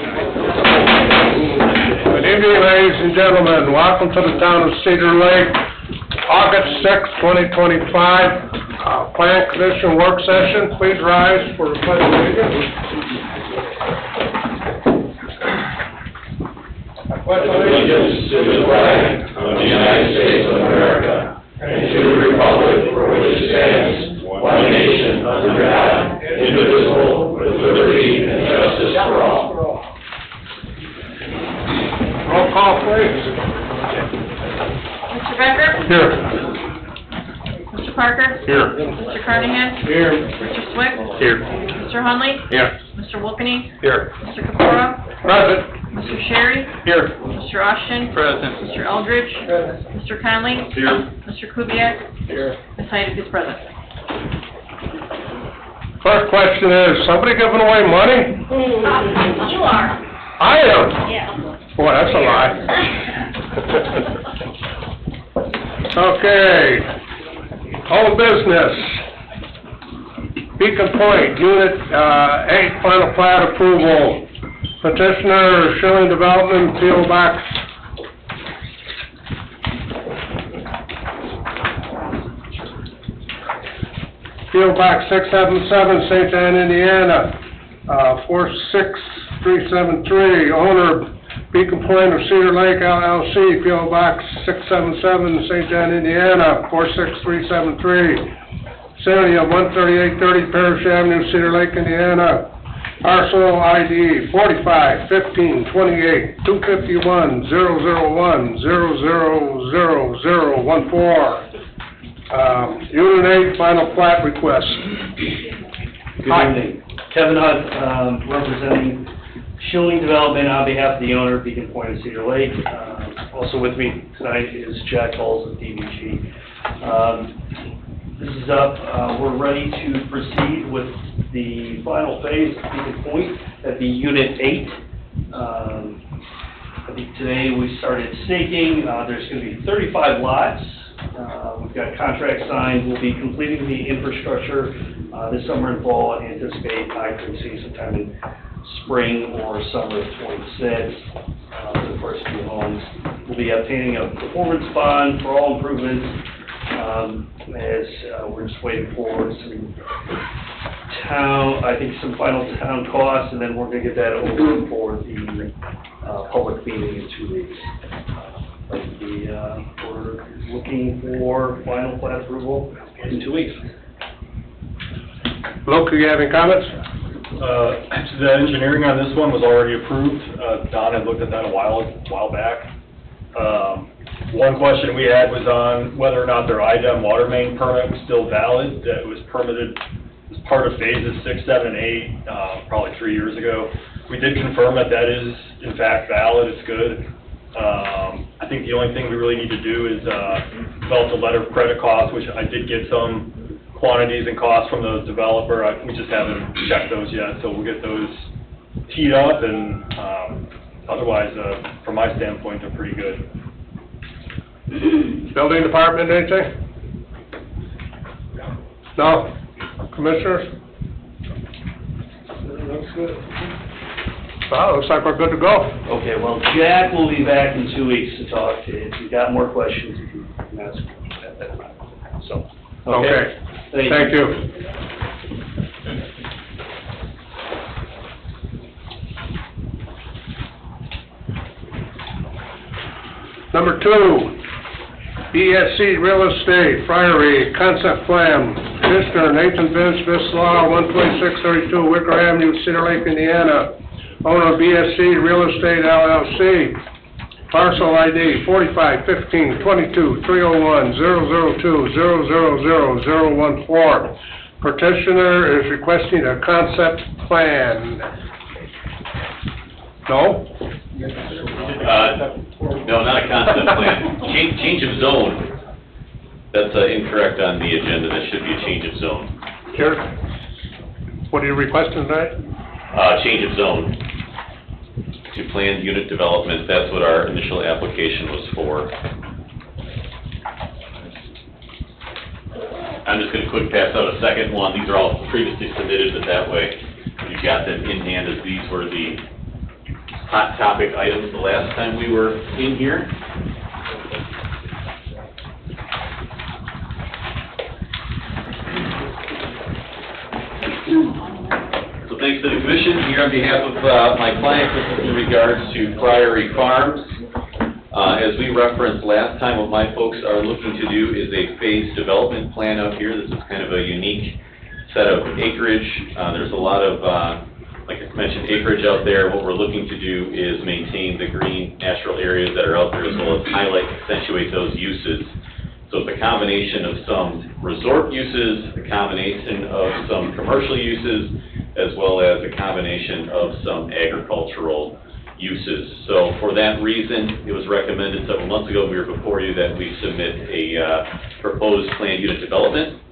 Good evening, ladies and gentlemen. Welcome to the town of Cedar Lake, August 6, 2025, Plan Commission work session. Please rise for the pledge of allegiance. I pledge allegiance to the flag of the United States of America and to the republic for which it stands, one nation under God, indivisible, with liberty and justice for all. Roll call, please. Mr. Becker? Here. Mr. Parker? Here. Mr. Carnahan? Here. Mr. Swift? Here. Mr. Hunley? Here. Mr. Wilkeny? Here. Mr. Capora? Present. Mr. Sherry? Here. Mr. Austin? Present. Mr. Eldridge? Mr. Conley? Here. Mr. Kubiak? Here. Ms. Heidig is present. First question is, somebody giving away money? You are. I am. Yeah. Boy, that's a lie. Okay. Old business. Beacon Point, Unit 8, final plat approval. Petitioner, Schilling Development, P.O. Box. P.O. Box 677, St. John, Indiana, 46373. Owner, Beacon Point of Cedar Lake, LLC, P.O. Box 677, St. John, Indiana, 46373. Vicinity of 13830 Parish Avenue, Cedar Lake, Indiana. Parcel ID 45 15 28 251 001 00014. Unit 8 final plat request. Good evening. Kevin Hutt, representing Schilling Development on behalf of the owner, Beacon Point of Cedar Lake. Also with me tonight is Jack Halls of DVG. This is up. We're ready to proceed with the final phase of Beacon Point. That'd be Unit 8. I think today we started staking. There's going to be 35 lots. We've got contracts signed. We'll be completing the infrastructure this summer and fall, and anticipate occupancy sometime in spring or summer of 26 for the first few homes. We'll be obtaining a performance bond for all improvements, as we're just waiting for some final town costs, and then we're going to get that over for the public meeting in 2 weeks. We're looking for final plat approval in 2 weeks. Luke, you have any comments? The engineering on this one was already approved. Don had looked at that a while back. One question we had was on whether or not their IDEM water main permit was still valid. That was permitted as part of phases 6, 7, and 8, probably 3 years ago. We did confirm that that is in fact valid. It's good. I think the only thing we really need to do is develop a letter of credit costs, which I did get some quantities and costs from the developer. We just haven't checked those yet, so we'll get those teed up, and otherwise, from my standpoint, they're pretty good. Building department, anything? No? Commissioners? Looks good. Well, looks like we're good to go. Okay, well, Jack will be back in 2 weeks to talk to you. If you've got more questions, you can ask at that time. So, Okay. Thank you. Number 2, BSC Real Estate, Friary, Concept Plan, Petitioner Nathan Vince, Law, 12632 Wicker Avenue, Cedar Lake, Indiana. Owner BSC Real Estate, LLC. Parcel ID 45 15 22 301 002 000 Petitioner is requesting a concept plan. No? No, not a concept plan. Change of zone. That's incorrect on the agenda. That should be a change of zone. Here. What are you requesting tonight? Change of zone to planned unit development. That's what our initial application was for. I'm just going to quick pass out a second one. These are all previously submitted, but that way you've got them in hand, as these were the hot topic items the last time we were in here. So thanks to the commission here on behalf of my client, this is in regards to Priory Farms. As we referenced last time, what my folks are looking to do is a phased development plan out here. This is kind of a unique set of acreage. There's a lot of, like I mentioned, acreage out there. What we're looking to do is maintain the green natural areas that are out there, as well as highlight, accentuate those uses. So it's a combination of some resort uses, a combination of some commercial uses, as well as a combination of some agricultural uses. So for that reason, it was recommended several months ago, we were before you, that we submit a proposed planned unit development.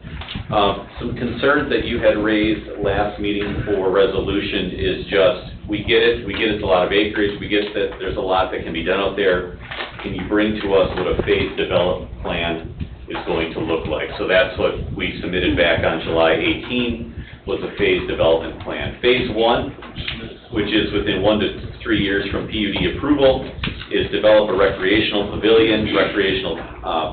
Some concerns that you had raised last meeting for resolution is just, we get it's a lot of acreage, we get that there's a lot that can be done out there. Can you bring to us what a phased development plan is going to look like? So that's what we submitted back on July 18, was a phased development plan. Phase 1, which is within 1 to 3 years from PUD approval, is develop a recreational pavilion, recreational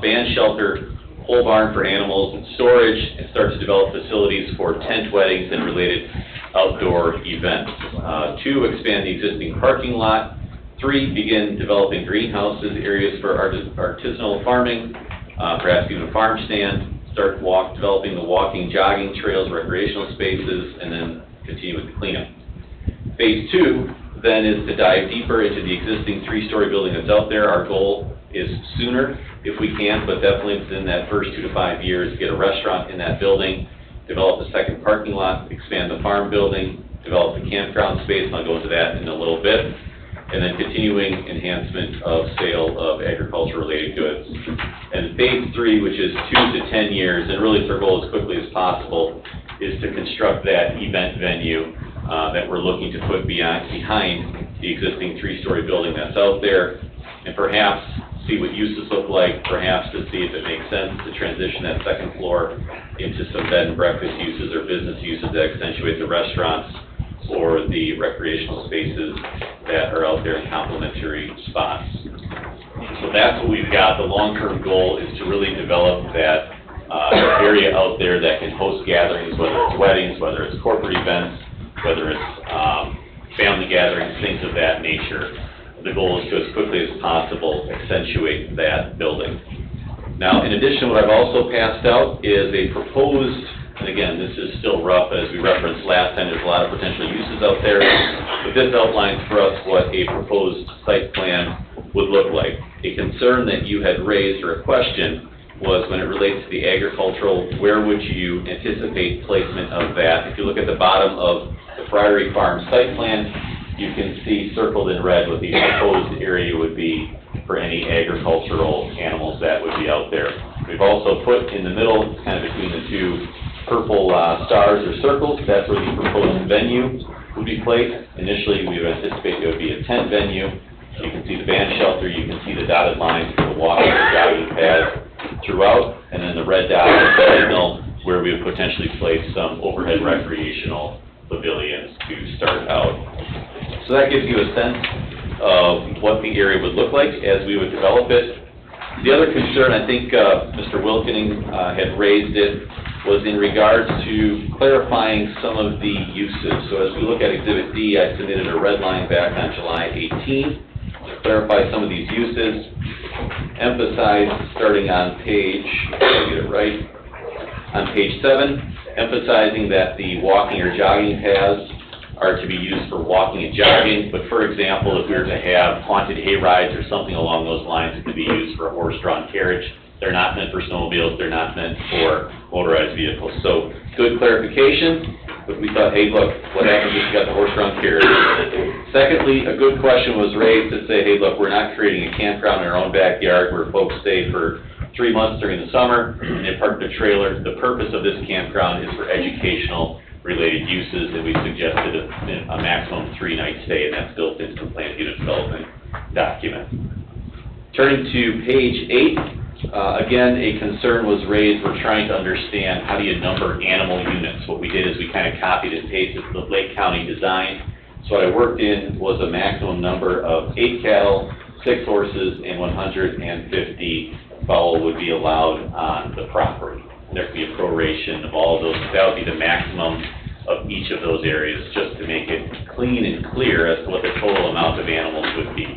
band shelter, pole barn for animals and storage, and start to develop facilities for tent weddings and related outdoor events. 2, expand the existing parking lot. 3, begin developing greenhouses, areas for artisanal farming, perhaps even a farm stand. Start developing the walking, jogging trails, recreational spaces, and then continue with the cleanup. Phase 2 then is to dive deeper into the existing 3-story building that's out there. Our goal is sooner, if we can, but definitely within that first 2 to 5 years, get a restaurant in that building, develop a second parking lot, expand the farm building, develop the campground space, and I'll go into that in a little bit, and then continuing enhancement of sale of agriculture-related goods. And phase 3, which is 2 to 10 years, and really it's our goal as quickly as possible, is to construct that event venue that we're looking to put behind the existing 3-story building that's out there, and perhaps see what uses look like, perhaps to see if it makes sense to transition that second floor into some bed and breakfast uses or business uses that accentuate the restaurants or the recreational spaces that are out there in complementary spots. So that's what we've got. The long-term goal is to really develop that area out there that can host gatherings, whether it's weddings, whether it's corporate events, whether it's family gatherings, things of that nature. The goal is to, as quickly as possible, accentuate that building. Now, in addition, what I've also passed out is a proposed, and again, this is still rough, as we referenced last time, there's a lot of potential uses out there, but this outlines for us what a proposed site plan would look like. A concern that you had raised, or a question, was when it relates to the agricultural, where would you anticipate placement of that? If you look at the bottom of the Priory Farm site plan, you can see circled in red what the proposed area would be for any agricultural animals that would be out there. We've also put in the middle, kind of between the two purple stars or circles, that's where the proposed venue would be placed. Initially, we would anticipate it would be a tent venue. You can see the band shelter, you can see the dotted lines for the walking or jogging paths throughout, and then the red dot is the signal where we would potentially place some overhead recreational pavilions to start out. So that gives you a sense of what the area would look like as we would develop it. The other concern, I think Mr. Wilkening had raised it, was in regards to clarifying some of the uses. So as we look at Exhibit D, I submitted a red line back on July 18th to clarify some of these uses. Emphasize, starting on page, if I get it right, on page 7, emphasizing that the walking or jogging paths are to be used for walking and jogging, but for example, if we were to have haunted hay rides or something along those lines, it could be used for a horse-drawn carriage. They're not meant for snowmobiles, they're not meant for motorized vehicles. So, good clarification, but we thought, hey, look, what happens if you got the horse-drawn carriage? Secondly, a good question was raised to say, hey, look, we're not creating a campground in our own backyard where folks stay for 3 months during the summer, and they park their trailer. The purpose of this campground is for educational related uses, and we suggested a maximum 3-night stay, and that's built into the planned unit development document. Turning to page 8, again, a concern was raised. We're trying to understand how do you number animal units. What we did is we kind of copied and pasted the Lake County design So what I worked in was a maximum number of 8 cattle, 6 horses, and 150 fowl would be allowed on the property. There could be a proration of all of those. That would be the maximum of each of those areas, just to make it clean and clear as to what the total amount of animals would be.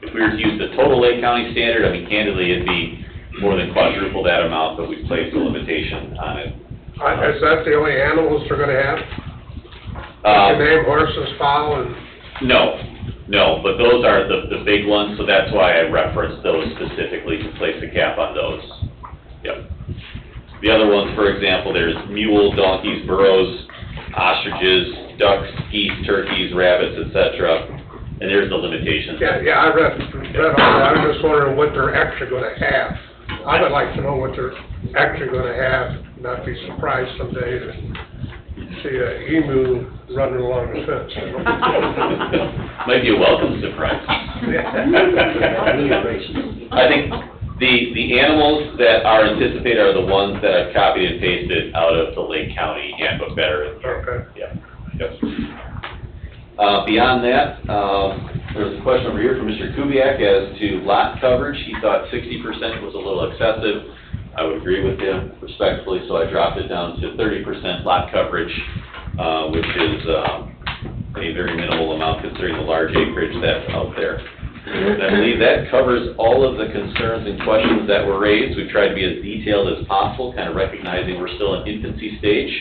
If we were to use the total Lake County standard, I mean, candidly, it'd be more than quadruple that amount, but we placed a limitation on it. Is that the only animals they're gonna have? You name horses, fowl, and... No, but those are the big ones, so that's why I referenced those specifically to place a cap on those. Yep. The other ones, for example, there's mules, donkeys, burros, ostriches, ducks, geese, turkeys, rabbits, etc. And there's the limitations. Yeah, I read all that. I was just wondering what they're actually gonna have. I would like to know what they're actually gonna have, not be surprised someday to see an emu running along the fence. Might be a welcome surprise. I think the animals that are anticipated are the ones that I've copied and pasted out of the Lake County Handbook Veteran. Okay. Yeah. Yep. Beyond that, there's a question over here from Mr. Kubiak as to lot coverage. He thought 60% was a little excessive. I would agree with him respectfully, so I dropped it down to 30% lot coverage, which is a very minimal amount considering the large acreage that's out there. And I believe that covers all of the concerns and questions that were raised. We've tried to be as detailed as possible, kind of recognizing we're still in infancy stage.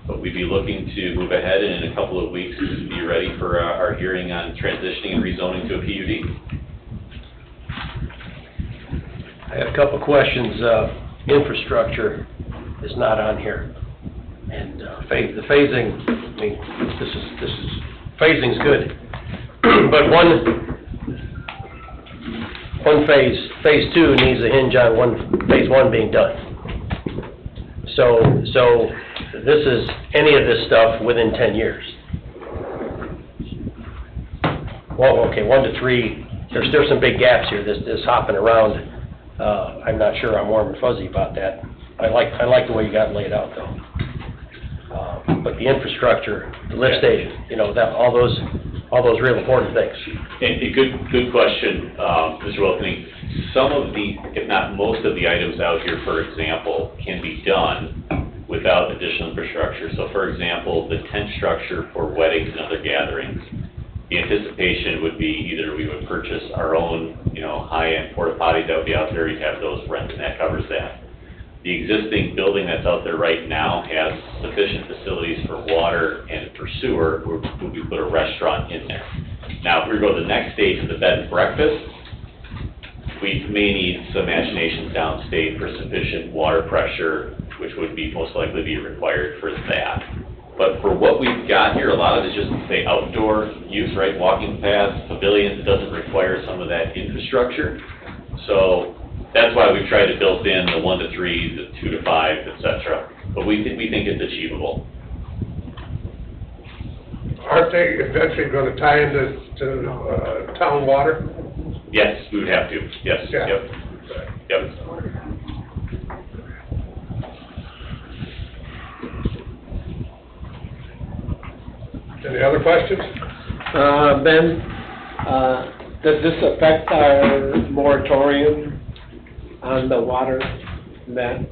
But we'd be looking to move ahead and in a couple of weeks to be ready for our hearing on transitioning and rezoning to a PUD. I have a couple of questions. Infrastructure is not on here. And the phasing, I mean, phasing's good. But one phase 2 needs a hinge on phase 1 being done. So this is any of this stuff within 10 years. Well, okay, 1 to 3, there's some big gaps here, this hopping around. I'm not sure I'm warm and fuzzy about that. I like the way you got it laid out, though. But the infrastructure, the lift station, you know, all those real important things. And a good question, Mr. Wilkening. Some of the, if not most of the items out here, for example, can be done without additional infrastructure. So, for example, the tent structure for weddings and other gatherings, the anticipation would be either we would purchase our own, high-end porta potties that would be out there, you'd have those rented, and that covers that. The existing building that's out there right now has sufficient facilities for water and for sewer, where we put a restaurant in there. Now, if we go to the next stage of the bed and breakfast, we may need some machinations downstate for sufficient water pressure, which would be most likely be required for that. But for what we've got here, a lot of it is just, say, outdoor use, right? Walking paths, pavilions, it doesn't require some of that infrastructure. So that's why we've tried to build in the 1 to 3, the 2 to 5, et cetera. But we think it's achievable. Aren't they eventually gonna tie into town water? Yes, we would have to, yes, Yeah. Yep. Any other questions? Ben, does this affect our moratorium on the water then?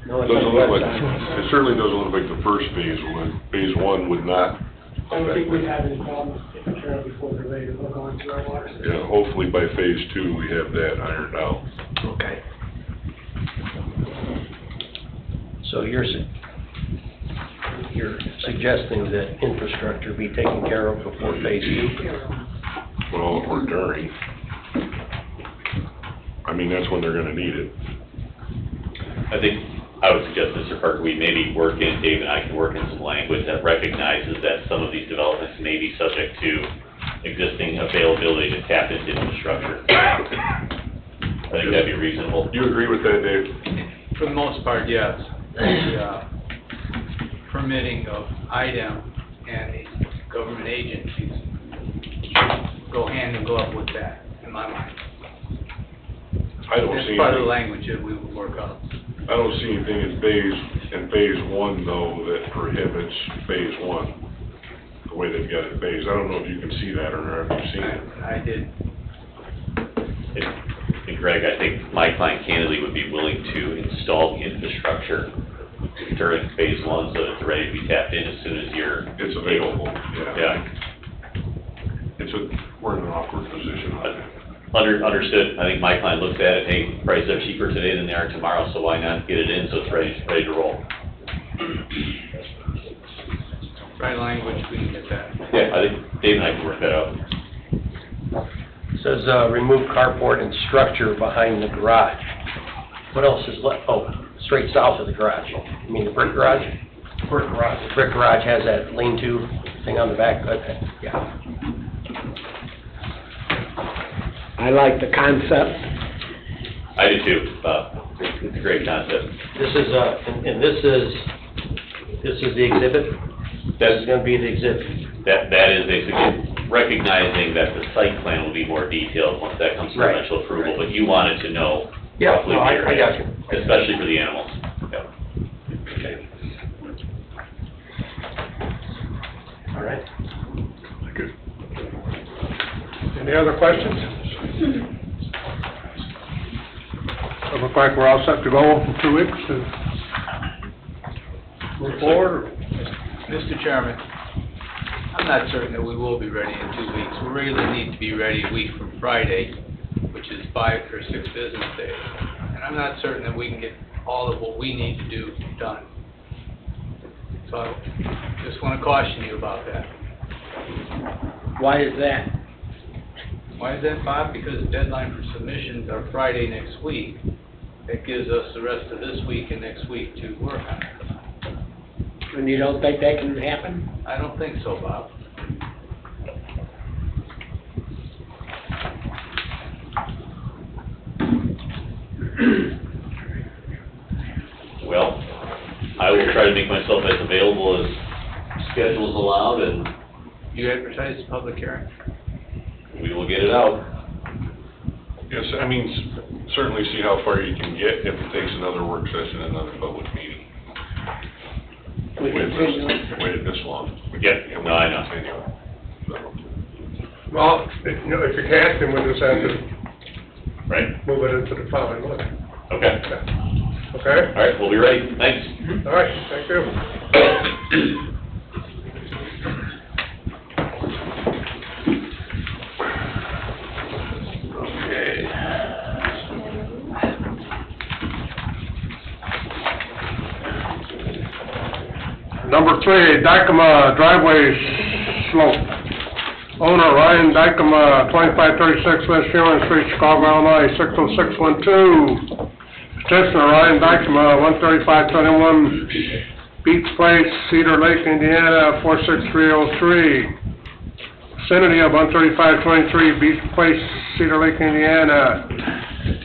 No, it's Doesn't on the look like, website. it certainly doesn't look like the first phase would. Phase 1 would not. I don't think we'd have any problems taking care of before they're ready to hook onto our water system. Yeah, hopefully by phase 2, we have that ironed out. Okay. So you're suggesting that infrastructure be taken care of before phase 2? Well, or during. I mean, that's when they're gonna need it. I think I would suggest, Mr. Parker, we maybe Dave and I can work in some language that recognizes that some of these developments may be subject to existing availability to tap into infrastructure. I think that'd be reasonable. You agree with that, Dave? For the most part, yes. The permitting of IDEM and the government agencies go hand in glove with that, in my mind. I don't see That's part of the any, language that we will work out. I don't see anything in phase one though that prohibits phase one, the way they've got it phased. I don't know if you can see that or have you seen it? I did. And Greg, I think my client candidly would be willing to install the infrastructure during phase one so that it's ready to be tapped in as soon as you're. It's available, Yeah. We're in an awkward position on it. Understood. I think my client looks at it, hey, prices are cheaper today than they are tomorrow, so why not get it in so it's ready to roll? Right language, we can get that. Yeah, I think Dave and I can work that out. Says, remove carport and structure behind the garage. What else is left? Oh, straight south of the garage. You mean the brick garage? Brick garage. The brick garage has that lean-to thing on the back, yeah. I like the concept. I do too, it's a great concept. This is, and this is the exhibit? This is gonna be the exhibit. That is basically recognizing that the site plan will be more detailed once that comes to Right. eventual approval, but you wanted to know Yeah, roughly no, the I area, got you. especially for the animals. Yep. Okay. All right. Good. Any other questions? It looks like we're all set to go in 2 weeks to move forward. Mr. Chairman, I'm not certain that we will be ready in 2 weeks. We really need to be ready a week from Friday, which is 5 or 6 business days. And I'm not certain that we can get all of what we need to do done. So I just want to caution you about that. Why is that? Why is that, Bob? Because the deadline for submissions are Friday next week. That gives us the rest of this week and next week to work on it. And you don't think that can happen? I don't think so, Bob. Well, I will try to make myself as available as schedules allowed, and You advertise the public hearing? we will get it out. Yes, I mean, certainly see how far you can get if it takes another work session and another public meeting. We Waited this long. Yeah, no, I know. Continue. So, Well, if you can't, then we'll just have to Right, move it into the following month. okay. Okay? All right, we'll be ready, thanks. All right, thank you. Number 3, Dykema driveway slope. Owner Ryan Dykema, 2536 West Huron Street, Chicago, Illinois, 60612. Petitioner Ryan Dykema, 13521 Beach Place, Cedar Lake, Indiana, 46303. Vicinity of 13523 Beach Place, Cedar Lake, Indiana.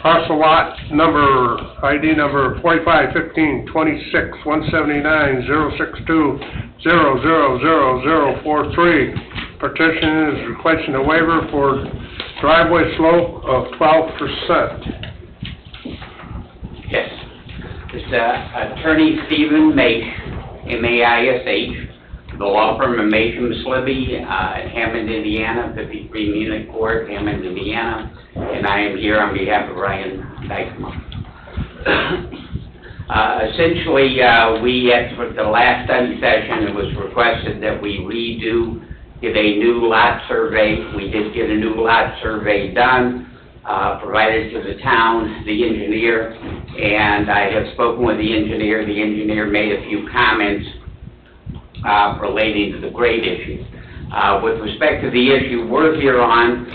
Parcel lot number, ID number 4515-26-179-062-00043. Petition is requesting a waiver for driveway slope of 12%. Yes. It's Attorney Stephen Maish, M-A-I-S-H, the law firm of Maish and Slibby, Hammond, Indiana, 53 Munich Court, Hammond, Indiana, and I am here on behalf of Ryan Dykema. Essentially, for the last study session, it was requested that we get a new lot survey. We did get a new lot survey done, provided to the town, the engineer, and I have spoken with the engineer. The engineer made a few comments relating to the grade issue. With respect to the issue we're here on,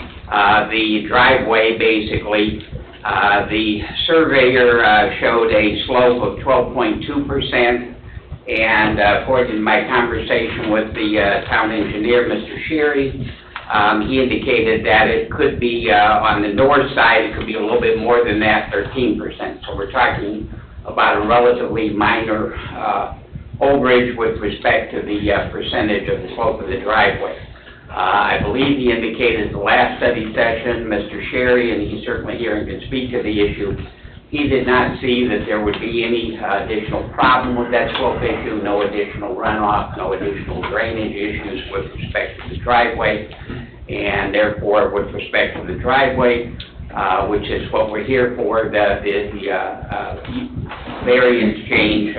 the driveway, basically, the surveyor showed a slope of 12.2%, and according to my conversation with the town engineer, Mr. Sherry, he indicated that it could be, on the north side, it could be a little bit more than that, 13%. So we're talking about a relatively minor overage with respect to the percentage of the slope of the driveway. I believe he indicated the last study session, Mr. Sherry, and he's certainly here and can speak to the issue, He did not see that there would be any additional problem with that slope issue, no additional runoff, no additional drainage issues with respect to the driveway. And therefore, with respect to the driveway, which is what we're here for, the variance change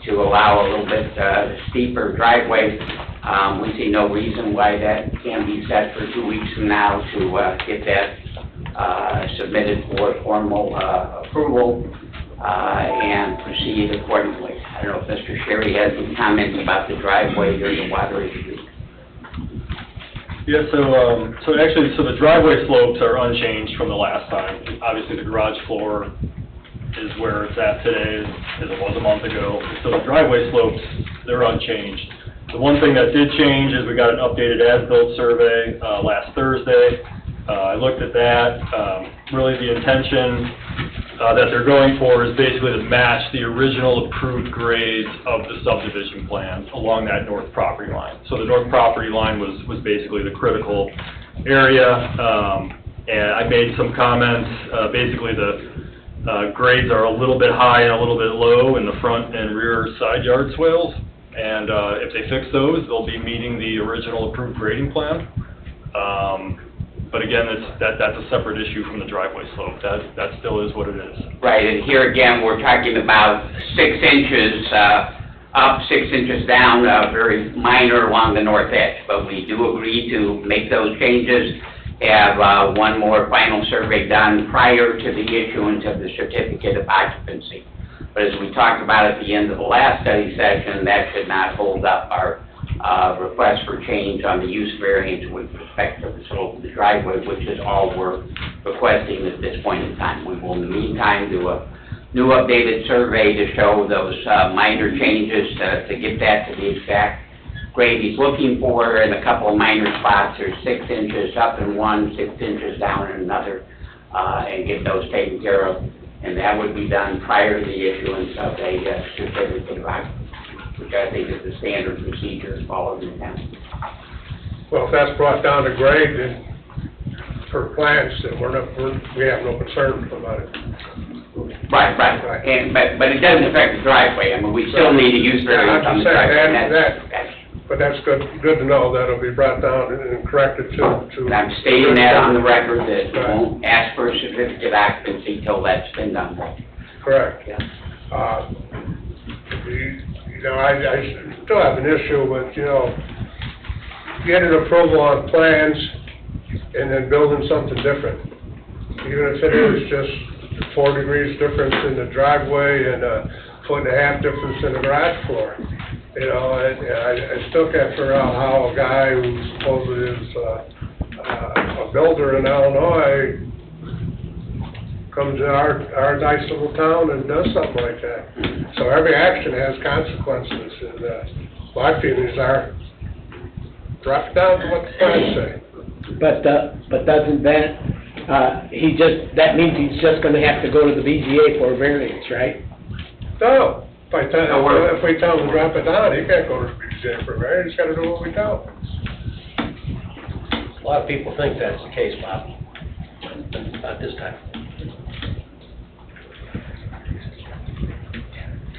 to allow a little bit steeper driveway, we see no reason why that can be set for 2 weeks from now to get that submitted for formal approval and proceed accordingly. I don't know if Mr. Sherry has any comments about the driveway or the water issue. Yeah, so the driveway slopes are unchanged from the last time. Obviously, the garage floor is where it's at today, as it was a month ago. So the driveway slopes, they're unchanged. The one thing that did change is we got an updated as-built survey last Thursday. I looked at that. Really, the intention that they're going for is basically to match the original approved grades of the subdivision plan along that north property line. So the north property line was basically the critical area, and I made some comments. Basically, the grades are a little bit high and a little bit low in the front and rear side yard swales, and if they fix those, they'll be meeting the original approved grading plan. But again, that's a separate issue from the driveway slope. That still is what it is. Right, and here again, we're talking about 6 inches up, 6 inches down, very minor along the north edge. But we do agree to make those changes, have one more final survey done prior to the issuance of the certificate of occupancy. But as we talked about at the end of the last study session, that should not hold up our request for change on the use variance with respect to the slope of the driveway, which is all we're requesting at this point in time. We will in the meantime do a new updated survey to show those minor changes to get that to the exact grade he's looking for, and a couple of minor spots. There's 6 inches up in one, 6 inches down in another, and get those taken care of. And that would be done prior to the issuance of a certificate of occupancy, which I think is the standard procedure followed in town. Well, if that's brought down to grade, then for plants, then we have no concern about it. Right. And, but it doesn't affect the driveway. I mean, we still need a use variance on the driveway. But that's good to know that it'll be brought down and corrected to. And I'm stating that on the record, that we won't ask for a certificate of occupancy till that's been done. Correct. Yeah. I still have an issue with, getting approval on plans and then building something different. Even if it is just 4 degrees difference in the driveway and a 1.5 foot difference in the garage floor. I still can't figure out how a guy who supposedly is a builder in Illinois comes to our nice little town and does something like that. So every action has consequences, and my feelings are, drop it down to what the plans say. But doesn't that, that means he's just gonna have to go to the BZA for a variance, right? No, if we tell him to drop it down, he can't go to the BZA for a variance, he's gotta do what we tell him. A lot of people think that's the case, Bob. Not this time.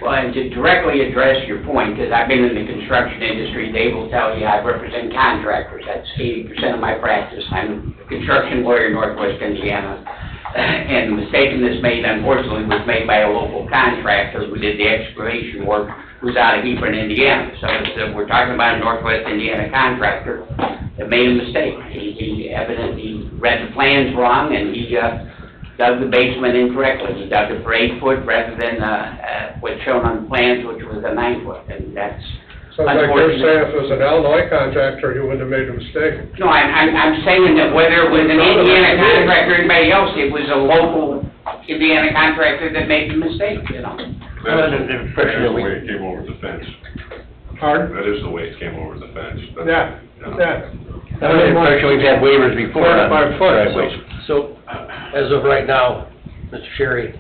Well, and to directly address your point, because I've been in the construction industry, Dave will tell you I represent contractors. That's 80% of my practice. I'm a construction lawyer in Northwest Indiana. And the mistake that's made, unfortunately, was made by a local contractor who did the excavation work, who's out of Hebron, Indiana. So we're talking about a Northwest Indiana contractor that made a mistake. He evidently read the plans wrong, and he dug the basement incorrectly. He dug it for 8 foot rather than what's shown on the plans, which was a 9 foot, and that's Sounds like you're saying if it was an Illinois contractor, he wouldn't have made a mistake. No, I'm saying that whether it was an Indiana contractor or anybody else, it was a local Indiana contractor that made the mistake, That is the way it came over the fence. Pardon? That is the way it came over the fence. Yeah. We've had waivers before on 4 to 5 foot, driveways. So, as of right now, Mr. Sherry,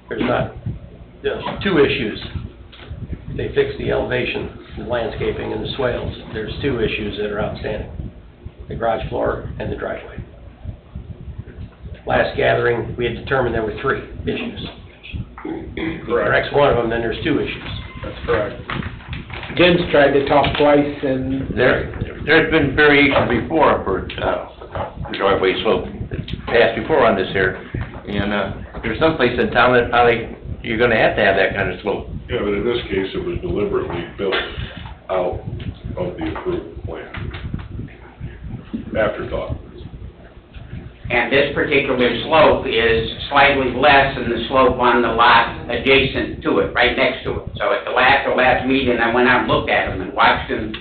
there's 2 issues. They fixed the elevation, the landscaping, and the swales. There's 2 issues that are outstanding: the garage floor and the driveway. last gathering, we had determined there were 3 issues. Correct. Corrects one of them, then there's 2 issues. That's correct. Jim's tried to talk twice, and There's been variations before for, the driveway slope, passed before on this here, and, there's some place in town that probably, you're gonna have to have that kind of slope. Yeah, but in this case, it was deliberately built out of the approved plan. Afterthought. And this particular slope is slightly less than the slope on the lot adjacent to it, right next to it. So at the last meeting, I went out and looked at them and watched them,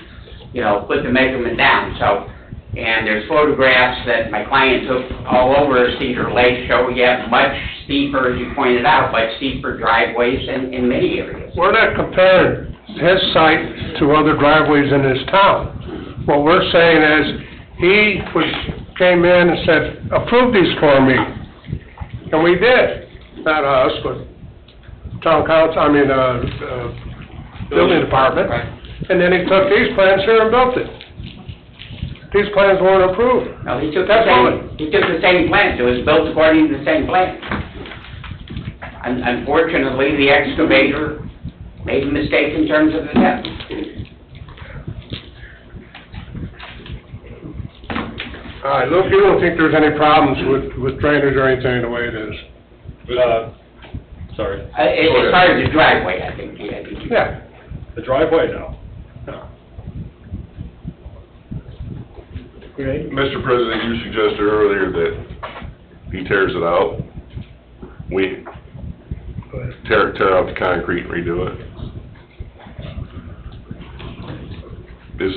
put the measurement down, so. And there's photographs that my client took all over Cedar Lake show you have much steeper, as you pointed out, much steeper driveways in many areas. We're not comparing his site to other driveways in this town. What we're saying is, he came in and said, approve these for me. And we did. Not us, but town council, building department. And then he took these plans here and built it. These plans weren't approved. No, he took That's the same plans, it was built according to the same plan. Unfortunately, the excavator made a mistake in terms of the depth. All right, Luke, you don't think there's any problems with drainage or anything the way it is? Sorry. As far as the driveway, I think. Yeah. The driveway, no. Mr. President, you suggested earlier that he tears it out. We tear out the concrete and redo it. Is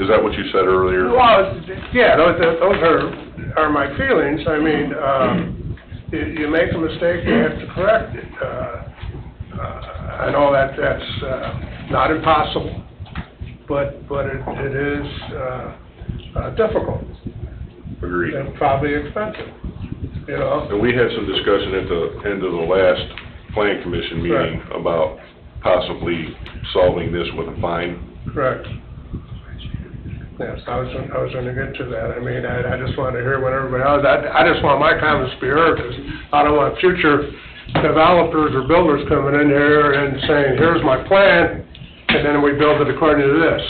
that what you said earlier? Well, yeah, those are my feelings. I mean, you make a mistake, you have to correct it. I know that's not impossible, but it is difficult. Agreed. And probably expensive, And we had some discussion at the end of the last plan commission meeting about possibly solving this with a fine. Correct. Yes, I was gonna get to that. I mean, I just wanted to hear what everybody else, I just want my comments to be heard, because I don't want future developers or builders coming in here and saying, here's my plan, and then we build it according to this.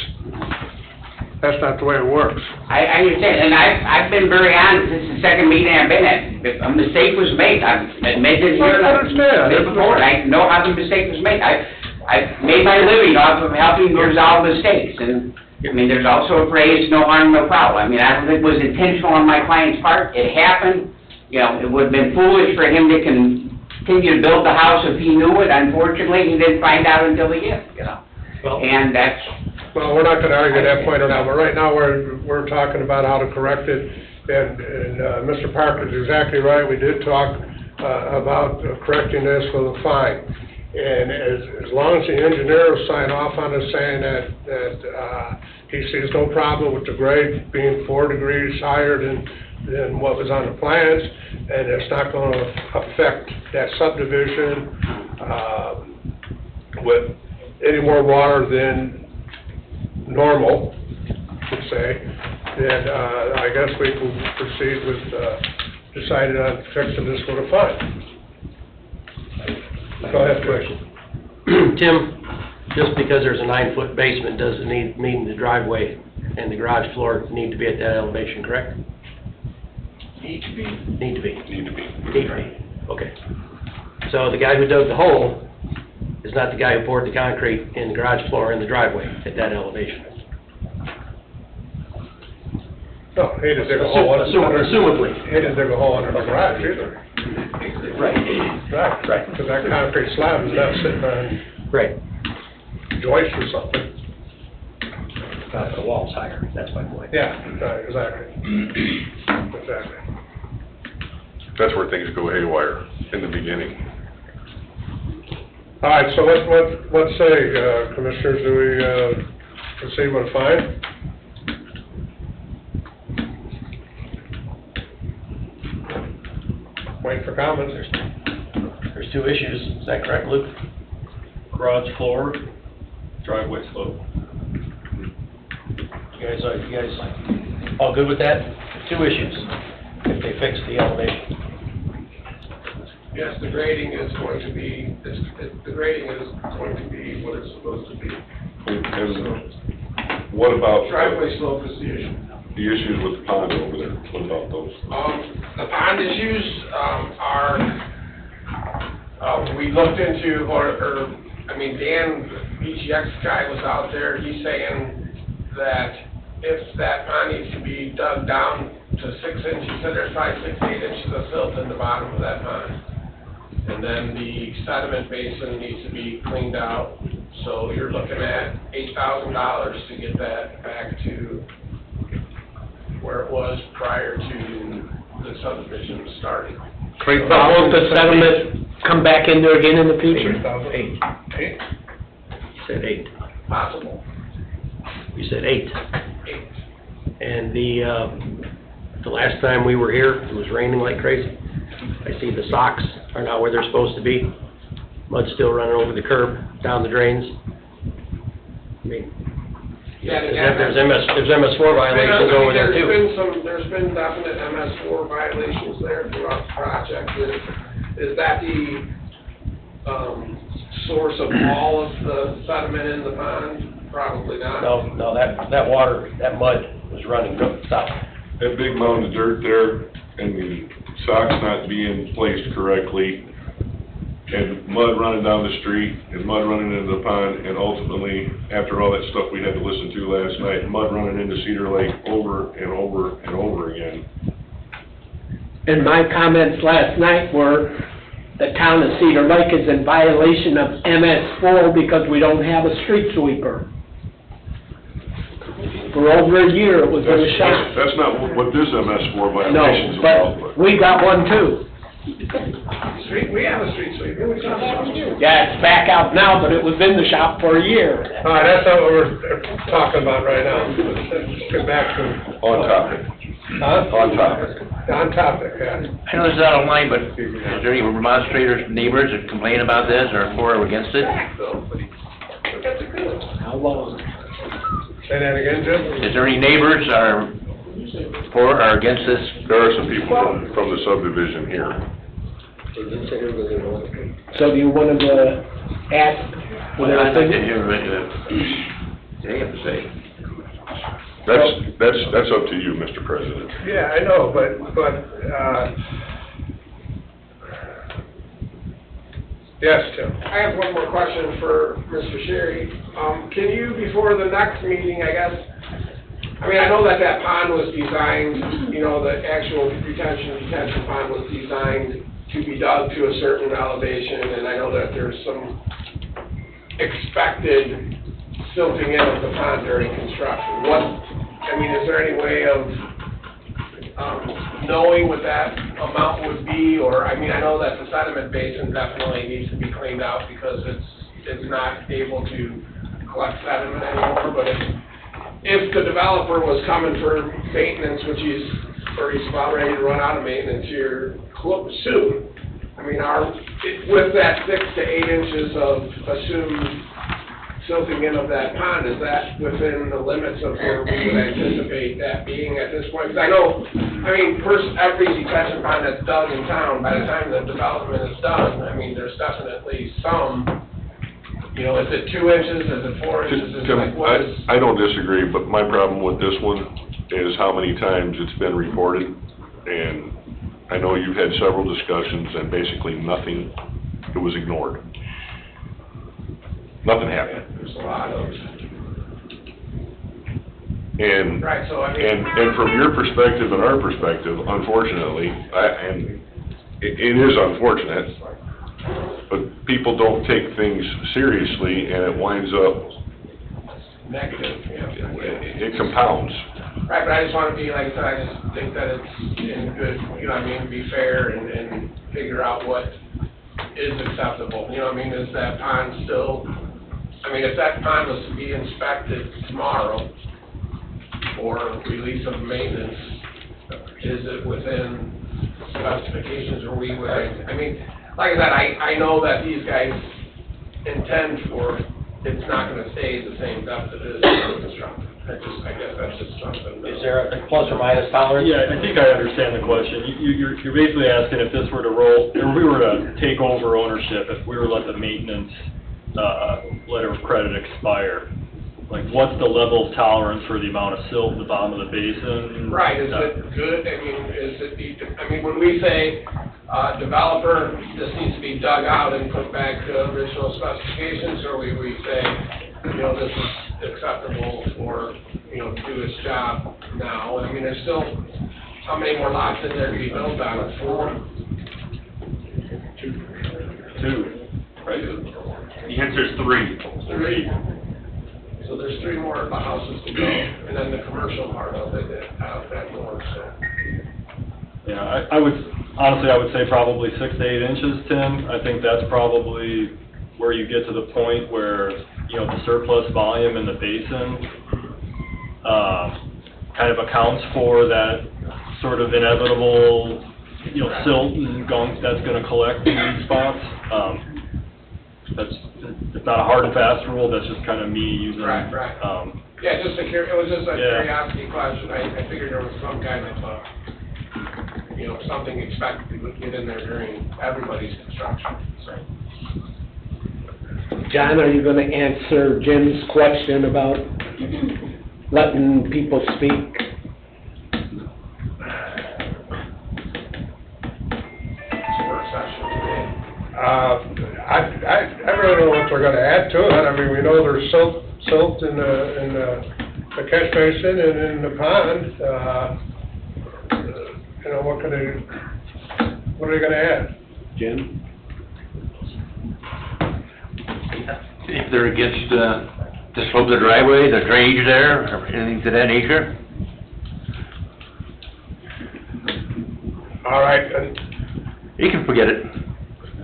That's not the way it works. I understand, and I've been very honest, this is the second meeting I've been at. If a mistake was made, I've admitted here. I understand. Before, I know how the mistake was made. I've made my living off of helping resolve mistakes, and, there's also a phrase, no harm, no foul. I don't think it was intentional on my client's part. It happened. It would've been foolish for him to continue to build the house if he knew it. Unfortunately, he didn't find out until the end, And that's... Well, we're not gonna argue that point now, but right now, we're talking about how to correct it, and Mr. Parker's exactly right, we did talk, about correcting this with a fine. And as long as the engineer will sign off on it saying that he sees no problem with the grade being 4 degrees higher than what was on the plans, and it's not gonna affect that subdivision, with any more water than normal, should say, then I guess we can proceed with deciding on fixing this with a fine. Go ahead, Chris. Tim, just because there's a 9-foot basement doesn't mean the driveway and the garage floor need to be at that elevation, correct? Need to be. Need to be. Okay. So the guy who dug the hole is not the guy who poured the concrete in the garage floor in the driveway at that elevation. No, he didn't dig a hole. Assumably. He didn't dig a hole under the garage either. Right, because that concrete slab is not sitting on joist or something. The wall's higher, that's my point. Yeah, right, exactly. That's where things go haywire, in the beginning. All right, so let's say, commissioners, do we proceed with a fine? Wait for comments. There's 2 issues, is that correct, Luke? Garage floor, driveway slope. You guys all good with that? 2 issues. if they fix the elevation. Yes, the grading is going to be, the grading is going to be what it's supposed to be. And what about Driveway slope is the issue. the issues with the pond over there? What about those? The pond issues, we looked into, Dan, BGX guy was out there, he's saying that if that pond needs to be dug down to 6 inches, he said there's probably 6 to 8 inches of silt in the bottom of that pond. And then the sediment basin needs to be cleaned out, so you're looking at $8,000 to get that back to where it was prior to the subdivision starting. But won't the settlement come back in there again in the future? 8. You said 8. Possible. You said 8. 8. And the last time we were here, it was raining like crazy. I see the socks are not where they're supposed to be. Mud's still running over the curb, down the drains. I mean, Yeah, there's MS4 violations over there too. There's been definite MS4 violations there throughout the project. Is that the, source of all of the sediment in the pond? Probably not. No, that water, that mud was running south. That big mound of dirt there, and the socks not being placed correctly, and mud running down the street, and mud running into the pond, and ultimately, after all that stuff we had to listen to last night, mud running into Cedar Lake over and over and over again. And my comments last night were, the town of Cedar Lake is in violation of MS4 because we don't have a street sweeper. For over a year, it was in the shop. That's not what this MS4 violation is No, about, but we got one too. We have a street sweeper. Yeah, it's back out now, but it was in the shop for a year. All right, that's not what we're talking about right now. Let's get back to. On topic. Huh? On topic. On topic, yeah. I know this is out of line, but is there any remonstrators, neighbors that complain about this, or for or against it? How long? Say that again, Jim? Is there any neighbors or for or against this? There are some people from the subdivision here. So do you want to ask what I'd like to they're hear what they have to say. That's up to you, Mr. President. Yeah, I know, but, yes, Tim? I have one more question for Mr. Sherry. Can you, before the next meeting, I guess, I know that pond was designed, the actual detention pond was designed to be dug to a certain elevation, and I know that there's some expected silting in of the pond during construction. Is there any way of knowing what that amount would be, or, I know that the sediment basin definitely needs to be cleaned out because it's not able to collect sediment anymore, but if the developer was coming for maintenance, which he's about ready to run out of maintenance here soon, with that 6 to 8 inches of assumed silting in of that pond, is that within the limits of where we would anticipate that being at this point? Because I know, every detention pond that's dug in town, by the time the development is done, there's definitely some, is it 2 inches, is it 4 inches, is it Tim, like, what is? I don't disagree, but my problem with this one is how many times it's been reported, and I know you've had several discussions, and basically nothing, it was ignored. Nothing happened. There's a lot of. And, Right, so and from your perspective and our perspective, unfortunately, it is unfortunate, but people don't take things seriously, and it winds up, negative, it compounds. Right, but I just want to be, like I said, I just think that it's in good, be fair and figure out what is acceptable. Is that pond still, if that pond was to be inspected tomorrow for release of maintenance, is it within specifications or like I said, I know that these guys intend for it's not gonna stay the same depth it is in construction. I guess that's just something. Is there a plus or minus tolerance? Yeah, I think I understand the question. You're basically asking if this were to roll, if we were to take over ownership, if we were to let the maintenance, letter of credit expire, like, what's the level of tolerance for the amount of silt in the bottom of the basin? Right, is it good, I mean, when we say, developer, this needs to be dug out and put back to original specifications, or we say, this is acceptable for, to do its job now? I mean, there's still, how many more lots in there to be built on? 4? 2, right? The answer is 3. 3. So there's 3 more houses to go, and then the commercial part of it, that more, so. Yeah, I would, honestly, I would say probably 6 to 8 inches, Tim. I think that's probably where you get to the point where, the surplus volume in the basin, kind of accounts for that sort of inevitable, silt and gunk that's gonna collect in these spots. It's not a hard and fast rule, that's just kind of me using. Right. Yeah, it was just a curiosity question. I figured there was some kind of, something expected would get in there during everybody's construction, so. John, are you gonna answer Jim's question about letting people speak? Work session today. I really don't know what they're gonna add to it. I mean, we know there's silt in the catch basin and in the pond. What are they gonna add? Jim? If they're against, the slope of the driveway, the drainage there, or anything to that nature? All right, You can forget it.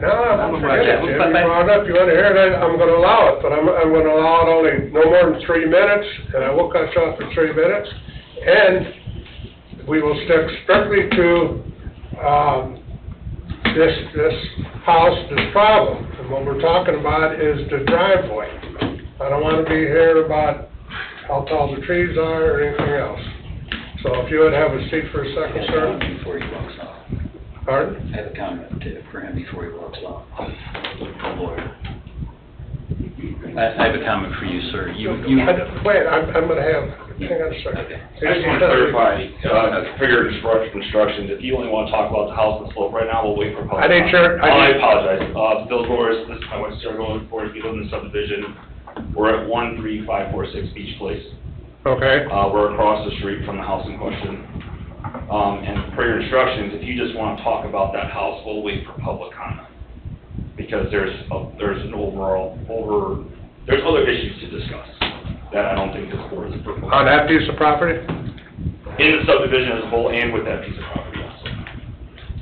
no, I'm gonna forget it. If you brought it up, you wanna hear it, I'm gonna allow it, but I'm gonna allow it only no more than 3 minutes, and I will cut you off for 3 minutes. And we will stick strictly to, this house, this problem. And what we're talking about is the driveway. I don't wanna be here about how tall the trees are or anything else. So if you would have a seat for a second, sir. Before he walks off. Pardon? I have a comment for him before he walks off. Lawyer. I have a comment for you, sir. Wait, I'm gonna have, hang on a second. Okay. I just want to clarify, figure instructions, if you only want to talk about the house and slope right now, we'll wait for public. I didn't sure. I apologize. Bill Goris, this is my wife Sarah going forward, we live in the subdivision. We're at 13546 Beach Place. Okay. We're across the street from the house in question. And per your instructions, if you just want to talk about that house, we'll wait for public comment. Because there's other issues to discuss that I don't think this board is proposing. On that piece of property? In the subdivision as a whole and with that piece of property also.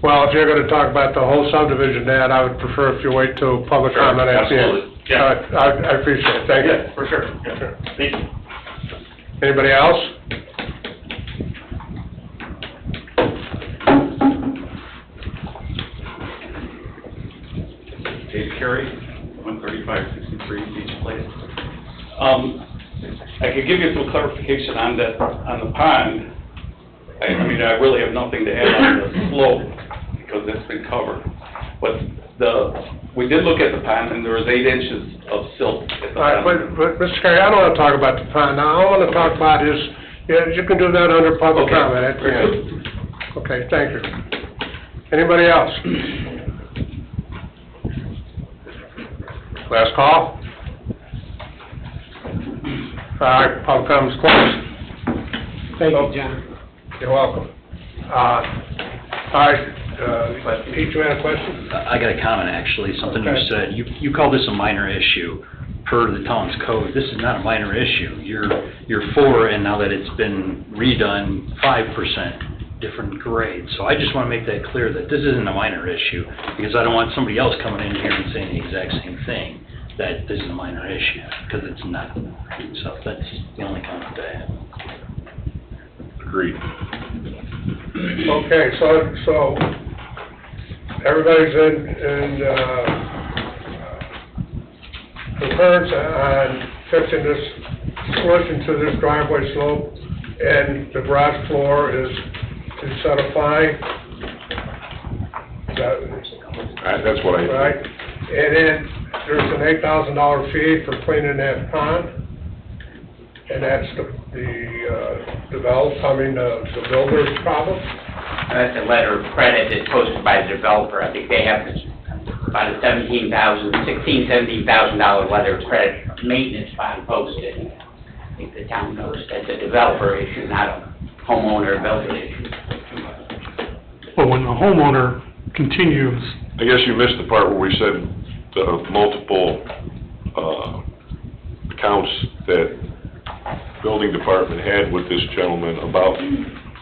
Well, if you're gonna talk about the whole subdivision, Dad, I would prefer if you wait till public Sure, comment at the end. absolutely. Yeah. All right, I appreciate it, thank you. Yeah, for sure. Yeah. Sure. Thank you. Anybody else? Dave Carey, 13563 Beach Place. I could give you some clarification on the pond. I mean, I really have nothing to add on the slope, because that's been covered. But we did look at the pond, and there was 8 inches of silt at the All right, bottom. but, Mr. Carey, I don't wanna talk about the pond now, I wanna talk about his, yeah, you can do that under public Okay. comment at the end. Okay, thank you. Anybody else? Last call? All right, public comment's closed. Thank you, John. You're welcome. All right, Pete, you had a question? I got a comment, actually, something you Okay. said. You call this a minor issue per the town's code. This is not a minor issue. You're for, and now that it's been redone, 5% different grade. So I just want to make that clear that this isn't a minor issue, because I don't want somebody else coming in here and saying the exact same thing, that this is a minor issue, because it's not. So that's the only comment I have. Agreed. Okay, so everybody's in concurrence on fixing this solution to this driveway slope, and the garage floor is to set a fine. That's what I... Right, and then there's an $8,000 fee for cleaning that pond, and that's the builder's problem. That's a letter of credit that's posted by the developer. I think they have about a $17,000 letter of credit maintenance bond posted. I think the town knows that's a developer issue, not a homeowner builder issue. But when the homeowner continues, I guess you missed the part where we said the multiple, accounts that building department had with this gentleman about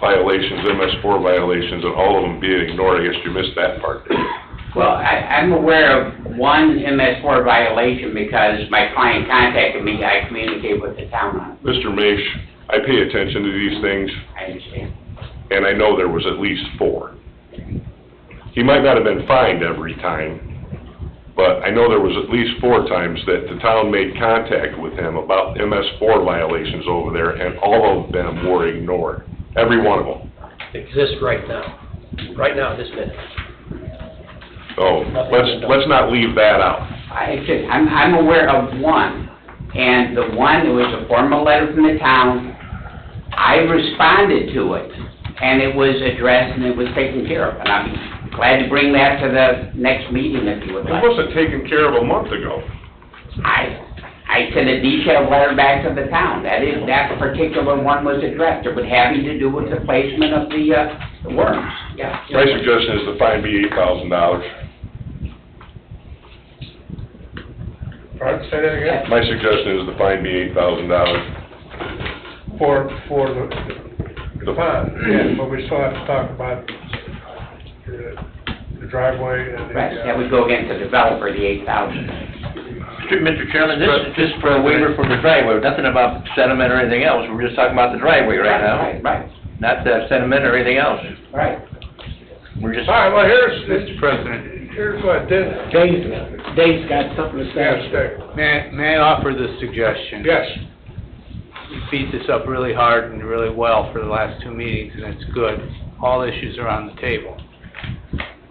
violations, MS4 violations, and all of them being ignored. I guess you missed that part there. Well, I'm aware of one MS4 violation because my client contacted me. I communicate with the town on it. Mr. Maish, I pay attention to these things, I understand. and I know there was at least 4. He might not have been fined every time, but I know there was at least 4 times that the town made contact with him about MS4 violations over there, and all of them were ignored. Every one of them. Exists right now, this minute. So, let's not leave that out. I'm aware of one, and the one, it was a formal letter from the town. I responded to it, and it was addressed and it was taken care of. And I'd be glad to bring that to the next meeting if you would It like. wasn't taken care of a month ago. I sent a detailed letter back to the town. That particular one was addressed. It was having to do with the placement of the worms, yeah. My suggestion is the fine be $8,000. Pardon, say that again? My suggestion is the fine be $8,000. For the pond, yeah, but we still have to talk about the driveway and the... Right, that would go against the developer, the 8,000. Mr. Chairman, this is just for a waiver for the driveway, nothing about sediment or anything else. We're just talking about the driveway right now. Right. Not the sediment or anything else. Right. We're just... All right, well, Mr. President, here's what Dave's got something to say. Yes, Dave. may I offer this suggestion? Yes. You beat this up really hard and really well for the last 2 meetings, and it's good. All issues are on the table.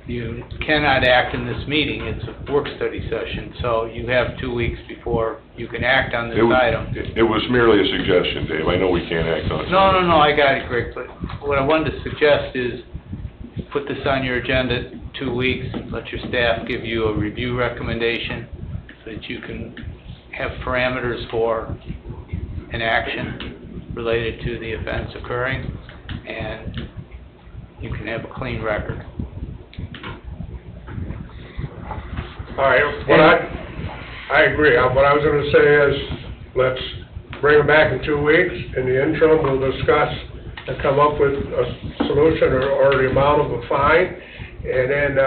You cannot act in this meeting, it's a work study session, so you have 2 weeks before you can act on this item. It was merely a suggestion, Dave. I know we can't act on it. No, I got it, Greg, but what I wanted to suggest is put this on your agenda 2 weeks, let your staff give you a review recommendation so that you can have parameters for an action related to the offense occurring, and you can have a clean record. All right, I agree. What I was gonna say is, let's bring it back in 2 weeks. In the interim, we'll discuss and come up with a solution or the amount of a fine, and then,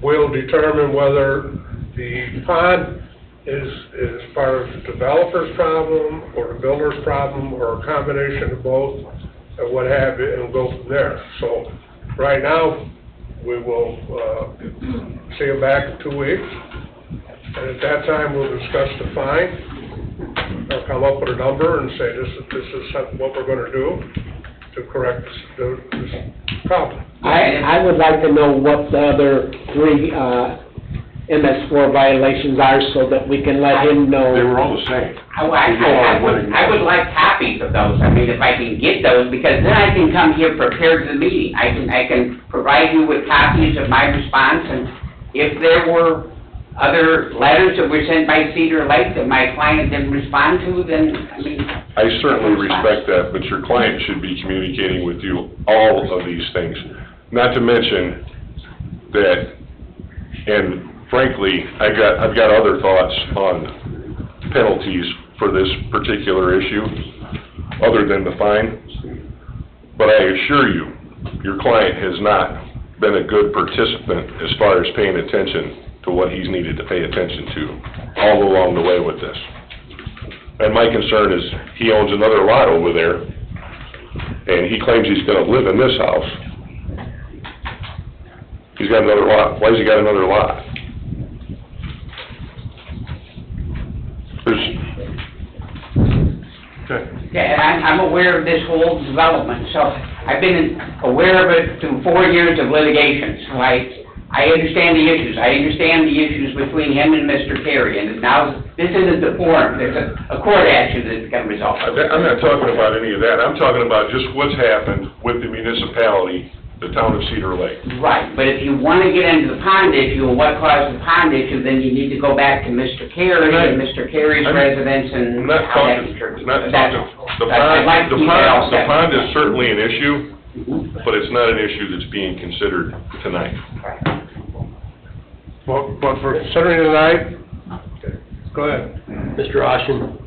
we'll determine whether the pond is part of the developer's problem, or the builder's problem, or a combination of both, and what have you, and go from there. So, right now, we will, see you back in 2 weeks, and at that time, we'll discuss the fine, or come up with a number and say, this is what we're gonna do to correct this problem. I would like to know what the other 3, MS4 violations are so that we can let him know. They were all the same. I would like copies of those, I mean, if I can get those, because then I can come here prepared to the meeting. I can provide you with copies of my response, and if there were other letters that were sent by Cedar Lake that my client didn't respond to, then, I mean... I certainly respect that, but your client should be communicating with you all of these things. Not to mention that, and frankly, I've got other thoughts on penalties for this particular issue, other than the fine. But I assure you, your client has not been a good participant as far as paying attention to what he's needed to pay attention to all along the way with this. And my concern is, he owns another lot over there, and he claims he's gonna live in this house. He's got another lot. Why has he got another lot? Okay. Yeah, and I'm aware of this whole development, so I've been aware of it through 4 years of litigation, so I understand the issues. I understand the issues between him and Mr. Carey, and now, this isn't the forum, there's a court action that's going to result. I'm not talking about any of that, I'm talking about just what's happened with the municipality, the town of Cedar Lake. Right, but if you want to get into the pond issue and what caused the pond issue, then you need to go back to Mr. Carey and Mr. Carey's residence and I'm not how that talking, contributes. not That's talking, all. the I'd like to keep that all the separate. pond is certainly an issue, but it's not an issue that's being considered tonight. But for considering tonight, go ahead. Mr. Austin,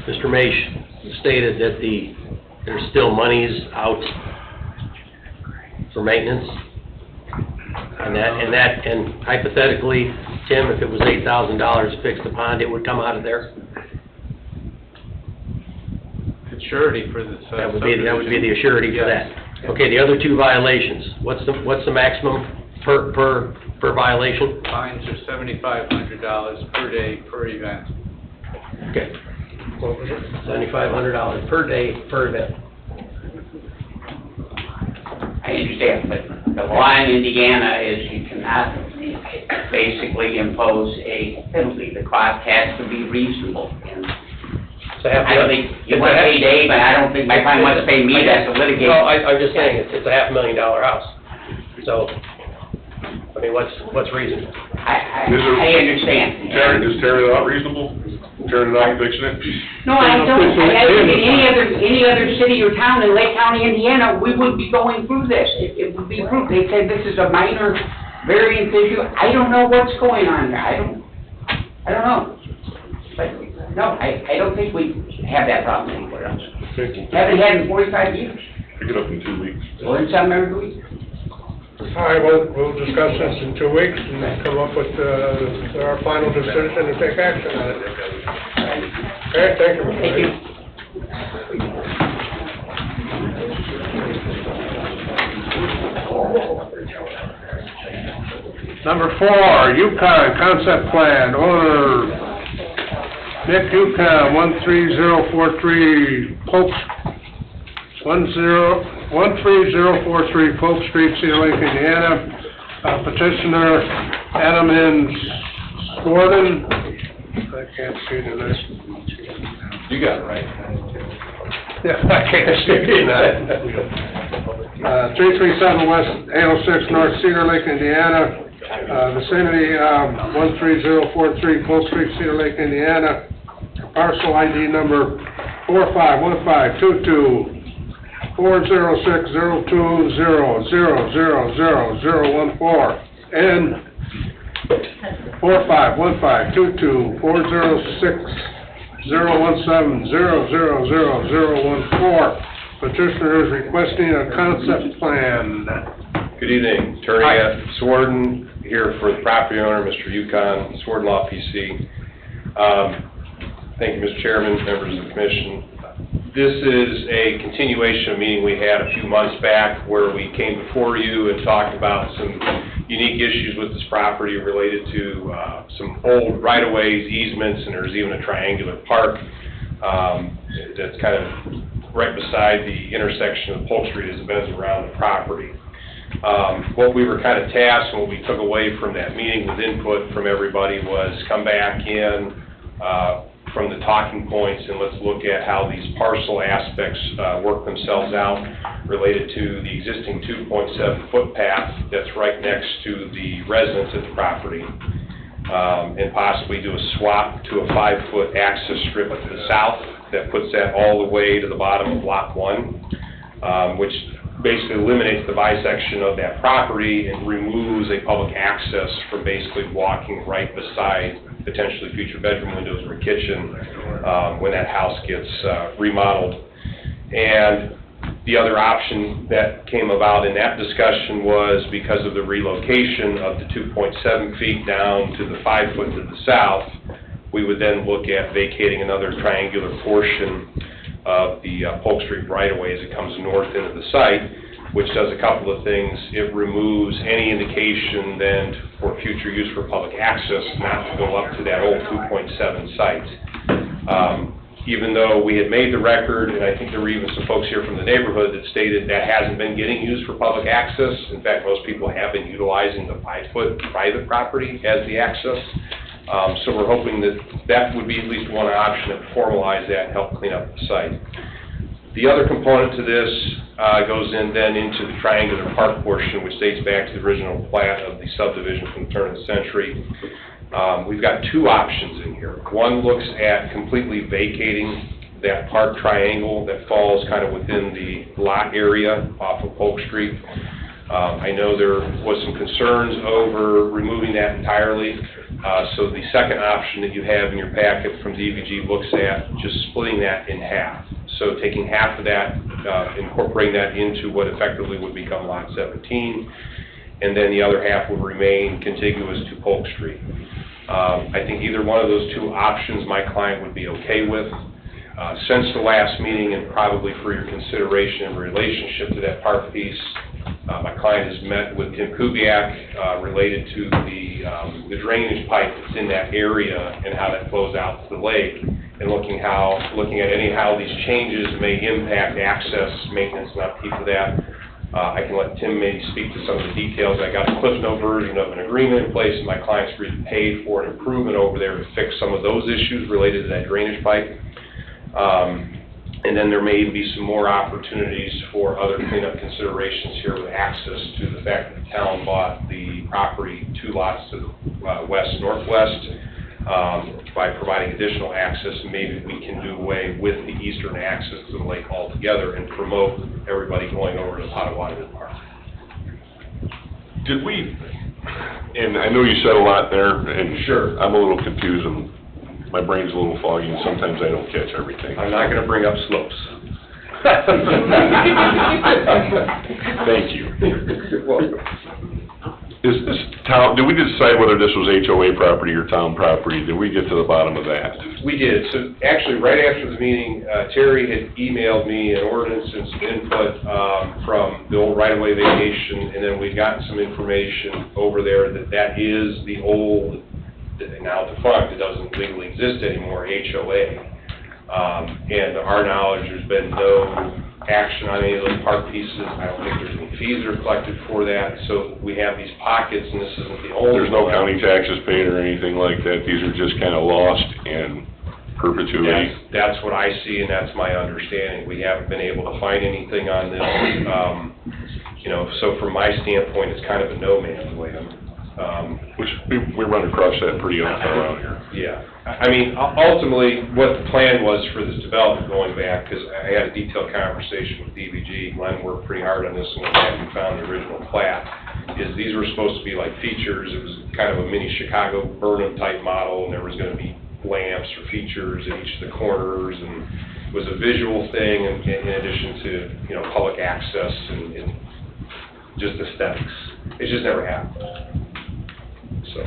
Mr. Maish stated that there's still monies out for maintenance. And hypothetically, Tim, if it was $8,000 to fix the pond, it would come out of there? It's surety for this. That would be the surety for that. Okay, the other two violations, what's the maximum per violation? Fines are $7,500 per day per event. Okay. $7,500 per day per event. I understand, but the law in Indiana is you cannot basically impose a penalty. The cost has to be reasonable. And I don't think, you want to pay Dave, but I don't think my client wants to pay me, that's a litigation. No, I'm just saying, it's a $500,000 house. So, I mean, what's reasonable? I understand. Is tearing it out reasonable? Tearing it out, fixing it? No, I don't. I think in any other city or town in Lake County, Indiana, we wouldn't be going through this. It would be approved. They said this is a minor variance issue. I don't know what's going on there. I don't know. But, no, I don't think we have that problem anywhere else. Haven't had in 45 years. Pick it up in 2 weeks. Learn something every week. All right, we'll discuss this in 2 weeks and come up with, our final decision and take action on it. Okay, thank you. Thank you. Number 4, Yukon Concept Plan, owner Nick Yukon, 13043 Polk, 13043 Polk Street, Cedar Lake, Indiana. Petitioner Adam N. Gordon. I can't see the list. You got it right. Yeah, I can't see that. 337 West 806 North Cedar Lake, Indiana. Vicinity, 13043 Polk Street, Cedar Lake, Indiana. Parcel ID number 451522 4060200000014 and 451522 4060170000014. Petitioner is requesting a concept plan. Good evening, Attorney Swarden here for the property owner, Mr. Yukon, Swarden Law PC. Thank you, Mr. Chairman, members of the commission. This is a continuation of a meeting we had a few months back where we came before you and talked about some unique issues with this property related to some old right-of-ways, easements, and there's even a triangular park that's kind of right beside the intersection of Polk Street as it bends around the property. What we were kind of tasked and what we took away from that meeting with input from everybody was come back in from the talking points and let's look at how these parcel aspects work themselves out related to the existing 2.7 foot path that's right next to the residence at the property, and possibly do a swap to a 5-foot access strip to the south that puts that all the way to the bottom of Lot 1, which basically eliminates the bisection of that property and removes a public access from basically walking right beside potentially future bedroom windows or a kitchen when that house gets remodeled. And the other option that came about in that discussion was because of the relocation of the 2.7 feet down to the 5 foot to the south, we would then look at vacating another triangular portion of the Polk Street right-of-way as it comes north into the site, which does a couple of things. It removes any indication then for future use for public access not to go up to that old 2.7 site. even though we had made the record, and I think there were even some folks here from the neighborhood that stated that hasn't been getting used for public access. In fact, most people have been utilizing the 5-foot private property as the access. So we're hoping that that would be at least one option to formalize that and help clean up the site. The other component to this goes in then into the triangular park portion, which dates back to the original plat of the subdivision from the turn of the century. We've got two options in here. One looks at completely vacating that park triangle that falls kind of within the lot area off of Polk Street. I know there was some concerns over removing that entirely. So the second option that you have in your packet from DVG looks at just splitting that in half. So taking half of that, incorporating that into what effectively would become Lot 17, and then the other half would remain contiguous to Polk Street. I think either one of those two options my client would be okay with. Since the last meeting, and probably for your consideration in relationship to that park piece, my client has met with Tim Kubiak related to the drainage pipe that's in that area and how that flows out to the lake, and looking at how these changes may impact access, maintenance, and upkeep of that. I can let Tim maybe speak to some of the details. I got a CliffsNote version of an agreement in place, and my client's paid for an improvement over there to fix some of those issues related to that drainage pipe. And then there may be some more opportunities for other cleanup considerations here with access to the fact that the town bought the property 2 lots to the west-northwest. By providing additional access, maybe we can do away with the eastern access to the lake altogether and promote everybody going over to Potawatomi Park. Did we, and I know you said a lot there, and sure, I'm a little confused, and my brain's a little foggy, and sometimes I don't catch everything. I'm not going to bring up slopes. Thank you. Is this town, did we decide whether this was HOA property or town property? Did we get to the bottom of that? We did. So actually, right after the meeting, Terry had emailed me an ordinance and some input from the old right-of-way vacation, and then we've gotten some information over there that is the old, now defunct, it doesn't legally exist anymore, HOA. And to our knowledge, there's been no action on any of those park pieces. I don't think there's any fees that are collected for that. So we have these pockets, and this isn't the only one. There's no county taxes paid or anything like that? These are just kind of lost in perpetuity? That's what I see, and that's my understanding. We haven't been able to find anything on this. So from my standpoint, it's kind of a no man's land. Which we run across that pretty often around here. Yeah. I mean, ultimately, what the plan was for this development going back, because I had a detailed conversation with DVG, Glenn worked pretty hard on this and went back and found the original plat, is these were supposed to be like features. It was kind of a mini Chicago Burnham type model, and there was going to be lamps or features at each of the corners, and it was a visual thing in addition to, public access and just aesthetics. It just never happened. So.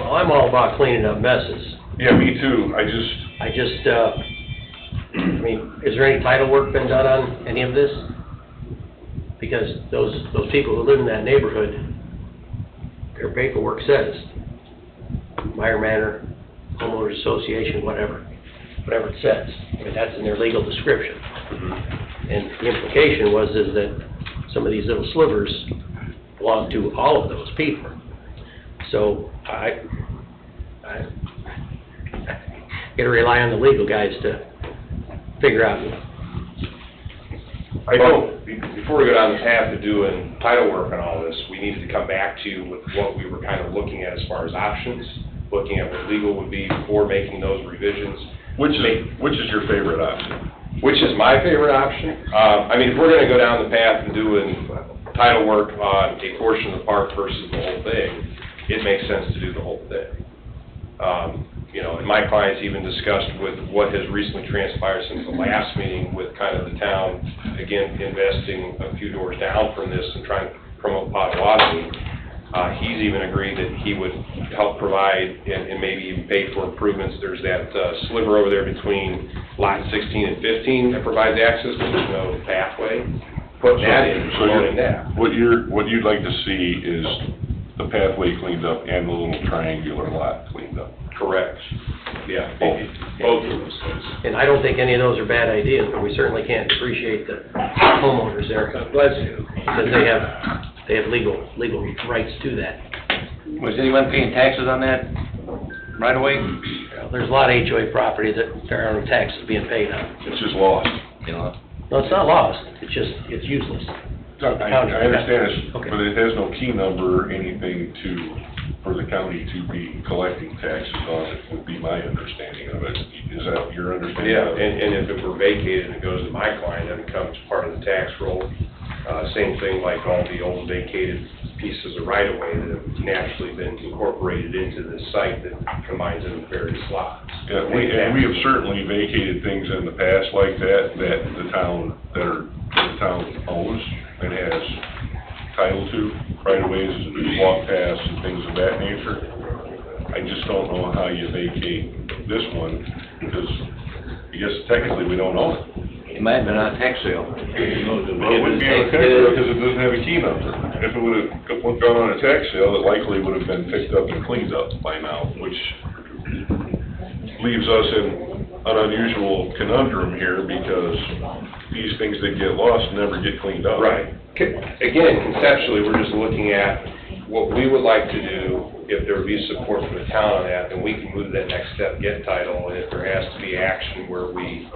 Well, I'm all about cleaning up messes. Yeah, me too. I mean, is there any title work been done on any of this? Because those people who live in that neighborhood, their paperwork says, Meyer Manor, Homeowners Association, whatever it says. I mean, that's in their legal description. Mm-hmm. And the implication is that some of these little slivers belong to all of those people. So I gotta rely on the legal guys to figure out. I know, before we go down the path of doing title work on all this, we needed to come back to you with what we were kind of looking at as far as options, looking at what legal would be before making those revisions. Which is your favorite option? Which is my favorite option? I mean, if we're gonna go down the path of doing title work on a portion of the park versus the whole thing, it makes sense to do the whole thing. And my clients even discussed with what has recently transpired since the last meeting with kind of the town, again, investing a few doors down from this and trying to promote Potawatomi. He's even agreed that he would help provide and maybe even pay for improvements. There's that sliver over there between lot 16 and 15 that provides access, but there's no pathway. Put that in, promoting that. What you'd like to see is the pathway cleaned up and the little triangular lot cleaned up. Correct. Yeah. both of those things. And I don't think any of those are bad ideas, but we certainly can't depreciate the homeowners there. God bless you. Because they have legal rights to that. Was anyone paying taxes on that right away? There's a lot of HOA property that there are no taxes being paid on. It's just lost. You know? No, it's not lost, it's useless. I understand this, Okay. but it has no key number or anything for the county to be collecting taxes on, it would be my understanding of it. Is that your understanding? Yeah, of it? and if it were vacated and it goes to my client, then it becomes part of the tax roll. Same thing like all the old vacated pieces of right-of-way that have naturally been incorporated into this site that combines into various lots. Yeah, we have certainly vacated things in the past like that the town owns and has title to, right-of-ways, walk paths and things of that nature. I just don't know how you vacate this one, because I guess technically we don't own it. It might have been on a tax sale. Well, it wouldn't be on a tax sale because it doesn't have a key number. If it would have gone on a tax sale, it likely would have been picked up and cleaned up by now, which leaves us in an unusual conundrum here because these things that get lost never get cleaned up. Right. Again, conceptually, we're just looking at what we would like to do. If there would be support from the town on that, then we can move to that next step, get title, and if there has to be action where we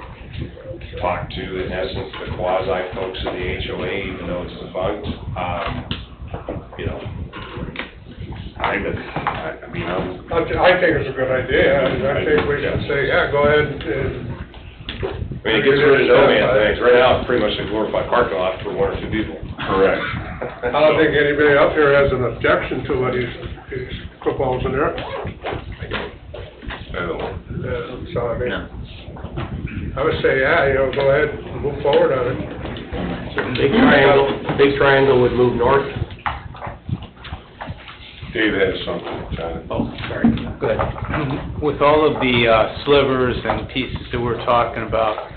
talk to, in essence, the quasi folks of the HOA, even though it's defunct, you know. I think it's a good idea, I think we should say, yeah, go ahead and. I mean, it gets rid of no man things. Right now, it's pretty much a glorified parking lot for one or two people. Correct. I don't think anybody up here has an objection to what he's proposing there. I don't. So, I mean, I would say, yeah, go ahead, and move forward on it. Big triangle would move north. Dave has something, John. Oh, sorry, go ahead. With all of the slivers and pieces that we're talking about,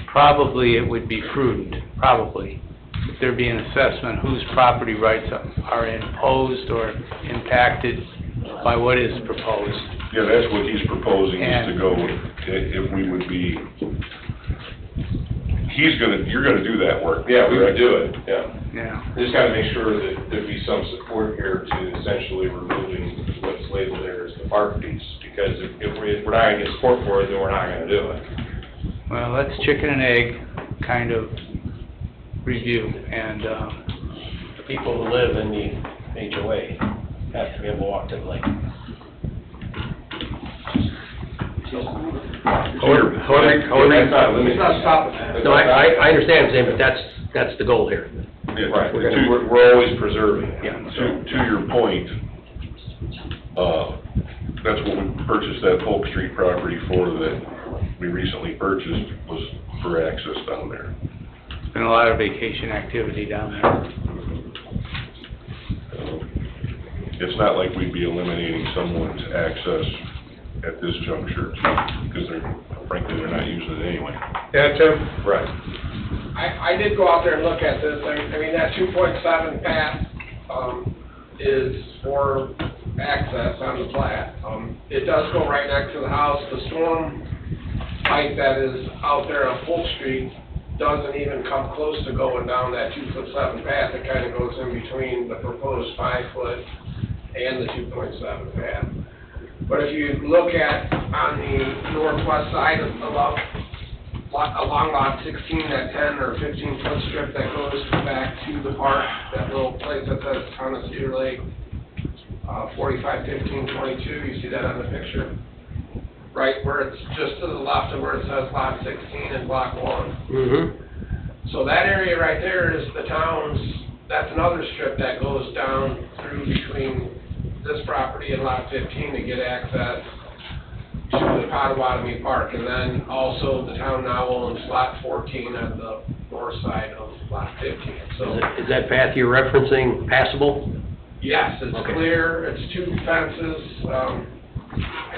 probably it would be prudent, if there be an assessment whose property rights are imposed or impacted by what is proposed. Yeah, that's what he's proposing, is to go, if we would be, you're gonna do that work. Yeah, we would do it, yeah. Yeah. We just gotta make sure that there'd be some support here to essentially removing what's labeled there as the park piece, because if we're not gonna get support for it, then we're not gonna do it. Well, that's chicken and egg kind of review, and The people who live in the HOA have to be able to walk to the lake. It's not stopping that. No, I understand what you're saying, but that's the goal here. Yeah, Right, we're always preserving. Yeah. To your point, that's what we purchased that Polk Street property for, that we recently purchased, was for access down there. there's been a lot of vacation activity down there. It's not like we'd be eliminating someone's access at this juncture, because frankly, they're not using it anyway. Yeah, Tim? Right. I did go out there and look at this, I mean, that 2.7 path, is for access on the plat. It does go right next to the house. The storm pipe that is out there on Polk Street doesn't even come close to going down that 2.7 path. It kind of goes in between the proposed 5-foot and the 2.7 path. But if you look at on the northwest side along lot 16, that 10 or 15-foot strip that goes back to the park, that little place that says Town of Cedar Lake, 451522, you see that on the picture? Right where it's just to the left of where it says lot 16 and block 1. Mm-hmm. So that area right there is the town's, that's another strip that goes down through between this property and lot 15 to get access to the Potawatomi Park. And then also the town now owns lot 14 on the north side of lot 15. So Is that path you're referencing passable? yes, it's Okay. clear, it's 2 fences. I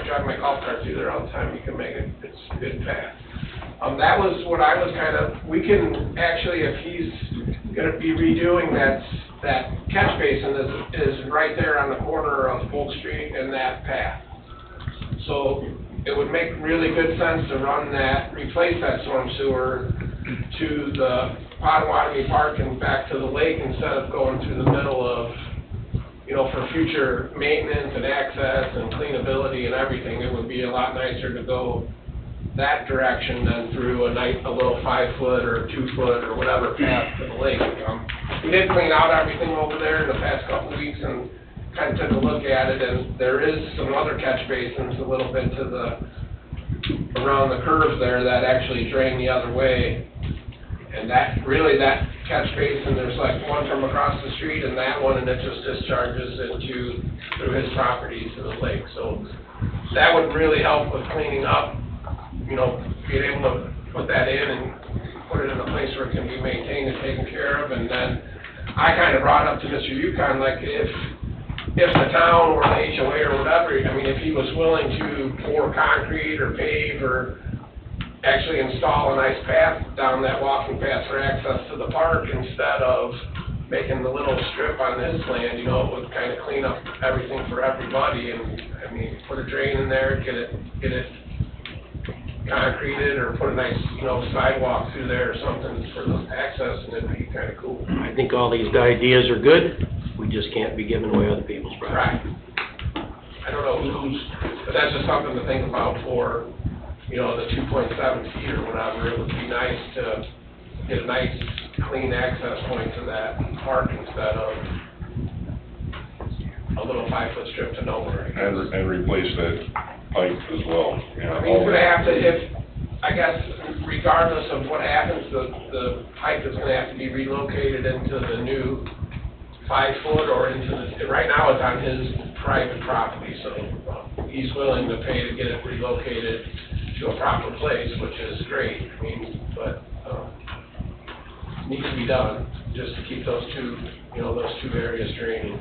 drive my golf cart through there all the time, you can make it, it's a good path. That was what I was kind of, we can actually, if he's gonna be redoing that catch basin is right there on the corner of Polk Street and that path. So it would make really good sense to run that, replace that storm sewer to the Potawatomi Park and back to the lake instead of going through the middle of, you know, for future maintenance and access and cleanability and everything. It would be a lot nicer to go that direction than through a little 5-foot or 2-foot or whatever path to the lake. We did clean out everything over there in the past couple of weeks and kind of took a look at it, and there is some other catch basins a little bit to the, around the curves there that actually drain the other way. And that catch basin, there's like one from across the street and that one, and it just discharges through his property to the lake. So that would really help with cleaning up, you know, being able to put that in and put it in a place where it can be maintained and taken care of. And then I kind of brought up to Mr. Yukon, like, if the town or the HOA or whatever, I mean, if he was willing to pour concrete or pave or actually install a nice path down that walking path for access to the park instead of making the little strip on his land, you know, it would kind of clean up everything for everybody. And, I mean, put a drain in there, get it concreted, or put a nice, you know, sidewalk through there or something for the access, and it'd be kind of cool. I think all these ideas are good, we just can't be giving away other people's property. Right. I don't know who's, but that's just something to think about for, you know, the 2.7 feet or whatever. It would be nice to get a nice, clean access point to that park instead of a little 5-foot strip to nowhere. And replace that pipe as well. Yeah, I mean, he's gonna have to, I guess, regardless of what happens, the pipe is gonna have to be relocated into the new 5-foot or into the, right now it's on his private property, so he's willing to pay to get it relocated to a proper place, which is great. I mean, but, needs to be done, just to keep those two, you know, those two areas draining.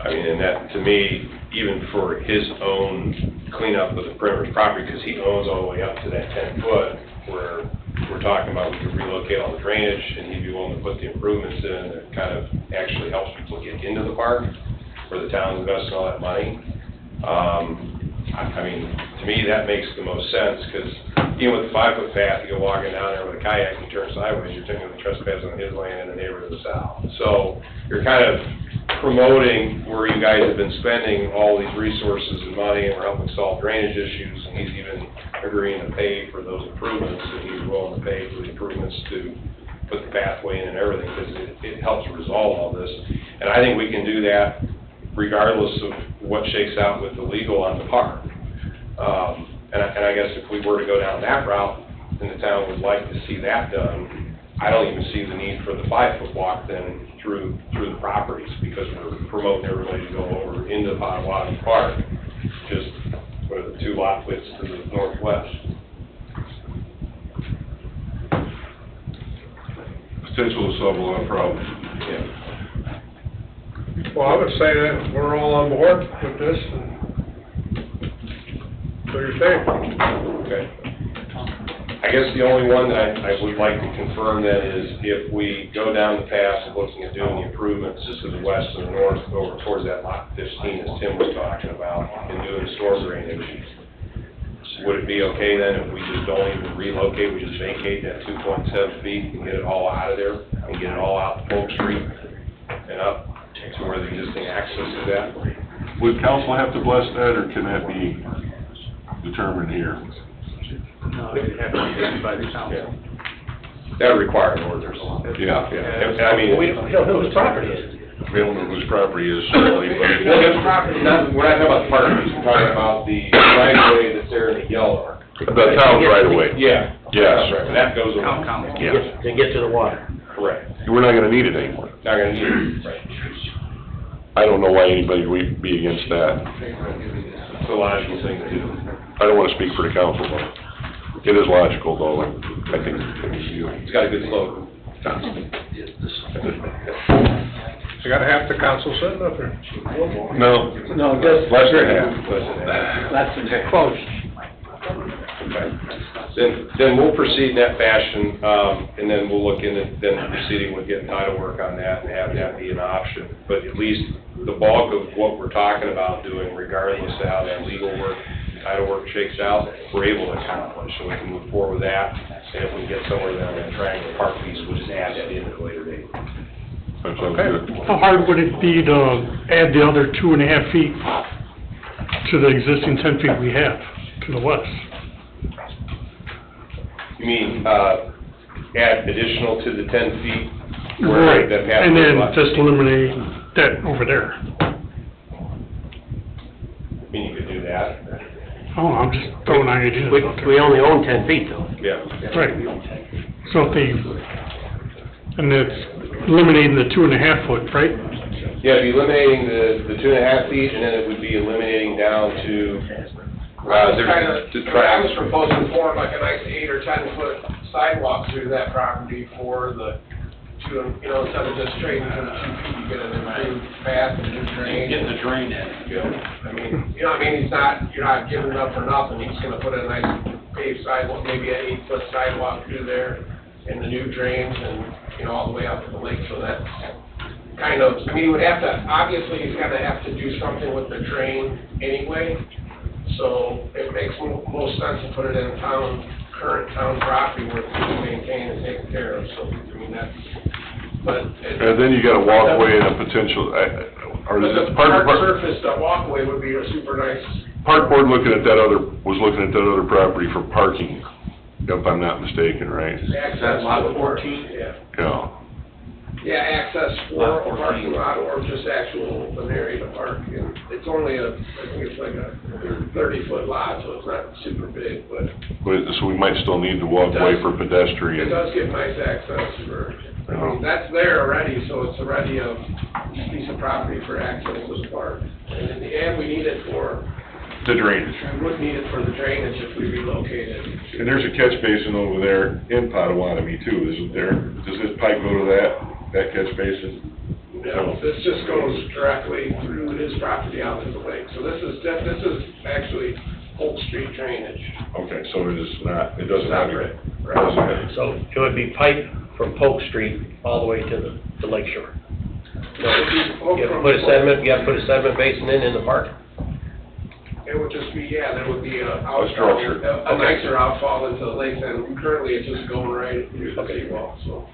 I mean, and that, to me, even for his own cleanup of the perimeter property, because he owns all the way up to that 10-foot, where we're talking about we could relocate all the drainage, and he'd be willing to put the improvements in that kind of actually helps people get into the park, where the town's investing all that money. I mean, to me, that makes the most sense, because even with the 5-foot path, you go walking down there with a kayak and you turn sideways, you're technically trespassing on his land and the neighbor to the south. So you're kind of promoting where you guys have been spending all these resources and money, and we're helping solve drainage issues, and he's even agreeing to pay for those improvements, and he's willing to pay for the improvements to put the pathway in and everything, because it helps resolve all this. And I think we can do that regardless of what shakes out with the legal on the park. And I guess if we were to go down that route, and the town would like to see that done, I don't even see the need for the 5-foot walk then through the properties, because we're promoting everybody to go over into Potawatomi Park, just with the 2 lot widths to the northwest. Potential to solve a lot of problems. Yeah. Well, I would say that we're all on board with this, and what do you think? Okay. I guess the only one that I would like to confirm then is if we go down the path of looking at doing the improvements to the west and the north, over towards that lot 15 as Tim was talking about, and doing the storm drainage, would it be okay then if we just don't even relocate, we just vacate that 2.7 feet and get it all out of there, and get it all out to Polk Street and up to where the existing access is at? Would council have to bless that, or can that be determined here? No, it'd have to be done by the council. That would require an orders. Yeah. I mean, We don't know whose property it is. We don't know whose property is, certainly, but. well, we're not talking about the park, we're talking about the right of way that's there in the yellow. The town's right away. Yeah. Yes. Right, that goes around. Yeah. To get to the water. Correct. We're not gonna need it anymore. Not gonna need it, right. I don't know why anybody would be against that. It's a logical thing to do. I don't wanna speak for the council, but it is logical, though, and I think It's got a good slope. I gotta have the council sitting up there. No. No, just Less than half. less than close. Then we'll proceed in that fashion, and then we'll look into then proceeding with getting title work on that and have that be an option. But at least the bulk of what we're talking about doing, regardless of how that legal work, title work shakes out, we're able to accomplish, so we can move forward with that. And if we get somewhere then on that triangle park piece, we'll just add that in at a later date. That sounds good. How hard would it be to add the other 2.5 feet to the existing 10 feet we have to the west? You mean, add additional to the 10 feet? where Right, that pathway and then lies? just eliminate that over there. I mean, you could do that. Oh, I'm just throwing ideas out there. We only own 10 feet though. Yeah. Right. So if they, and it's eliminating the 2.5 foot, right? Yeah, it'd be eliminating the 2.5 feet, and then it would be eliminating down to, I was proposing for like a nice 8 or 10 foot sidewalk through that property for the two, you know, instead of just trading for the 2 feet, you get an improved path and new drain. Get the drain in. I mean, you know what I mean, you're not giving it up for nothing, he's gonna put a nice paved sidewalk, maybe an 8 foot sidewalk through there, and the new drains, and, you know, all the way out to the lake, so that's kind of, I mean, he would have to, obviously, he's gonna have to do something with the drain anyway, so it makes most sense to put it in current town property where it's maintained and taken care of, so, I mean, that's, but. And then you got a walkway and a potential, or is it Park surface, the walkway would be a super nice. Park board was looking at that other property for parking, if I'm not mistaken, right? Access lot to the park, 14? Yeah. Yeah. Yeah, access for a parking lot or just actual open area to park. And it's only I think it's like a 30-foot lot, so it's not super big, but So we might still need the walkway for it pedestrian. does give nice access for, I mean, that's there already, so it's already a piece of property for access to the park. And in the end, we need it for, The drainage. we would need it for the drainage if we relocated. And there's a catch basin over there in Potawatomi too, isn't there? Does this pipe go to that catch basin? No, this just goes directly through his property out to the lake. So this is actually Polk Street drainage. Okay, so it is not, it doesn't have. Separate. Doesn't have- So it would be pipe from Polk Street all the way to the lake shore. You have to put a sediment basin in the park? It would just be, yeah, there would be a structure. a nicer outfall into the lake, and currently it's just going right through the seawall, so.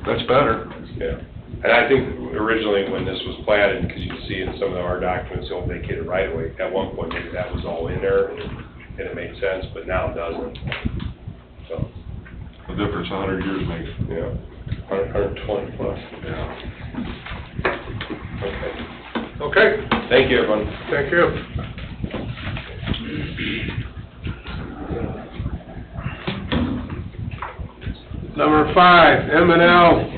That's better. Yeah. And I think originally when this was platted, because you can see in some of our documents, the old vacated right of way, at one point maybe that was all in there and it made sense, but now it doesn't. So, The difference 100 years makes. yeah, 120 plus. Yeah. Okay. Okay, Thank you, everyone. thank you. Number 5, M&L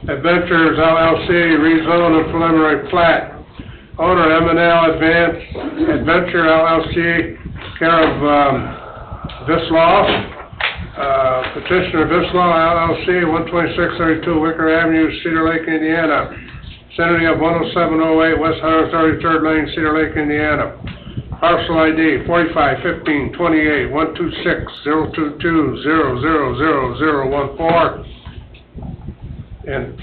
Adventures LLC, rezone and preliminary plat. Owner M&L Adventure LLC, care of Vislaw. Petitioner Vislaw LLC, 12632 Wicker Avenue, Cedar Lake, Indiana. Vicinity of 10708 West 133rd Lane, Cedar Lake, Indiana. Parcel ID 45 15 28 126 022 000014 and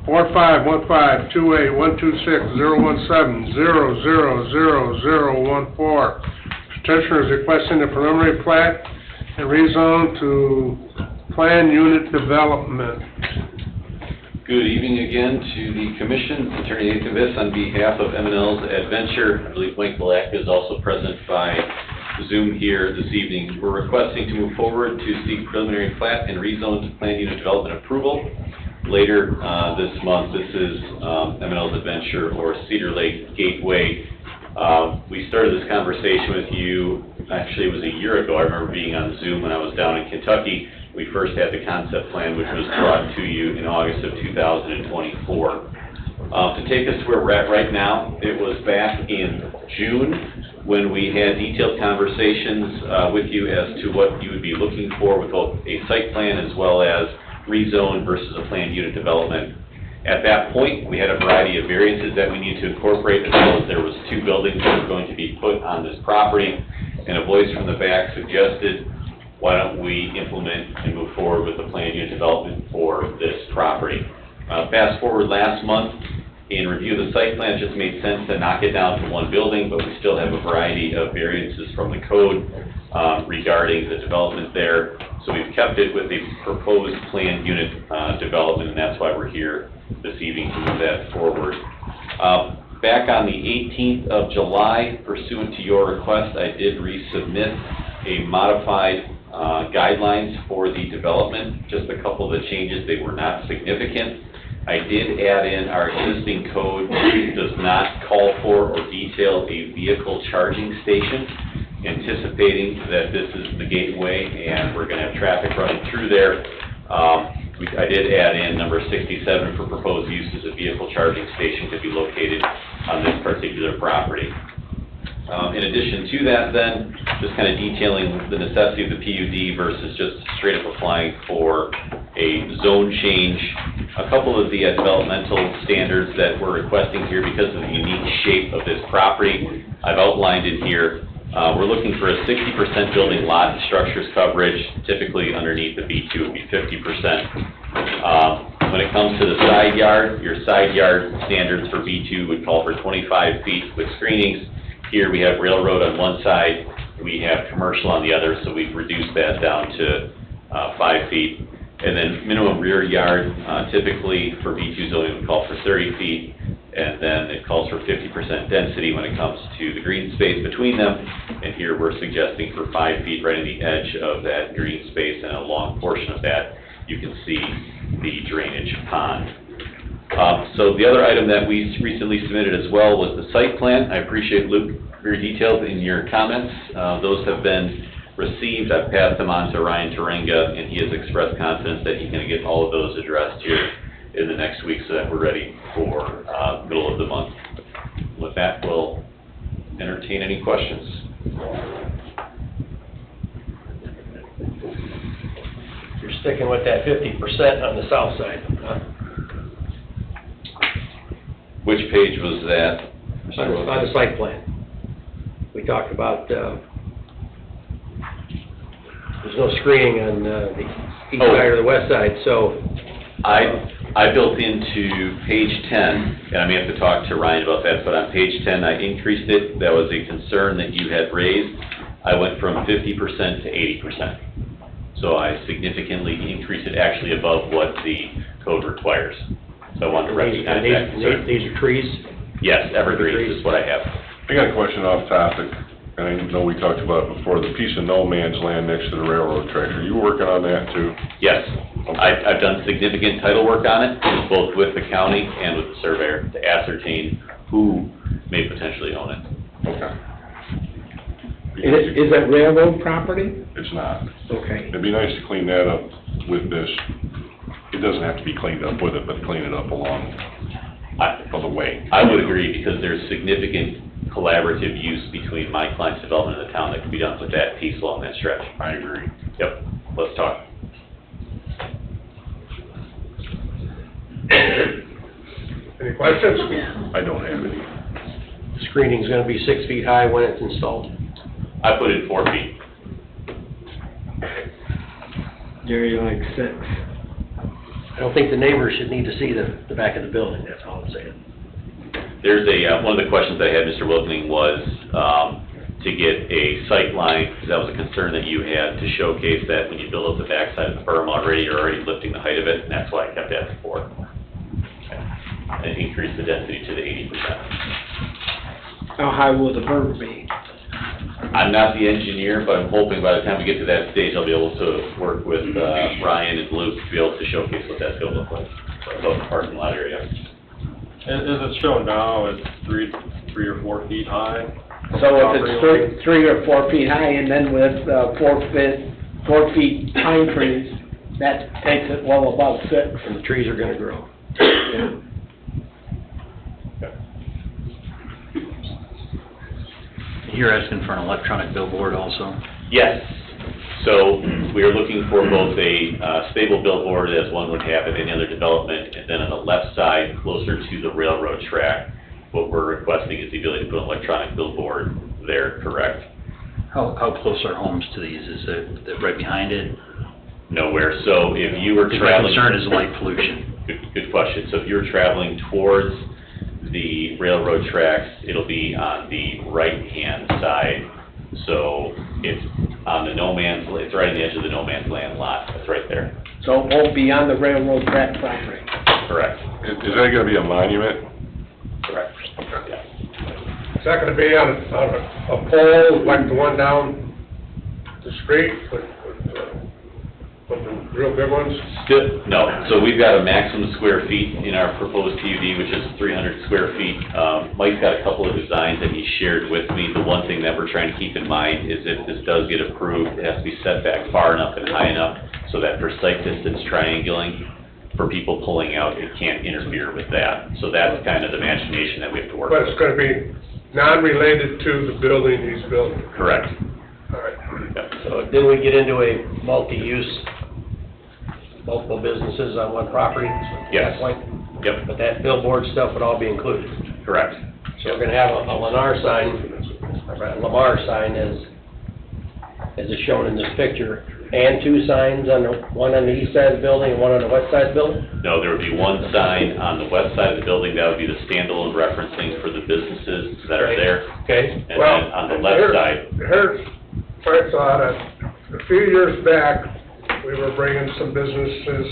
45 15 28 126 017 000014. Petitioner is requesting a preliminary plat and rezone to planned unit development. Good evening again to the commission. Attorney Nathan Viss on behalf of M&L's Adventure. I believe Mike Black is also present by Zoom here this evening. We're requesting to move forward to seek preliminary plat and rezone to planned unit development approval later this month. This is M&L's Adventure or Cedar Lake Gateway. We started this conversation with you, actually it was a year ago. I remember being on Zoom when I was down in Kentucky. We first had the concept plan, which was brought to you in August of 2024. To take us to where we're at right now, it was back in June when we had detailed conversations with you as to what you would be looking for with both a site plan as well as rezone versus a planned unit development. At that point, we had a variety of variances that we needed to incorporate, as well as there was 2 buildings that were going to be put on this property. and a voice from the back suggested, why don't we implement and move forward with the planned unit development for this property. Fast forward last month, in review of the site plan, it just made sense to knock it down to one building, but we still have a variety of variances from the code regarding the development there. So we've kept it with a proposed planned unit development, and that's why we're here this evening to move that forward. Back on the 18th of July, pursuant to your request, I did resubmit a modified guidelines for the development. Just a couple of the changes, they were not significant. I did add in our existing code does not call for or detail a vehicle charging station, anticipating that this is the gateway and we're going to have traffic running through there. I did add in number 67 for proposed uses of vehicle charging station to be located on this particular property. In addition to that then, just kind of detailing the necessity of the PUD versus just straight up applying for a zone change. A couple of the developmental standards that we're requesting here because of the unique shape of this property, I've outlined in here. We're looking for a 60% building lot and structures coverage. Typically underneath the B2 would be 50%. When it comes to the side yard, your side yard standards for B2 would call for 25 feet with screenings. Here we have railroad on one side, we have commercial on the other, so we've reduced that down to 5 feet. And then minimum rear yard, typically for B2 zoning would call for 30 feet, and then it calls for 50% density when it comes to the green space between them. And here we're suggesting for 5 feet right in the edge of that green space, and a long portion of that, you can see the drainage pond. So the other item that we recently submitted as well was the site plan. I appreciate, Luke, very detailed in your comments. Those have been received. I've passed them on to Ryan Turenga, and he has expressed confidence that he's going to get all of those addressed here in the next week so that we're ready for middle of the month. With that, we'll entertain any questions. You're sticking with that 50% on the south side, huh? Which page was that? On the site plan. We talked about, there's no screening on the east side or the west side, so. I built into page 10, and I may have to talk to Ryan about that, but on page 10, I increased it. That was a concern that you had raised. I went from 50% to 80%. So I significantly increased it, actually above what the code requires. So I wanted to recognize that concern. These are trees? Yes, evergreens is what I have. I got a question off topic, and I know we talked about it before, the piece of no man's land next to the railroad track. Are you working on that too? Yes. I've done significant title work on it, both with the county and with the surveyor, to ascertain who may potentially own it. Okay. Is it railroad property? It's not. Okay. It'd be nice to clean that up with this. It doesn't have to be cleaned up with it, but clean it up along the way. I would agree, because there's significant collaborative use between my client's development and the town that can be done with that piece along that stretch. I agree. Yep, let's talk. Any questions? I don't have any. Screening's gonna be 6 feet high when it's installed. I put in 4 feet. Jerry likes 6. I don't think the neighbors should need to see the back of the building, that's all I'm saying. There's one of the questions I had, Mr. Wilkening, was to get a sight line, because that was a concern that you had, to showcase that when you build up the backside of the berm already, you're already lifting the height of it, and that's why I kept that to 4. And increase the density to the 80%. How high will the berm be? I'm not the engineer, but I'm hoping by the time we get to that stage, I'll be able to work with Ryan and Luke to be able to showcase what that's going to look like, both the parking lot area. As it's shown now, it's 3 or 4 feet high. So if it's 3 or 4 feet high, and then with 4 feet pine trees, that takes it well above 6. And the trees are gonna grow. Yeah. You're asking for an electronic billboard also? Yes. So we are looking for both a stable billboard, as one would have in any other development, and then on the left side, closer to the railroad track, what we're requesting is the ability to put an electronic billboard there, correct? How close are homes to these? Is it right behind it? Nowhere. So if you were My traveling... concern is light pollution. Good question. So if you're traveling towards the railroad tracks, it'll be on the right-hand side. So it's on the it's right on the edge of the no man's land lot. It's right there. So it won't be on the railroad track property? Correct. Is that gonna be a monument? Correct. Yeah. Is that gonna be on a pole like the one down the street with the real big ones? Still, no. So we've got a maximum square feet in our proposed PUD, which is 300 square feet. Mike's got a couple of designs that he shared with me. The one thing that we're trying to keep in mind is if this does get approved, it has to be set back far enough and high enough so that for sight distance triangulating, for people pulling out, it can't interfere with that. So that's kind of the imagination that we have to work But with. it's gonna be non-related to the building he's building? Correct. All right. Yep. So then we get into a multi-use, multiple businesses on one property? At Yes. that point? Yep. But that billboard stuff would all be included? Correct. So we're gonna have a Lennar sign, or a Lamar sign as is shown in this picture, and two signs one on the east side of the building and one on the west side of the building? No, there would be one sign on the west side of the building, that would be the standalone referencing for the businesses that are there. Okay. And then on the left side, Here's my thought. A few years back, we were bringing some businesses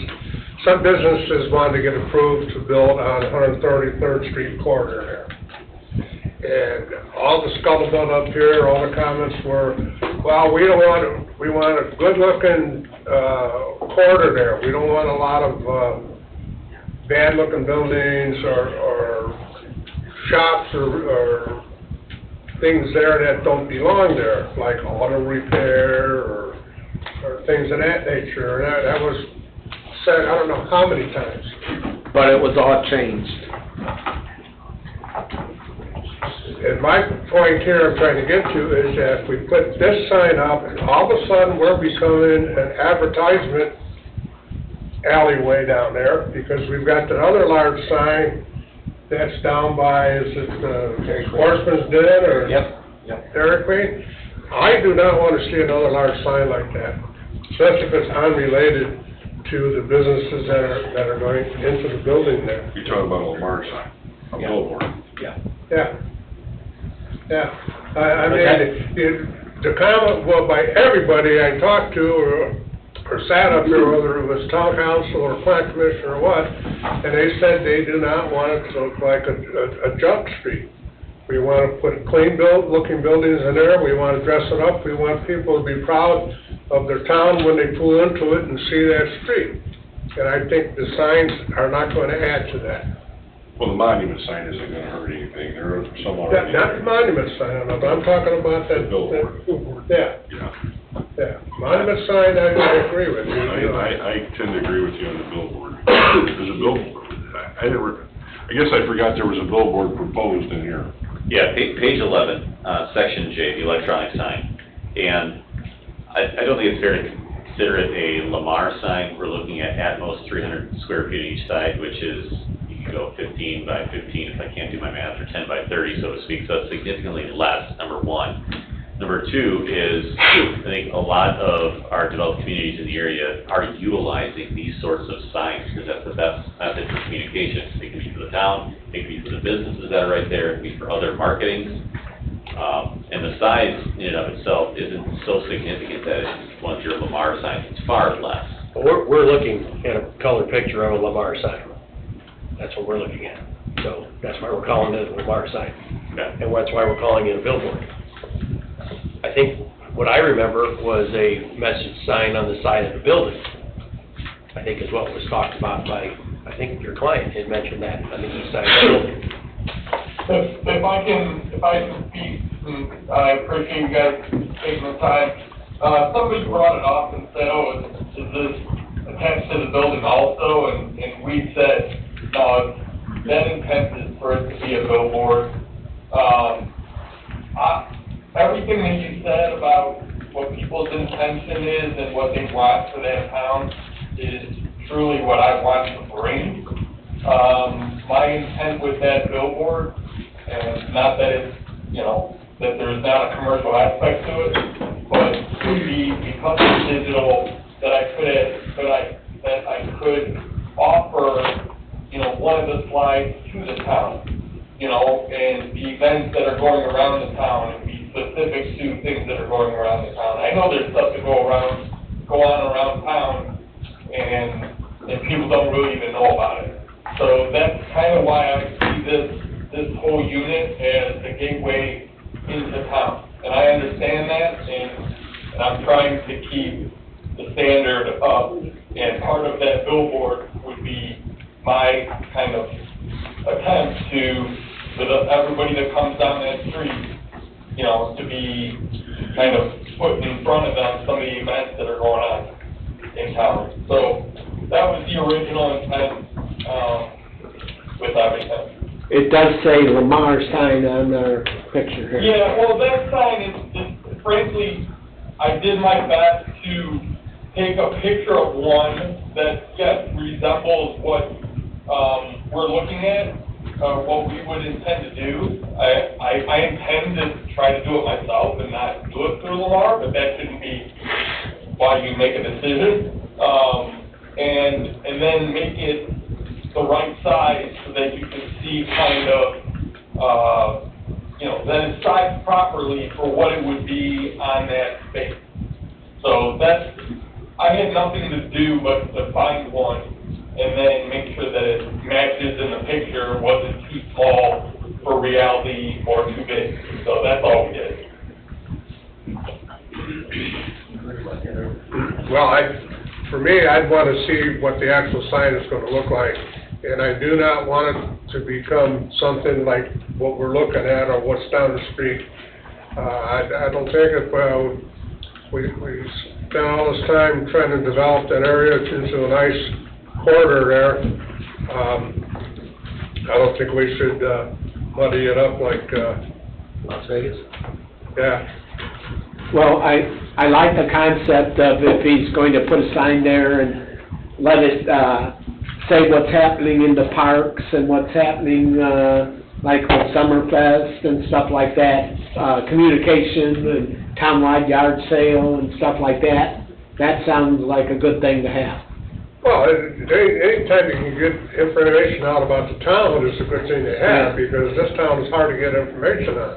wanted to get approved to build on 133rd Street corner there. And all the scuttlebutt up here, all the comments were, well, we want a good-looking, corner there. We don't want a lot of, bad-looking buildings or shops or things there that don't belong there, like auto repair or things of that nature. And that was said, I don't know how many times. But it was all changed. And my point here I'm trying to get to is that if we put this sign up, and all of a sudden we're becoming an advertisement alleyway down there, because we've got that other large sign that's down by, is it, Horseman's Den or? Yep. Dairy Queen? I do not want to see another large sign like that, especially if it's unrelated to the businesses that are going into the building there. You're talking about a Lamar sign, a billboard. Yeah. Yeah. I mean, the comment, well, by everybody I talked to or sat up here, whether it was town council or plant commission or what, and they said they do not want it to look like a junk street. We want to put clean looking buildings in there, we want to dress it up, we want people to be proud of their town when they pull into it and see that street. And I think the signs are not going to add to that. Well, the monument sign isn't gonna hurt anything, there are some already. Not the monument sign, but I'm talking about that Billboard. Yeah, monument sign, I agree with you. I tend to agree with you on the billboard. There's a billboard, I guess I forgot there was a billboard proposed in here. yeah, page 11, section J, the electronic sign. And I don't think it's fair to consider it a Lamar sign. We're looking at most 300 square feet on each side, which is, you can go 15 by 15 if I can't do my math, or 10 by 30, so to speak. So it's significantly less, number one. Number two is, I think a lot of our developed communities in the area are utilizing these sorts of signs because that's the best method for communication. It can be for the town, it can be for the businesses that are right there, it can be for other marketing. And the size in and of itself isn't so significant that it's one of your Lamar signs, it's far less. We're looking at a color picture of a Lamar sign. That's what we're looking at. So that's why we're calling it a Lamar sign. Okay. And that's why we're calling it a billboard. I think what I remember was a message sign on the side of the building, I think is what was talked about by, I think your client had mentioned that on the east side of the building. If I can speak, and I appreciate you guys taking the time. Somebody brought it up and said, oh, is this attached to the building also? And we said, no, that intent is for it to be a billboard. Everything that you said about what people's intention is and what they want for that town is truly what I want to bring. My intent with that billboard, and not that it's, that there's not a commercial aspect to it, but would be, because it's digital, that I could offer, you know, one of the slides to the town, you know, and the events that are going around the town, and be specific to things that are going around the town. I know there's stuff to go on around town, and people don't really even know about it. So that's kind of why I see this whole unit as a gateway into town. And I understand that, and I'm trying to keep the standard up, and part of that billboard would be my kind of attempt to, with everybody that comes down that street, you know, to be kind of putting in front of them some of the events that are going on in town. So that was the original intent, with everything. It does say Lamar sign on our picture here. Yeah, well, that sign is frankly, I did my best to take a picture of one that, yes, resembles what, we're looking at, what we would intend to do. I intend to try to do it myself and not do it through Lamar, but that shouldn't be why you make a decision. And then make it the right size so that you can see kind of, you know, that it's sized properly for what it would be on that space. So that's, I had nothing to do but to find one and then make sure that it matches in the picture, wasn't too small for reality or too big. So that's all we did. Well, for me, I'd want to see what the actual sign is going to look like. And I do not want it to become something like what we're looking at or what's down the street. I don't think if we spent all this time trying to develop that area into a nice corridor there, I don't think we should muddy it up like Las Vegas? Yeah. Well, I like the concept of if he's going to put a sign there and let it, say what's happening in the parks and what's happening, like with Summerfest and stuff like that, communication and townwide yard sale and stuff like that. That sounds like a good thing to have. Well, anytime you can get information out about the town is a good thing to have, because this town is hard to get information on.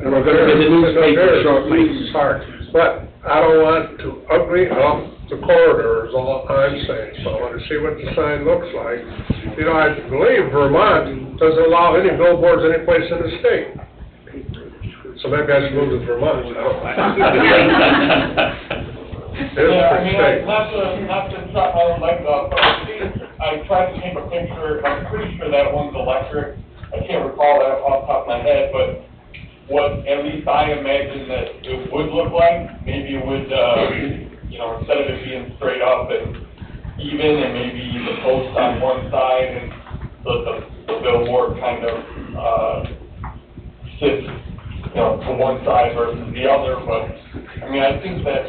And we're gonna get the newspaper shortly. It's hard, but I don't want to ugly up the corridor is all I'm saying, so I want to see what the sign looks like. You know, I believe Vermont doesn't allow any billboards any place in the state. So maybe I should move to Vermont. Yeah, I mean, not to shut my own legs off, but I tried to take a picture, I'm pretty sure that one's electric. I can't recall that off the top of my head, but what at least I imagine that it would look like, maybe it would, you know, instead of it being straight up and even, and maybe the post on one side and the billboard kind of, sits, you know, to one side versus the other, but, I mean, I think that,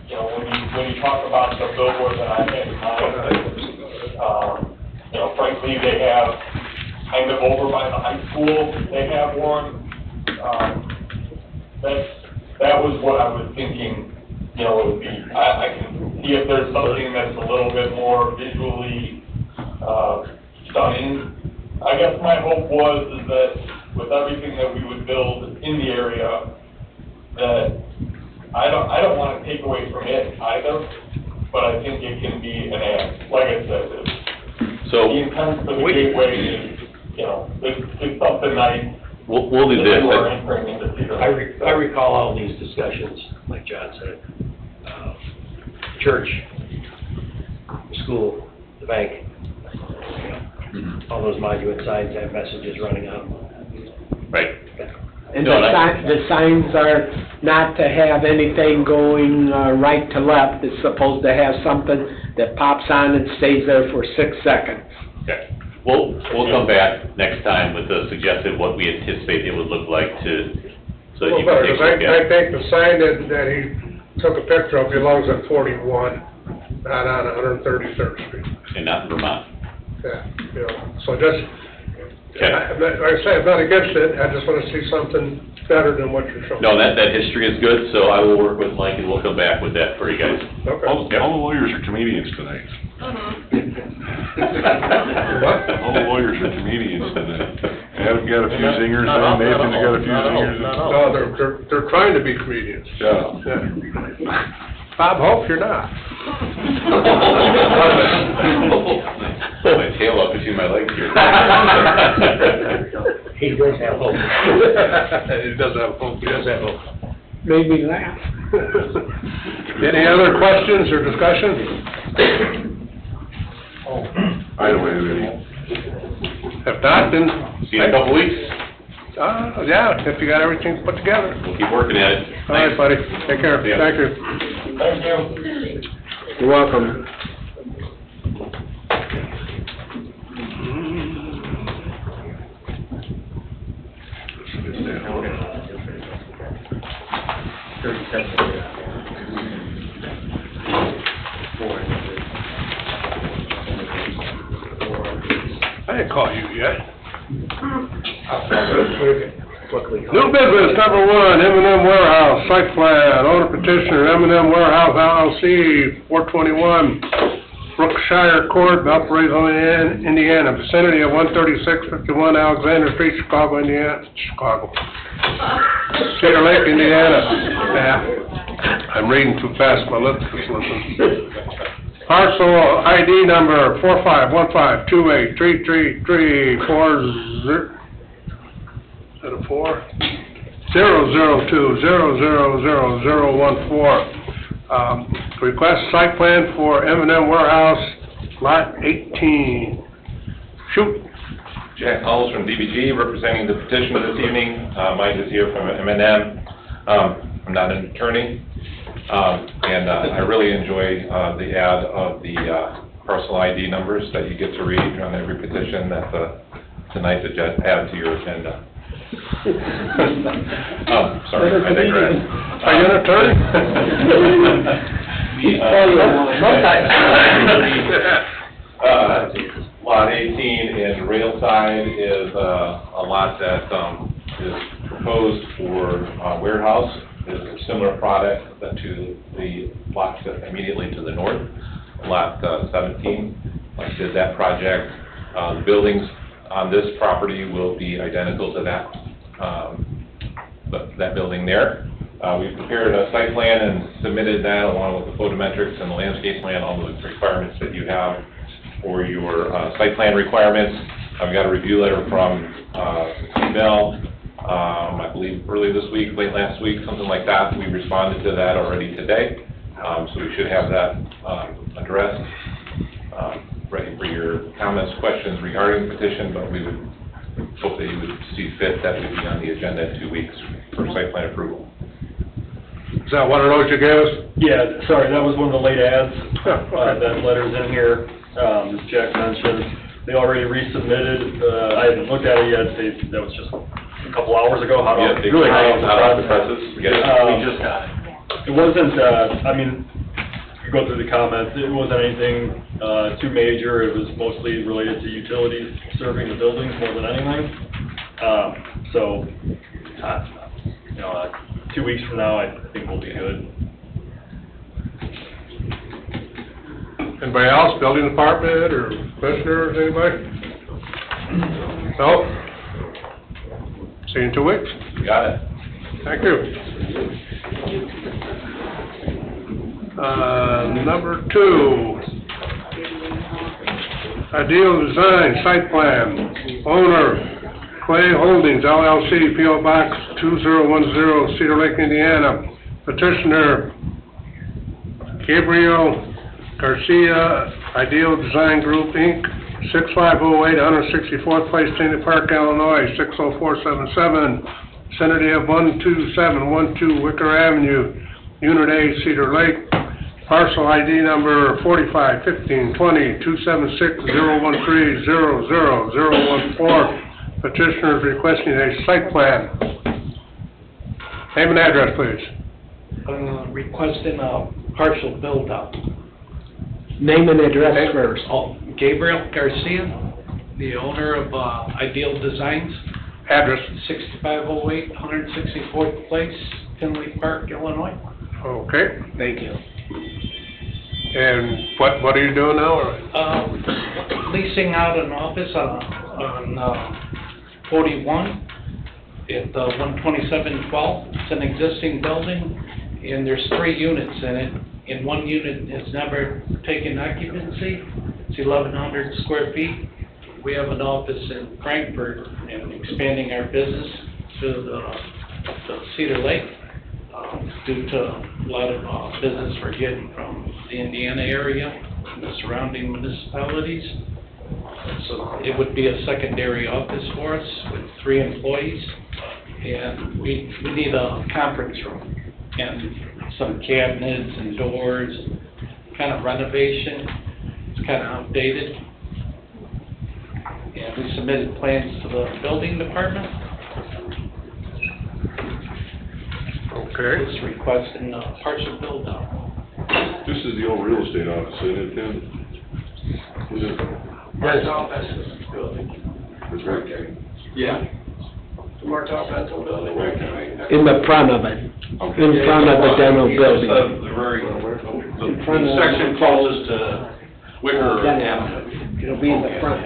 you know, when you talk about the billboard that I had in mind, you know, frankly, they have, kind of over by the high school, they have one. That was what I was thinking, you know, it would be. I can see if there's something that's a little bit more visually, stunning. I guess my hope is that with everything that we would build in the area, that I don't want to take away from it either, but I think it can be an add. Like I said, So the intent for the gateway is, you know, it's something we'll do this. I recall all these discussions, like John said, church, school, the bank, all those monument signs have messages running out. Right. And the signs are not to have anything going right to left. It's supposed to have something that pops on and stays there for 6 seconds. Okay. We'll come back next time with a suggested what we anticipate it would look like so that you can take a look at I it. think the sign that he took a picture of belongs at 41, not on 133rd Street. And not in Vermont. Yeah, you know, so just Okay. Like I say, I'm not against it, I just wanna see something better than what you're showing. No, that history is good, so I will work with Mike and we'll come back with that for you guys. Okay. All the lawyers are comedians tonight. All the lawyers are comedians tonight. Adam got a few zingers, and Nathan's got a few zingers. No, they're trying to be comedians. Yeah. Bob Hope, you're not. Pull my tail up between my legs here. He does have hope. He does have hope, he does have hope. Made me laugh. Any other questions or discussion? I don't have any. If not, then. See you in a couple weeks. Yeah, if you got everything put together. We'll keep working at it. All right, buddy, take care, Yeah. thank you. Thank you. You're welcome. I didn't call you yet. New business, number one, M&M Warehouse, site plan, owner petitioner, M&M Warehouse LLC, 421 Brookshire Court, Valparaiso, Indiana, vicinity of 13651 Alexander Street, Chicago, Indiana, Cedar Lake, Indiana. Yeah, I'm reading too fast, my lips just listen. Parcel ID number 4515283334. Is that a 4? 002000014. Request site plan for M&M Warehouse, lot 18. Shoot. Jack Halls from DBG, representing the petitioner this evening. Mike is here from M&M. I'm not an attorney, and I really enjoy the add of the parcel ID numbers that you get to read on every petition. That's nice to just add to your agenda. Sorry, I digress. Are you an attorney? Lot 18 in Railside is a lot that is proposed for warehouse. It's a similar product to the lots immediately to the north, lot 17. Like I did that project. The buildings on this property will be identical to that building there. We've prepared a site plan and submitted that along with the photometrics and the landscape plan, all the requirements that you have for your site plan requirements. I've got a review letter from Bell, I believe early this week, late last week, something like that. We responded to that already today, so we should have that addressed, ready for your comments, questions regarding the petition, but we would hope that you would see fit that would be on the agenda in 2 weeks for site plan approval. Is that one of those you gave us? Yeah, sorry, that was one of the late ads, that letter's in here, as Jack mentioned. They already resubmitted, I haven't looked at it yet, that was just a couple hours ago, Yeah, they really hot off the presses. We just got it. It wasn't, I mean, you go through the comments, it wasn't anything too major, it was mostly related to utilities serving the buildings more than anything. So, 2 weeks from now, I think we'll be good. Anybody else, building department or commissioners, anybody? No? See you in 2 weeks. You got it. Thank you. Number 2. Ideal Design Site Plan. Owner, Clay Holdings LLC, P.O. Box 2010, Cedar Lake, Indiana. Petitioner, Gabriel Garcia, Ideal Design Group, Inc., 6508 164th Place, Tinley Park, Illinois, 60477, vicinity of 12712 Wicker Avenue, Unit A, Cedar Lake. Parcel ID number 4515202601300014. Petitioner is requesting a site plan. Name and address, please. Requesting a partial build-out. Name and address first. Gabriel Garcia, the owner of Ideal Designs, Address? 6508 164th Place, Tinley Park, Illinois. Okay. Thank you. And what are you doing now? Leasing out an office on 41 at 12712. It's an existing building, and there's 3 units in it. And one unit has never taken occupancy. It's 1,100 square feet. We have an office in Frankfurt and expanding our business to the Cedar Lake due to a lot of business we're getting from the Indiana area and the surrounding municipalities. So it would be a secondary office for us with 3 employees. And we need a conference room and some cabinets and doors, kind of renovation. It's kind of outdated. And we submitted plans to the building department. Okay. It's requesting a partial build out. This is the old real estate office, isn't it, Tim? Is it? Martel Fenton Building. It's right there. Yeah. The Martel Fenton Building. In the front of it. In front of the dental building. The very, In front of- section closest to Wicker Dental. Avenue. It'll be in the front.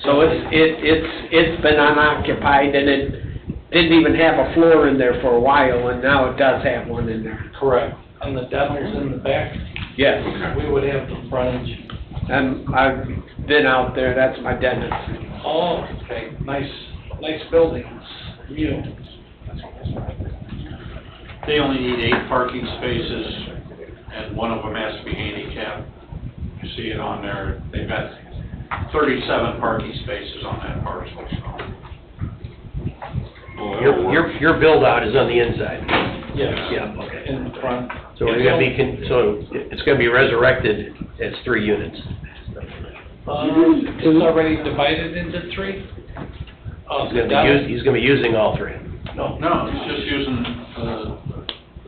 So it's been unoccupied, and it didn't even have a floor in there for a while, and now it does have one in there. Correct. And the dental's in the back? Yes. We would have the frontage. And I've been out there, that's my dentist. Oh, okay, nice buildings, new. They only need 8 parking spaces, and one of them has to be handicapped. You see it on there, they've got 37 parking spaces on that parcel, so. Your build-out is on the inside? Yes. Yeah, okay. In the front. So it's gonna be, so it's gonna be resurrected as 3 units? It's already divided into 3. He's gonna be using all 3? No. No, it's just using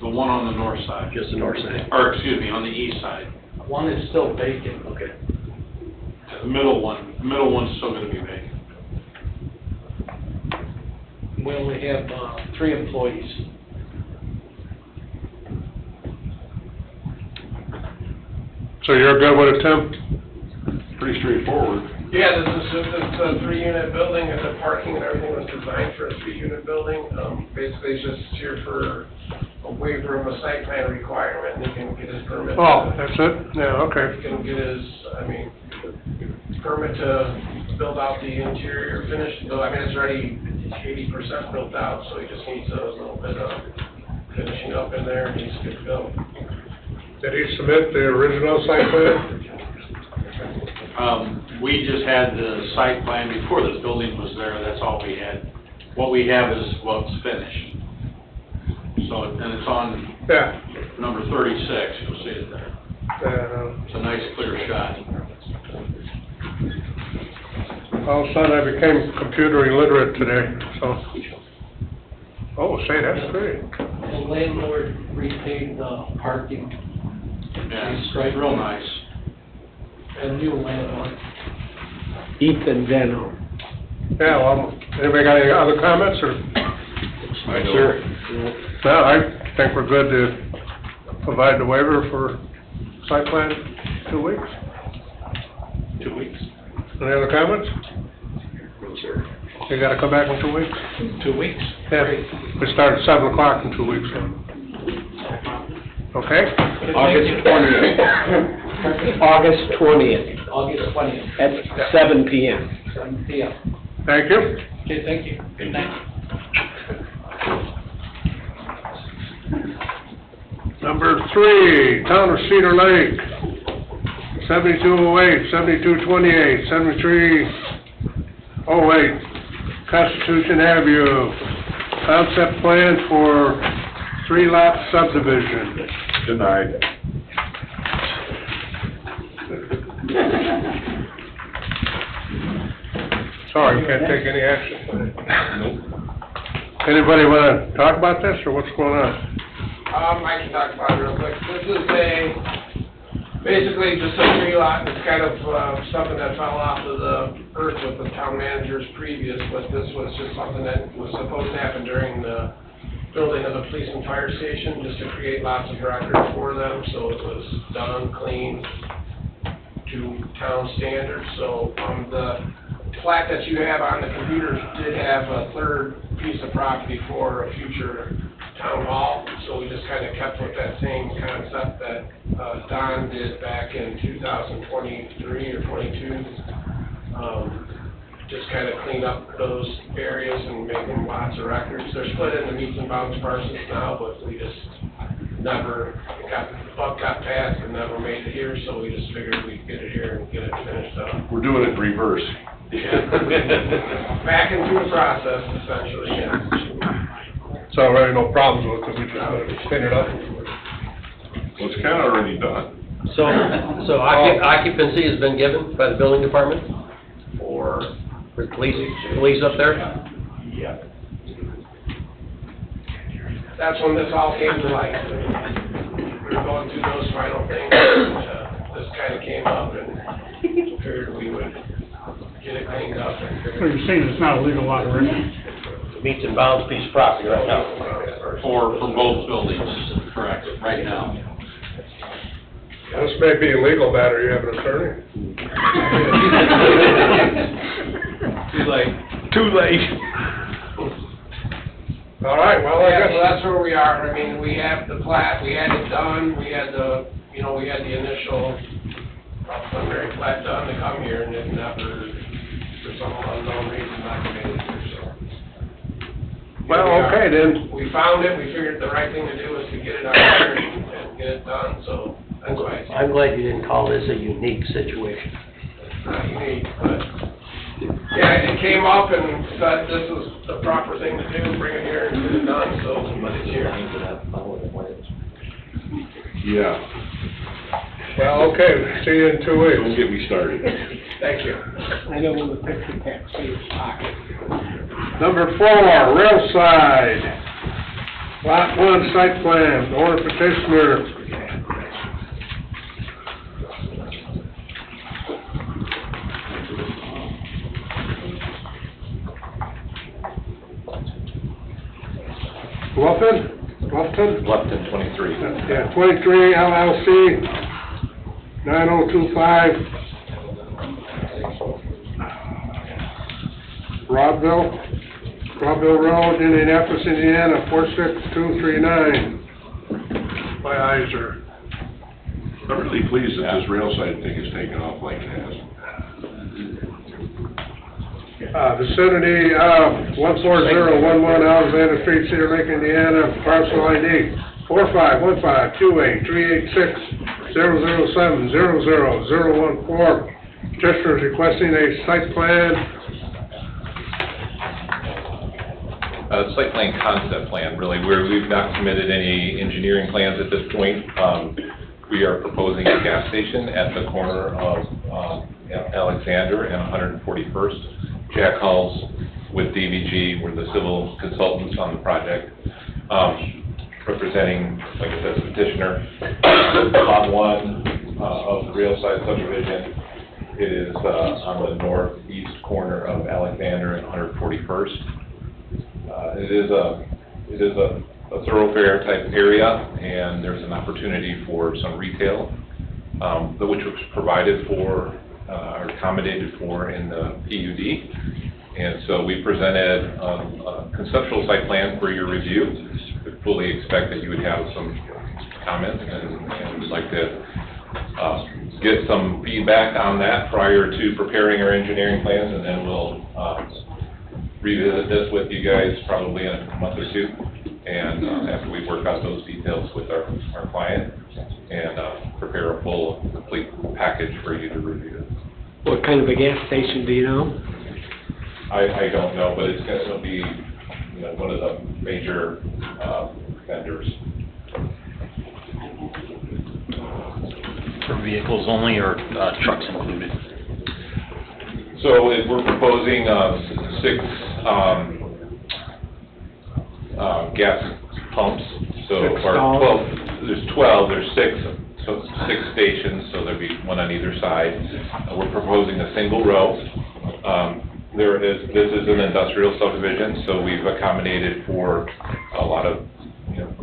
the one on the north side. Just the north side? Or, excuse me, on the east side. One is still vacant. Okay. The middle one's still gonna be vacant. We only have 3 employees. So you're good with it, Tim? Pretty straightforward. Yeah, this is a 3-unit building, and the parking and everything was designed for a 3-unit building. Basically, it's just here for a waiver of a site plan requirement, and he can get his permit. Oh, that's it? Yeah, okay. He can get his, permit to build out the interior finish. So, it's already 80% built out, so he just needs a little bit of finishing up in there, and he's good to go. Did he submit the original site plan? We just had the site plan before this building was there, that's all we had. What we have is what's finished. So, and it's on number 36, you'll see it there. It's a nice clear shot. All of a sudden, I became computer illiterate today, so. Oh, say, that's great. The landlord repaid the parking. Yeah, it's real nice. And new landlord. Ethan Denno. Yeah, well, anybody got any other comments, or? Sure. No, I think we're good to provide the waiver for site plan 2 weeks. 2 weeks. Any other comments? No, sir. You gotta come back in 2 weeks? 2 weeks? Yeah, we start at 7 o'clock in 2 weeks. Okay? August 20th. August 20th. August 20th. At 7 p.m. 7 p.m. Thank you. Okay, thank you. Good night. Number 3, Town of Cedar Lake, 7208, 7228, 7308, Constitution Avenue, concept plan for 3-lot subdivision. Denied. Sorry, can't take any action. Anybody wanna talk about this, or what's going on? I can talk about it real quick. This is Basically, just a tree lot, it's kind of, something that fell off of the earth with the town managers previous, but this was just something that was supposed to happen during the building of the police and fire station, just to create lots of records for them, so it was done, clean, to town standards. So, the plat that you have on the computer did have a third piece of property for a future town hall, so we just kind of kept with that same concept that Don did back in 2023 or 22. Just kind of clean up those areas and make them lots of records. They're split into meets and bounds parcels now, but we just never got, the buck got passed and never made it here, so we just figured we'd get it here and get it finished up. We're doing it in reverse. Yeah. Back into the process, essentially, yeah. So already no problems with it, we just gotta clean it up. Well, it's kind of already done. So occupancy has been given by the building department? For police up there? Yeah. That's when this all came to light. We were going through those final things, and this kind of came up, and figured we would get it cleaned up. So you're saying it's not a legal lot already? Meets and bounds piece of property right now. For both buildings, correct, right now. This may be a legal matter, you have an attorney? Too late. Too late. All right, well, I Yeah, guess. so that's where we are. I mean, we have the plat, we had it done, we had the initial preliminary plat done to come here, and it never, for some unknown reason, not made it here, so. Well, okay, then. We found it, we figured the right thing to do was to get it out there and get it done, so that's why it's I'm glad you didn't call this a unique situation. not unique, but, yeah, it came up and said this is the proper thing to do, bring it here and get it done, so, but it's here. Yeah. Well, okay, see you in 2 weeks. Don't get me started. Thank you. I know when the picture tax saves pocket. Number 4, Railside, Lot 1 site plan, owner petitioner. Bluffton 23. Yeah, 23 LLC, 9025 Rockville Road, Indianapolis, Indiana, 46239. My eyes are. I'm really pleased that this rail side thing is taken off like it has. Vicinity of 14011 Alexander Street, Cedar Lake, Indiana, parcel ID 4515283600700014. Petitioner is requesting a site plan. Site plan concept plan, really, where we've not submitted any engineering plans at this point. We are proposing a gas station at the corner of Alexander and 141st. Jack Hulls with DVG, we're the civil consultants on the project, representing, like I said, the petitioner. Lot 1 of the Railside subdivision, it is on the northeast corner of Alexander and 141st. It is a thoroughfare type area, and there's an opportunity for some retail, which was provided for, or accommodated for in the PUD. And so we presented a conceptual site plan for your review. We fully expect that you would have some comments, and we'd like to get some feedback on that prior to preparing our engineering plans, and then we'll revisit this with you guys probably in a month or two, and after we work out those details with our client, and prepare a full, complete package for you to review. What kind of a gas station do you know? I don't know, but it's going to be, one of the major vendors. For vehicles only or trucks included? So we're proposing 6 gas pumps, so, or 12, there's 12, there's 6, so so 6 stations, so there'd be one on either side. We're proposing a single row. This is an industrial subdivision, so we've accommodated for a lot of,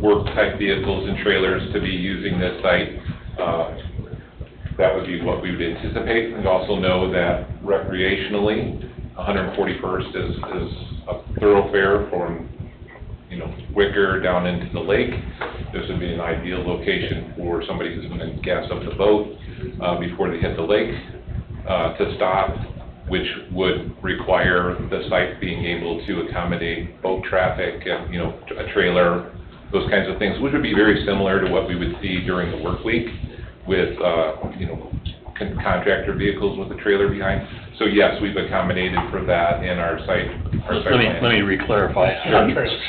work-type vehicles and trailers to be using this site. That would be what we would anticipate. We also know that recreationally, 141st is a thoroughfare from, Wicker down into the lake. This would be an ideal location for somebody who's going to gas up the boat before they hit the lake to stop, which would require the site being able to accommodate boat traffic and, a trailer, those kinds of things, which would be very similar to what we would see during the work week with, contractor vehicles with a trailer behind. So yes, we've accommodated for that in our site plan. Let me re-clarify,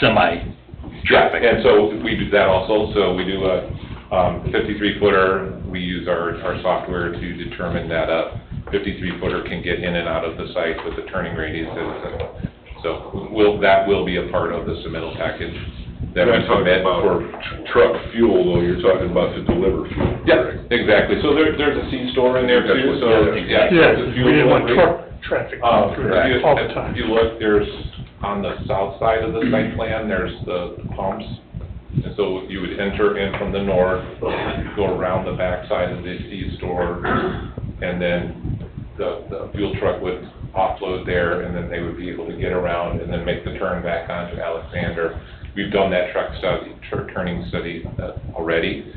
semi-traffic. Yeah, and so we do that also, so we do a 53-footer, we use our software to determine that a 53-footer can get in and out of the site with the turning radiuses, so that will be a part of the submittal package. That You're we not talking submit about for truck fuel, though, you're talking about to deliver fuel. Yeah, exactly, so there's a C-store in there too, so, yeah. Yeah, the we fuel didn't want delivery. truck traffic going through that all the time. If you look, there's, on the south side of the site plan, there's the pumps. And so you would enter in from the north, go around the back side of the C-store, and then the fuel truck would offload there, and then they would be able to get around and then make the turn back onto Alexander. We've done that turning study already.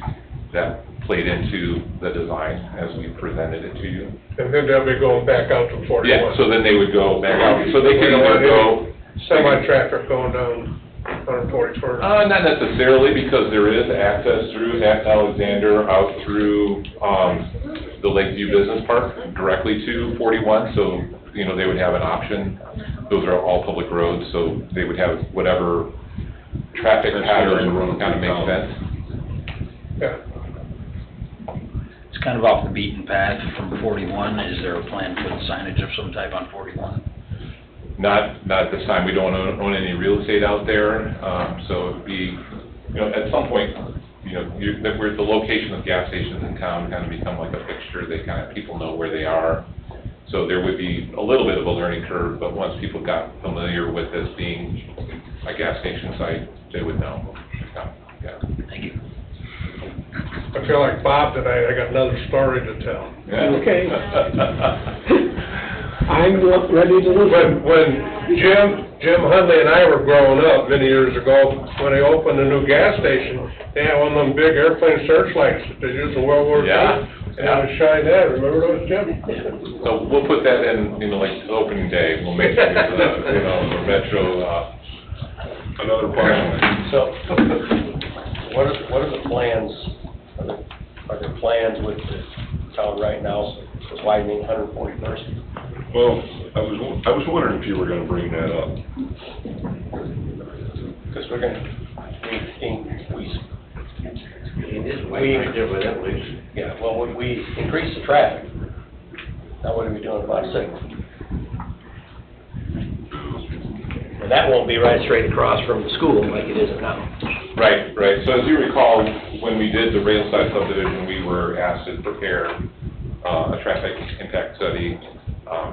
That played into the design as we presented it to you. And then they'll be going back out to 41. Yeah, so then they would go back out, so they can either go. Semi-traffic going down 141st. Not necessarily, because there is access through Alexander out through, the Lakeview Business Park directly to 41, so, they would have an option. Those are all public roads, so they would have whatever traffic pattern kind of makes sense. Yeah. It's kind of off the beaten path from 41. Is there a plan to put signage of some type on 41? Not at this time. We don't own any real estate out there, so it'd be, at some point, where the location of gas stations in town kind of become like a fixture. People know where they are. So there would be a little bit of a learning curve, but once people got familiar with this being a gas station site, they would know. Yeah. Thank you. I feel like Bob tonight, I got another story to tell. Yeah. Okay. I'm ready to listen. When Jim Hundley and I were growing up many years ago, when they opened a new gas station, they had one of them big airplane searchlights that they used in World War II. Yeah. And it would shine that, remember those, Jim? So we'll put that in, like opening day, we'll make it, the retro, Another question. So, what are the plans, are there plans with the town right now, with widening 141st? Well, I was wondering if you were gonna bring that up. Because we're gonna, yeah, well, when we increase the traffic, now what are we doing about signal? And that won't be right straight across from the school like it is now. Right. So as you recall, when we did the Railside subdivision, we were asked to prepare a traffic impact study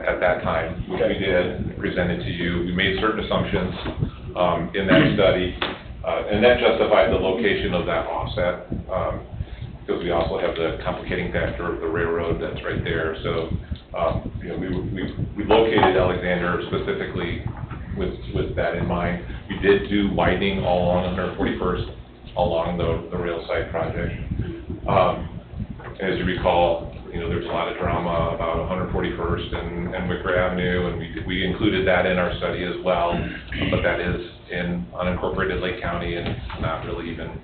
at that time, which we did, presented to you. We made certain assumptions in that study, and that justified the location of that offset, because we also have the complicating factor of the railroad that's right there. So, we located Alexander specifically with that in mind. We did do widening all along 141st, along the rail side project. As you recall, there's a lot of drama about 141st and Wicker Avenue, and we included that in our study as well, but that is in unincorporated Lake County, and it's not really even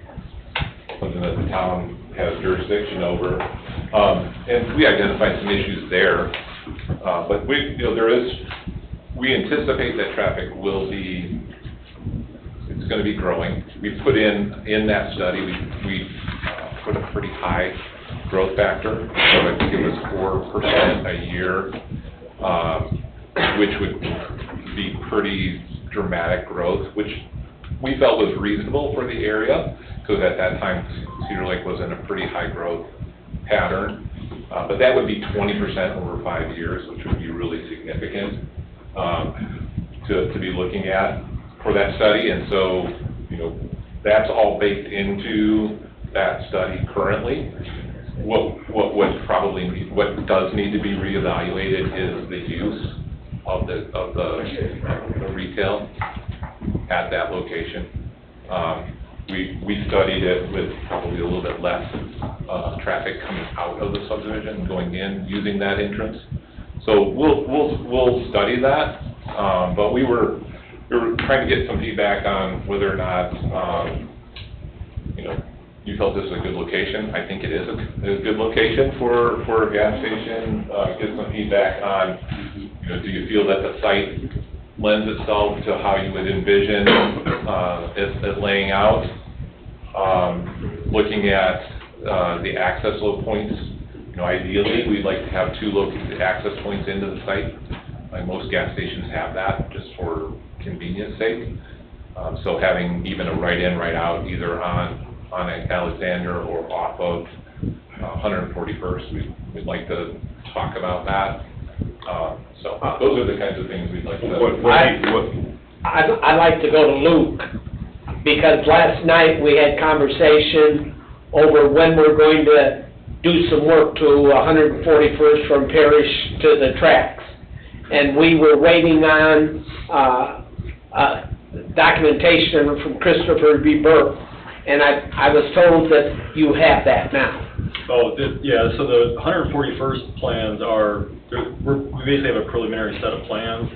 something that the town has jurisdiction over. And we identified some issues there, but we anticipate that traffic it's going to be growing. We put in that study, we put a pretty high growth factor, so I think it was 4% a year, which would be pretty dramatic growth, which we felt was reasonable for the area, because at that time Cedar Lake was in a pretty high growth pattern. But that would be 20% over 5 years, which would be really significant to be looking at for that study. And so, you know, that's all baked into that study currently. What does need to be reevaluated is the use of the retail at that location. We studied it with probably a little bit less traffic coming out of the subdivision, going in, using that entrance. So we'll study that, but we were trying to get some feedback on whether or not, you know, you felt this is a good location. I think it is a good location for a gas station. Get some feedback on, you know, do you feel that the site lends itself to how you would envision it laying out? Looking at the access load points, you know, ideally, we'd like to have 2 access points into the site. Like most gas stations have that, just for convenience sake. So having even a right in, right out, either on Alexander or off of 141st, we'd like to talk about that. So those are the kinds of things we'd like to. I'd like to go to Luke, because last night we had conversation over when we're going to do some work to 141st from Parish to the tracks. And we were waiting on documentation from Christopher B. Burke, and I was told that you have that now. Oh, yeah, so the 141st plans we basically have a preliminary set of plans.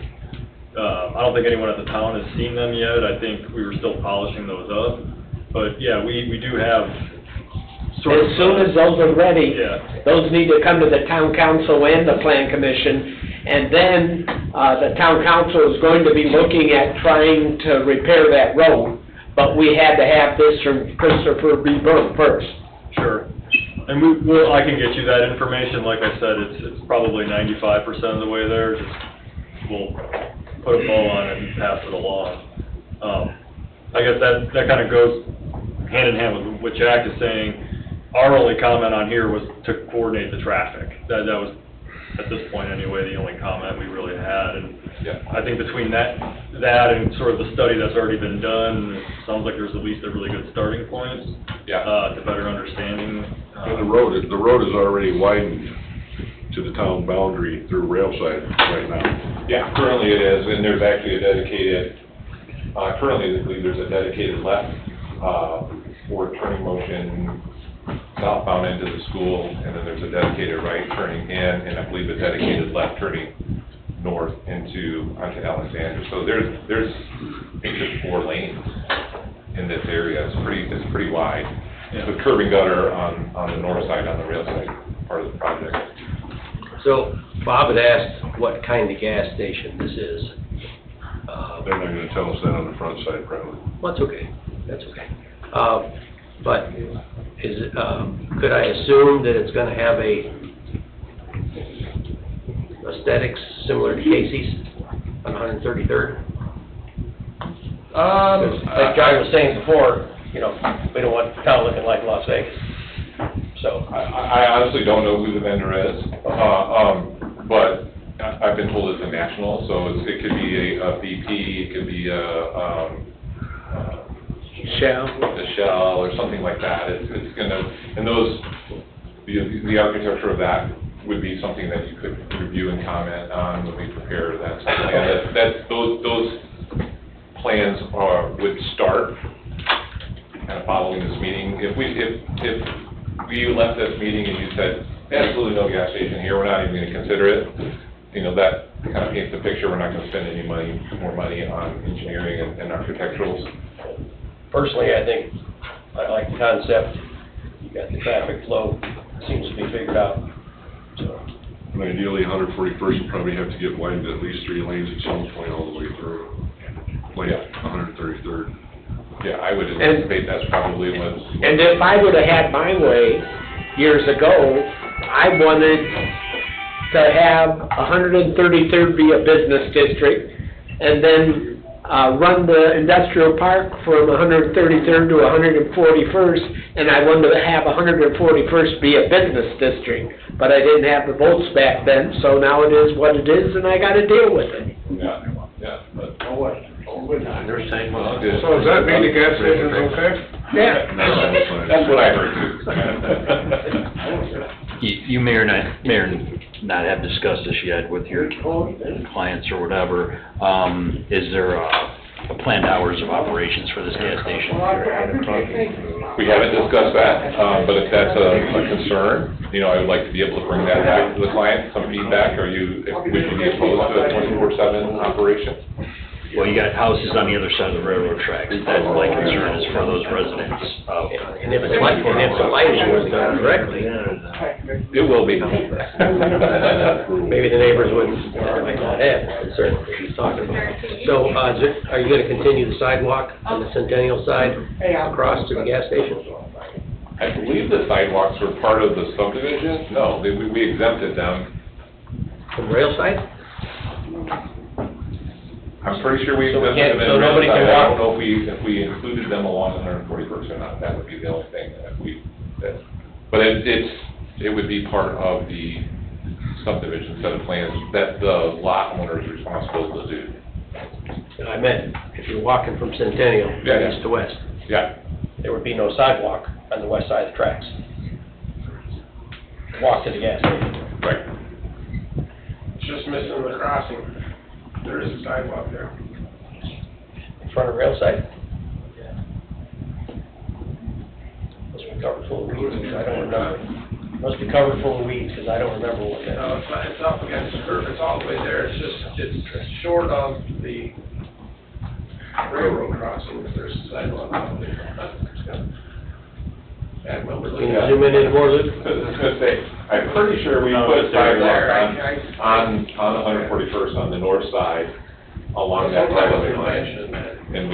I don't think anyone at the town has seen them yet. I think we were still polishing those up. But yeah, we do have sort of... As soon as those are ready, yeah, those need to come to the town council and the plan commission. And then the town council is going to be looking at trying to repair that road. But we had to have this from Christopher B. Burke first. Sure. And I can get you that information. Like I said, it's probably 95% of the way there. Just we'll put a bow on it and pass it along. I guess that kind of goes hand in hand with what Jack is saying. Our only comment on here was to coordinate the traffic. That was, at this point anyway, the only comment we really had. And yeah, I think between that and sort of the study that's already been done, it sounds like there's at least a really good starting point. Yeah. To better understanding. And the road is already widened to the town boundary through Railside right now. Yeah, currently it is, and there's actually a dedicated, currently I believe there's a dedicated left for turning motion southbound into the school, and then there's a dedicated right turning in, and I believe a dedicated left turning north onto Alexander. So there's I think there's 4 lanes in this area. It's pretty wide. Yeah. With curb and gutter on the north side, on the rail side part of the project. So Bob had asked what kind of gas station this is. They're not gonna tell us that on the front side, probably. Well, that's okay. That's okay. But could I assume that it's gonna have aesthetics similar to Casey's on 133rd? Like John was saying before, you know, we don't want the town looking like Las Vegas. So I honestly don't know who the vendor is, but I've been told it's a national, so it could be a BP, it could be Shell or something like that. It's gonna, and the architecture of that would be something that you could review and comment on when we prepare that plan. Those plans would start kind of following this meeting. If we left this meeting and you said, absolutely no gas station here, we're not even gonna consider it, you know, that kind of paints the picture. We're not gonna spend any more money on engineering and architecturals. Personally, I think I like the concept. You got the traffic flow, seems to be figured out, so. And ideally, 141st will probably have to get widened at least 3 lanes at some point all the way through, like 133rd. Yeah, I would anticipate that's probably what's... And if I would have had my way years ago, I wanted to have 133rd be a business district, and then run the industrial park from 133rd to 141st, and I wanted to have 141st be a business district, but I didn't have the votes back then, so now it is what it is, and I gotta deal with it. Yeah, but. They're saying, well, So does that mean the gas station's okay? Yeah. That's what I heard too. You may or not have discussed this yet with your clients or whatever. Is there a planned hours of operations for this gas station? We haven't discussed that, but if that's a concern, I would like to be able to bring that back to the client, some feedback. Would you be opposed to a 24/7 operation? Well, you got houses on the other side of the railroad tracks. That's my concern is for those residents. And if the lighting was done correctly, It will be. maybe the neighbors might not have concern that he's talking about. So, are you gonna continue the sidewalk on the Centennial side across to the gas station? I believe the sidewalks were part of the subdivision. No, we exempted them. From rail side? I'm pretty sure we So we exempted them. can't- so nobody can I walk- don't know if we included them along 141st or not. That would be the only thing but it would be part of the subdivision set of plans that the lot owner is responsible to do. I meant, if you're walking from Centennial, Yeah. east to west, Yeah. there would be no sidewalk on the west side of the tracks. Walk to the gas station. Right. It's just missing the crossing. There is a sidewalk there. In front of rail side? Must be covered full of weeds, because I don't remember. Must be covered full of weeds, because I don't remember what that. No, it's up against the curb, it's all the way there, it's short of the railroad crossing, if there's a sidewalk out there. Can you zoom in any more, Luke? I was gonna say, I'm pretty sure we put a sidewalk on 141st on the north side along that railroad line. And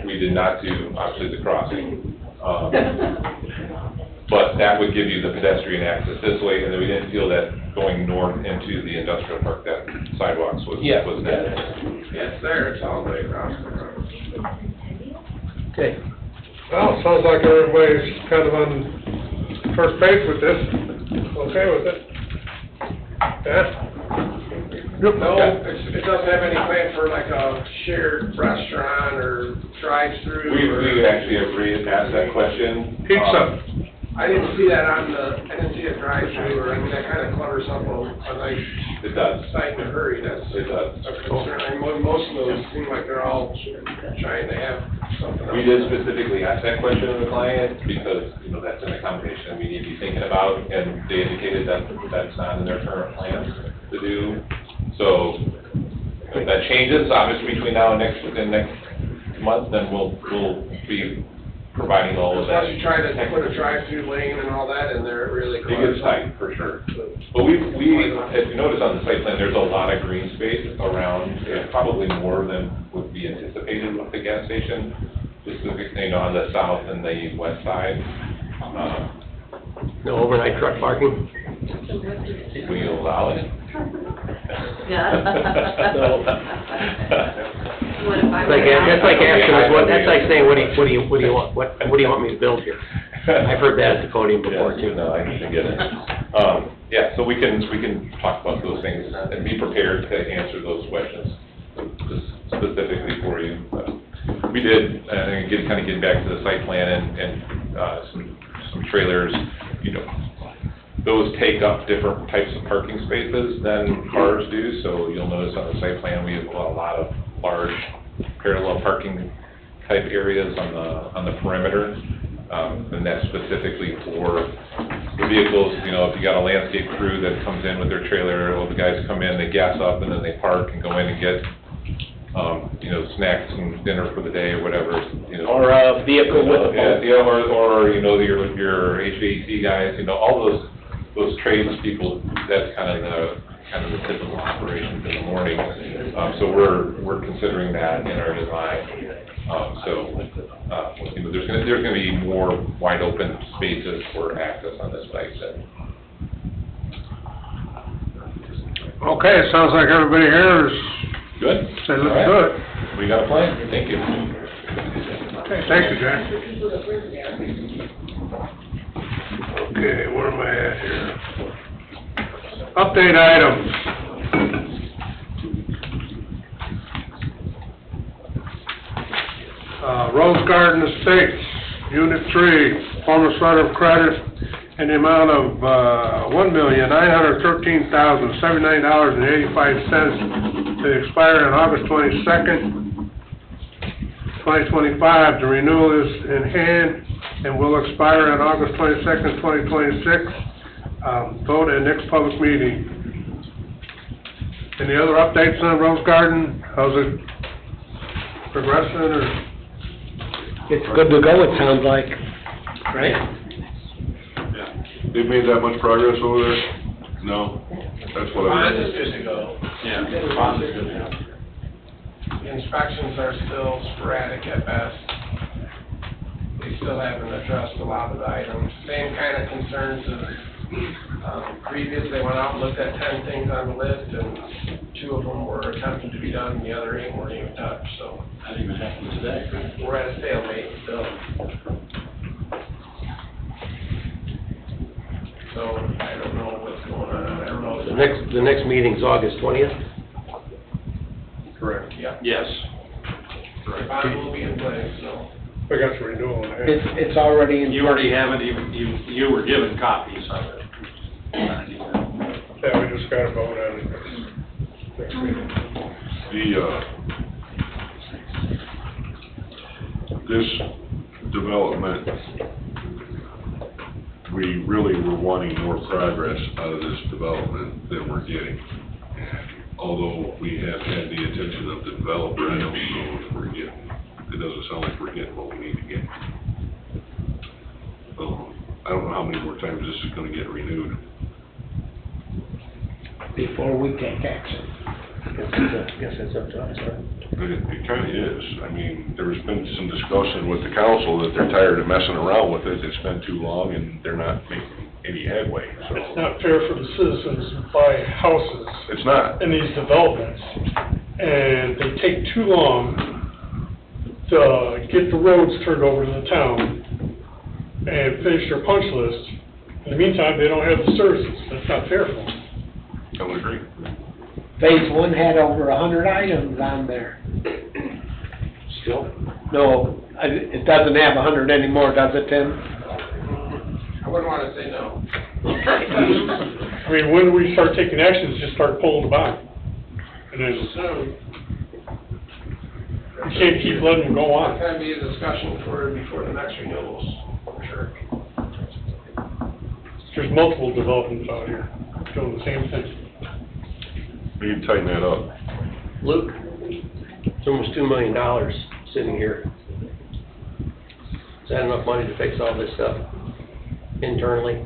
we did not do, obviously, the crossing. But that would give you the pedestrian access this way, and then we didn't feel that going north into the industrial park, that sidewalks was necessary. Yeah, it's there, it's all the way across the road. Okay. Well, sounds like everybody's kind of on first page with this, okay with it? Yeah? No, it doesn't have any plan for like a shared restaurant or drive-through. We actually have asked that question. Pizza. I didn't see that I didn't see a drive-through, or, that kind of clutters up a nice It does. site in a hurry, that's It does. a concern. I mean, most of those seem like they're all trying to have something else. We did specifically ask that question of the client because, that's an accommodation we need to be thinking about, and they indicated that that's not in their current plans to do. So if that changes, obviously between now and within next month, then we'll be providing all of that. Unless you try to put a drive-through lane and all that in there, it really It clutters gets up. tight, for sure. But if you notice on the site plan, there's a lot of green space around, probably more than would be anticipated with the gas station, specifically on the south and the west side. No overnight truck parking? Will you allow it? That's like asking us, that's like saying, what do you want me to build here? I've heard that at the podium before too. No, I get it. Yeah, so we can talk about those things and be prepared to answer those questions specifically for you. We did, kind of getting back to the site plan and some trailers, those take up different types of parking spaces than cars do, so you'll notice on the site plan, we have a lot of large parallel parking type areas on the perimeter, and that's specifically for the vehicles. If you got a landscape crew that comes in with their trailer, the guys come in, they gas up, and then they park and go in and get snacks and dinner for the day or whatever. Or a vehicle with a boat. Or your HVAC guys, all those trades people, that's kind of the typical operations in the morning. So we're considering that in our design. There's gonna be more wide open spaces for access on this site then. Okay, it sounds like everybody here is Good? Say, All let's right. do it. We got a plan, thank you. Okay, thank you, Jack. Okay, where am I at here? Update items. Rose Garden Estates, Unit 3, performance letter of credit in the amount of $1,913,079.85 to expire on August 22nd, 2025. The renewal is in hand and will expire on August 22nd, 2026. Vote at next public meeting. Any other updates on Rose Garden? How's it progressing, or? It's good to go, it sounds like, right? They've made that much progress over there? No? That's what I Bond heard. is good to go. Yeah, bond is good now. Inspections are still sporadic at best. They still haven't addressed a lot of the items. Same kind of concerns as previous. They went out and looked at 10 things on the list, and 2 of them were attempted to be done, and the other 8 weren't even touched, so. That even happened today. We're at a stalemate still. So, I don't know what's going on. I don't know. The next meeting's August 20th? Correct. Yeah. Yes. The bond will be in place, so. We got the renewal in hand. It's already in. You already haven't even, you were given copies of it. Yeah, we just got to vote on it next meeting. This development, we really were wanting more progress out of this development than we're getting. Although we have had the attention of the developer, I don't know if we're getting, it doesn't sound like we're getting what we need to get. I don't know how many more times this is gonna get renewed. Before we take action. I guess it's up to us, huh? It kinda is. I mean, there's been some discussion with the council that they're tired of messing around with it. It's been too long and they're not making any headway, so. It's not fair for the citizens who buy houses It's not. in these developments, and they take too long to get the roads turned over to the town and finish their punch list. In the meantime, they don't have the services. That's not fair for them. I would agree. Phase 1 had over 100 items on there. Still? No, it doesn't have 100 anymore, does it, Tim? I wouldn't want to say no. I mean, when we start taking actions, just start pulling the bond. And then, you can't keep letting them go on. It's gonna be a discussion before the next renewals, for sure. There's multiple developments out here doing the same thing. We need to tighten that up. Luke, it's almost $2 million sitting here. Is that enough money to fix all this stuff internally?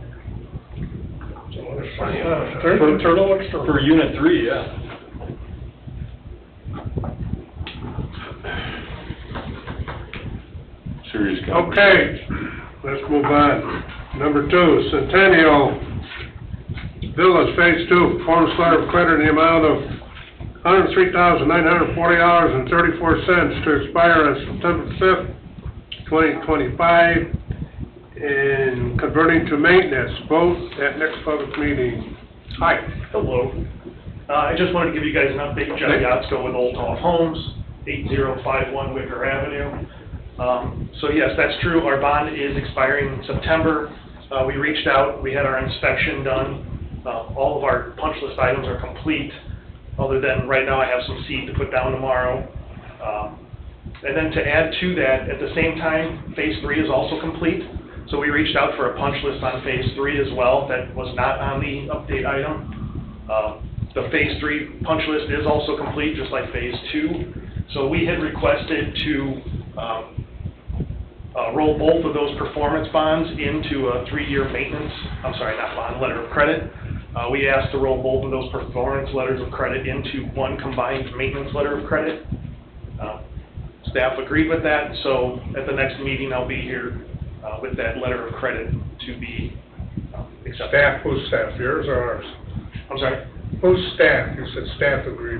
Internal, external. For Unit 3, yeah. Serious conversation. Okay, let's move on. Number 2, Centennial Villas Phase 2, performance letter of credit in the amount of $103,940.34 to expire on September 5th, 2025, and converting to maintenance. Vote at next public meeting. Hi. Hello. I just wanted to give you guys an update. John Yatsko with Old Toff Homes, 8051 Wicker Avenue. So yes, that's true. Our bond is expiring in September. We reached out, we had our inspection done. All of our punch list items are complete, other than right now I have some seed to put down tomorrow. And then to add to that, at the same time, Phase 3 is also complete. So we reached out for a punch list on Phase 3 as well, that was not on the update item. The Phase 3 punch list is also complete, just like Phase 2. So we had requested to roll both of those performance bonds into a 3-year maintenance, letter of credit. We asked to roll both of those performance letters of credit into one combined maintenance letter of credit. Staff agreed with that, so at the next meeting, I'll be here with that letter of credit to be accepted. Staff, whose staff, yours or ours? I'm sorry? Whose staff? You said staff agreed.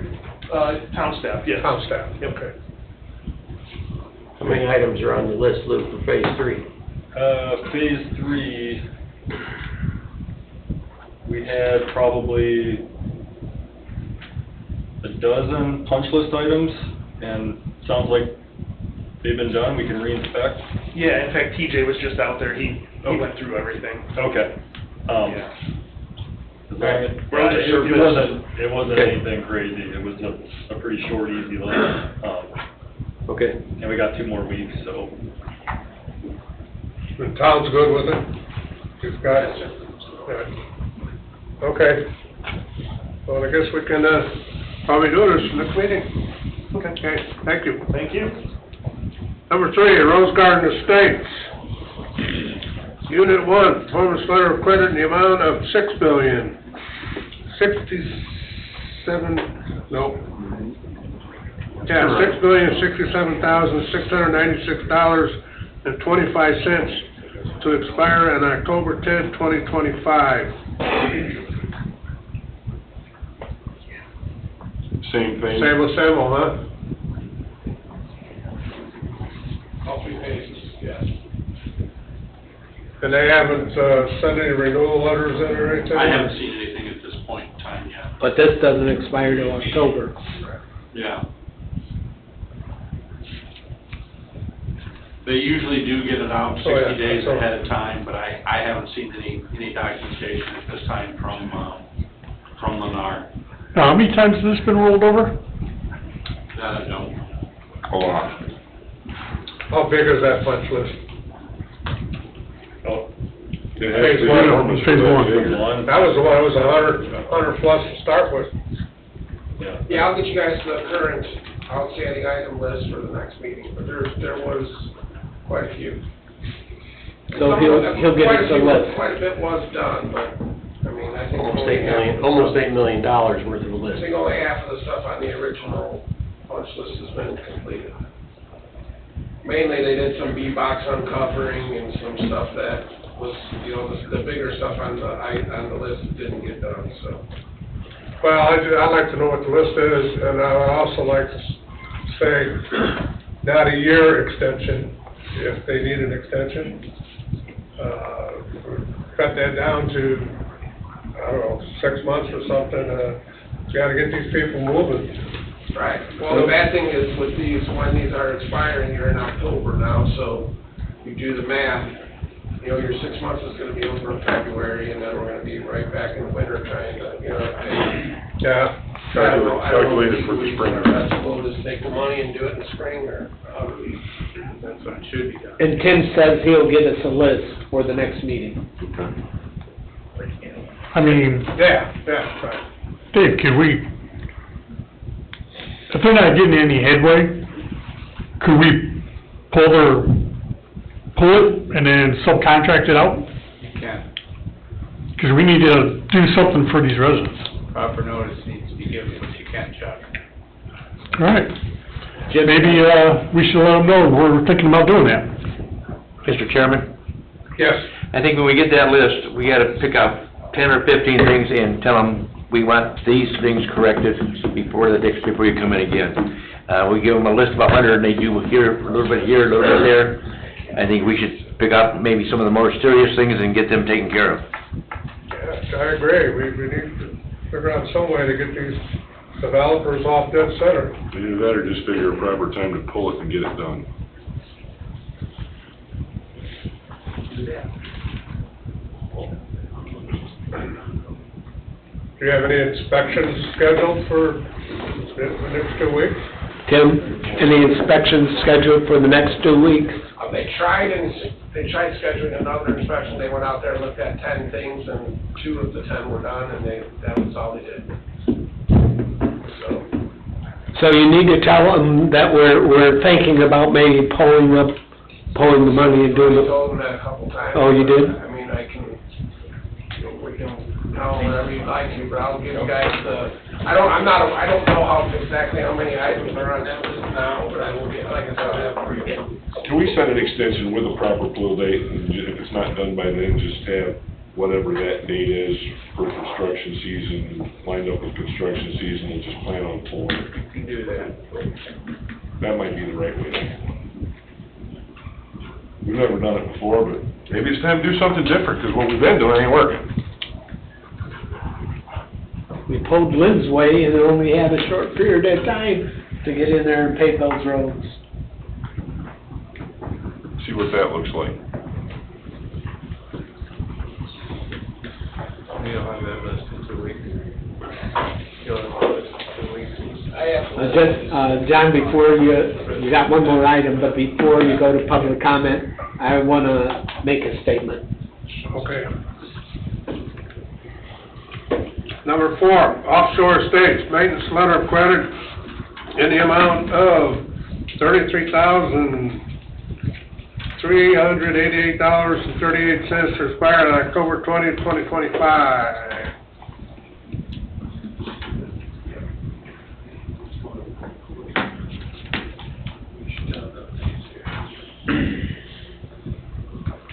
Town staff, yes. Town staff, okay. How many items are on the list, Lou, for phase 3? Phase 3, we had probably a dozen punch list items, and sounds like they've been done, we can re-inspect. Yeah, in fact, TJ was just out there, he went through everything. Okay. Yeah. It wasn't anything crazy, it was a pretty short, easy list. Okay. And we got 2 more weeks, so. The town's good with it? You've got it? Good. Okay. Well, I guess we can, probably do this next meeting. Okay, thank you. Thank you. Number 3, Rose Garden Estates. Unit 1, performance letter of credit in the amount of $6,067,696.25 to expire on October 10th, 2025. Same thing. Same with Samuel, huh? All 3 pages, yes. And they haven't, sent any renewal letters in or anything? I haven't seen anything at this point in time yet. But this doesn't expire till October. Yeah. They usually do get it out 60 days ahead of time, but I haven't seen any documentation at this time from Lennar. Now, how many times has this been rolled over? That I don't. A lot. How big is that punch list? Oh. Phase 1. That was the one, it was 100 plus to start with. Yeah. Yeah, I'll get you guys the current outstanding item list for the next meeting, but there was quite a few. So he'll get us a list. Quite a bit was done, but, I mean, I think. Almost $8 million worth of a I list. think only half of the stuff on the original punch list has been completed. Mainly, they did some B-box uncovering and some stuff that was, you know, the bigger stuff on the list didn't get done, so. Well, I'd like to know what the list is, and I would also like to say, not a year extension, if they need an extension. Cut that down to, I don't know, 6 months or something, gotta get these people moving. Right. Well, the bad thing is with these, when these are expiring, you're in October now, so you do the math, you know, your 6 months is gonna be over in February, and then we're gonna be right back in the winter trying to, you know, Yeah. I don't know Calculate it for the if spring. our best will just take the money and do it in the spring, or how do we, that's what it should be done. And Tim says he'll get us a list for the next meeting. I mean, Yeah, right. Dave, can we, if they're not getting any headway, could we pull it and then subcontract it out? You can. Because we need to do something for these residents. Proper notice needs to be given, but you can, Chuck. All right. Maybe, we should let them know we're thinking about doing that. Mr. Chairman, Yes. I think when we get that list, we gotta pick out 10 or 15 things and tell them we want these things corrected before you come in again. We give them a list of 100 and they do here, a little bit here, a little bit there. I think we should pick out maybe some of the more serious things and get them taken care of. Yes, I agree, we need to figure out some way to get these developers off dead center. Either that or just figure a proper time to pull it and get it done. Do you have any inspections scheduled for the next 2 weeks? Tim, any inspections scheduled for the next 2 weeks? They tried scheduling another inspection, they went out there and looked at 10 things, and 2 of the 10 were done, and that was all they did. So you need to tell them that we're thinking about maybe pulling the money and doing I it. told them that a couple times. Oh, you did? I mean, we can tell them whatever you'd like to, but I'll give you guys I don't know exactly how many items are on that list now, but I will get, like I said, I'll have it for you. Can we set an extension with a proper pull date, and if it's not done by then, just have whatever that date is for construction season, lined up with construction season, and just plan on pulling it. You can do that. That might be the right way to go. We've never done it before, but maybe it's time to do something different, because what we've been doing ain't working. We pulled Lynn's way and only had a short period of time to get in there and pave those roads. See what that looks like. You'll have that list in 2 weeks. You'll have that list in 2 weeks. John, before you got one more item, but before you go to public comment, I want to make a statement. Okay. Number 4, offshore estates, maintenance letter of credit in the amount of $33,388.38 to expire on October 20, 2025.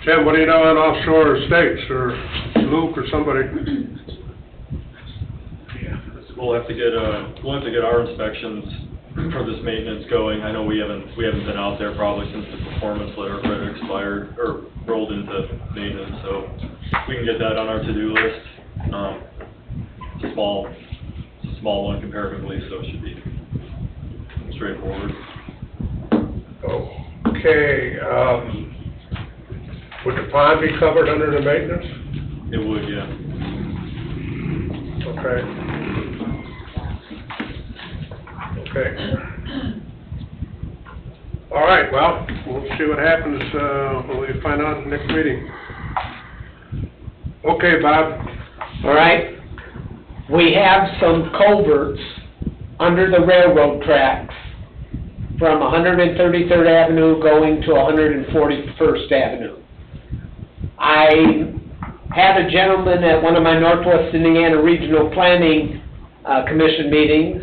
Tim, what do you know on offshore estates, or Luke or somebody? We'll have to get our inspections for this maintenance going. I know we haven't been out there probably since the performance letter credit expired, or rolled into maintenance, so we can get that on our to-do list. It's a small one comparatively, so it should be straightforward. Okay, would the pond be covered under the maintenance? It would, yeah. Okay. Okay. All right, well, we'll see what happens, when we find out in the next meeting. Okay, Bob. All right? We have some culverts under the railroad tracks from 133rd Avenue going to 141st Avenue. I had a gentleman at one of my Northwest Indiana Regional Planning Commission meetings.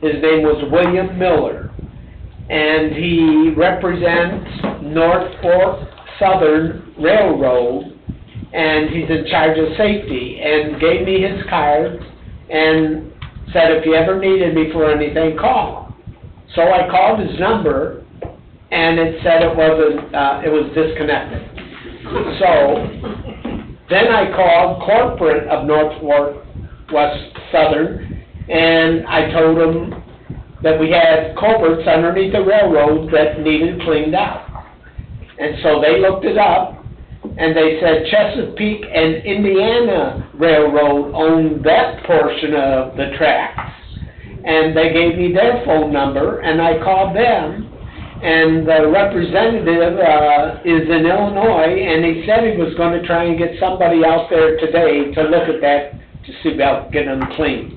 His name was William Miller, and he represents North Fork Southern Railroad, and he's in charge of safety, and gave me his card and said if you ever needed me for anything, call. So I called his number, and it said it was disconnected. So then I called corporate of North Fork West Southern, and I told them that we had culverts underneath the railroad that needed cleaned out. And so they looked it up, and they said Chesapeake and Indiana Railroad owned that portion of the tracks. And they gave me their phone number, and I called them, and the representative is in Illinois, and he said he was going to try and get somebody out there today to look at that to see about getting them clean.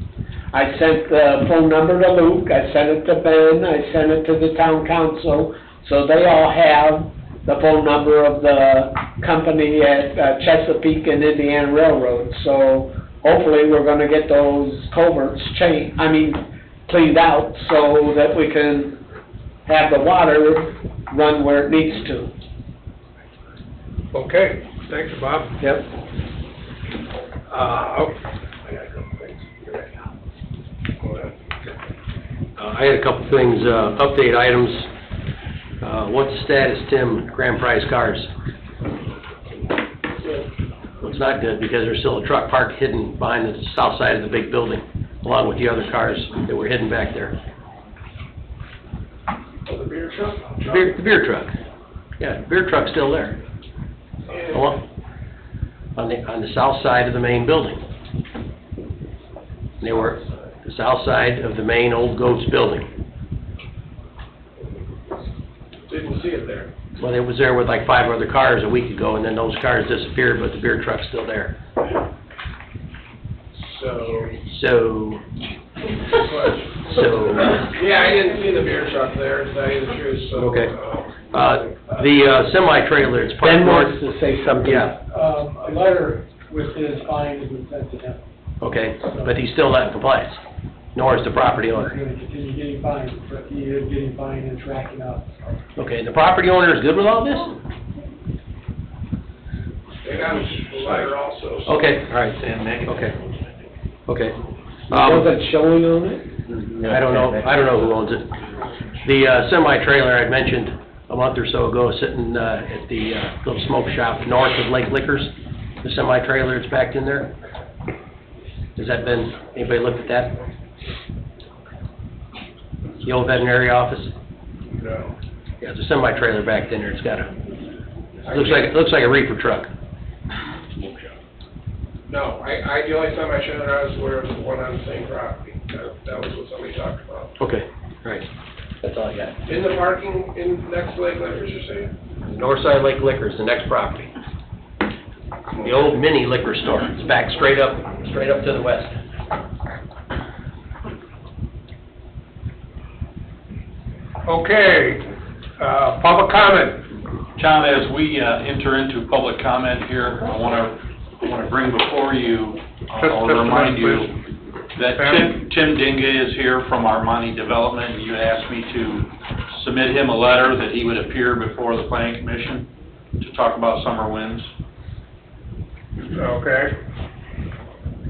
I sent the phone number to Luke, I sent it to Ben, I sent it to the town council, so they all have the phone number of the company at Chesapeake and Indiana Railroad. So hopefully we're going to get those culverts cleaned out so that we can have the water run where it needs to. Okay, thanks, Bob. Yep. I had a couple things, update items. What's the status, Tim, Grand Prize cars? Well, it's not good because there's still a truck parked hidden behind the south side of the big building, along with the other cars that were hidden back there. Oh, the beer truck? The beer truck. Yeah, the beer truck's still there. Well, on the south side of the main building. They were the south side of the main Old Goats building. Didn't see it there. Well, it was there with like 5 other cars a week ago, and then those cars disappeared, but the beer truck's still there. So. Yeah, I didn't see the beer truck there, to tell you the truth, so. Okay. The semi-trailer, it's parked Ben north. wants to say something. Yeah, A letter with his fine has been sent to him. okay, but he's still not in compliance, nor is the property He's owner. going to continue getting fined, but he is getting fined and tracking up. Okay, the property owner is good with all this? They got the letter also. so- Okay, all right. Sam Maggie. Okay. Okay. It wasn't showing on it? I don't know who owns it. The semi-trailer I'd mentioned a month or so ago, sitting at the little smoke shop north of Lake Liquors, the semi-trailer that's backed in there. Has that been, anybody looked at that? The old veterinary office? No. Yeah, there's a semi-trailer backed in there, it's got a, looks like a reefer truck. No, the only time I showed it, I was aware of the one on the same property. That was what somebody talked about. Okay, right, that's all I got. In the parking in next to Lake Liquors, you're saying? North side of Lake Liquors, the next property. The old mini liquor store, it's back straight up to the west. Okay, public comment. John, as we enter into public comment here, I want to bring before you, I'll Just a remind minute, you that Tim Dinga is here from Armani Development. You asked me to submit him a letter that he would appear before the planning commission to talk about summer winds. Okay.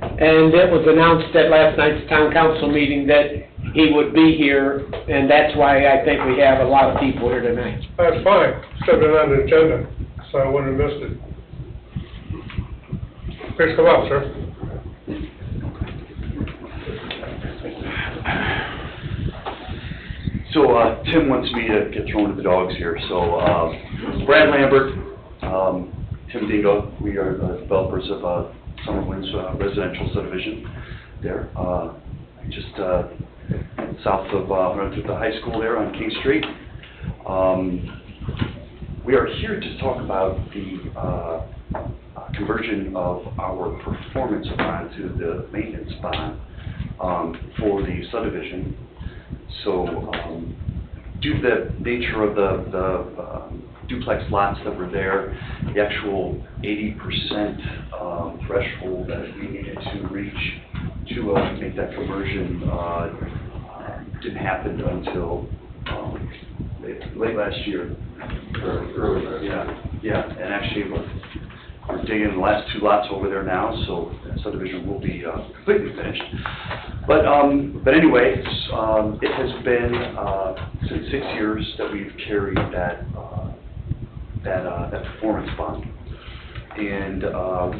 And it was announced at last night's town council meeting that he would be here, and that's why I think we have a lot of people here tonight. That's fine. Should have been on the agenda, so I wouldn't have missed it. Please come up, sir. So, Tim wants me to get thrown to the dogs here. So, Brad Lambert, Tim Dingo, we are the developers of Summer Winds residential subdivision there. Just south of the high school there on King Street. We are here to talk about the conversion of our performance bond to the maintenance bond for the subdivision. So, due to the nature of the duplex lots that were there, the actual 80% threshold that we needed to reach to make that conversion didn't happen until late last year, or early, yeah, and actually we're digging the last two lots over there now, so that subdivision will be completely finished. But anyway, it has been since 6 years that we've carried that performance bond. And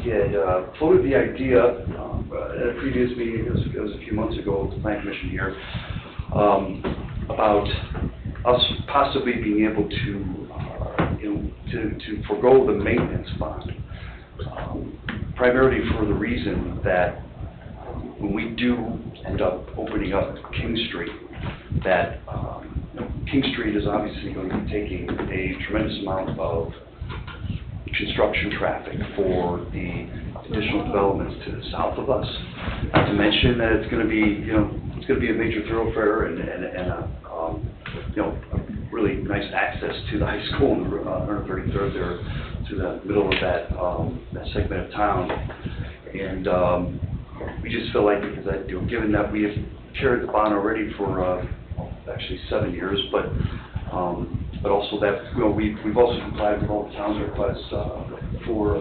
we had floated the idea at a previous meeting, it was a few months ago, with the Planning Commission here, about us possibly being able to forego the maintenance bond, primarily for the reason that when we do end up opening up King Street, that King Street is obviously going to be taking a tremendous amount of construction traffic for the additional developments to the south of us. Not to mention that it's going to be, it's going to be a major thoroughfare and a really nice access to the high school on the 133rd there, to the middle of that segment of town. And we just feel like, because given that we have carried the bond already for actually 7 years, but also that we've also complied with all the town's requests for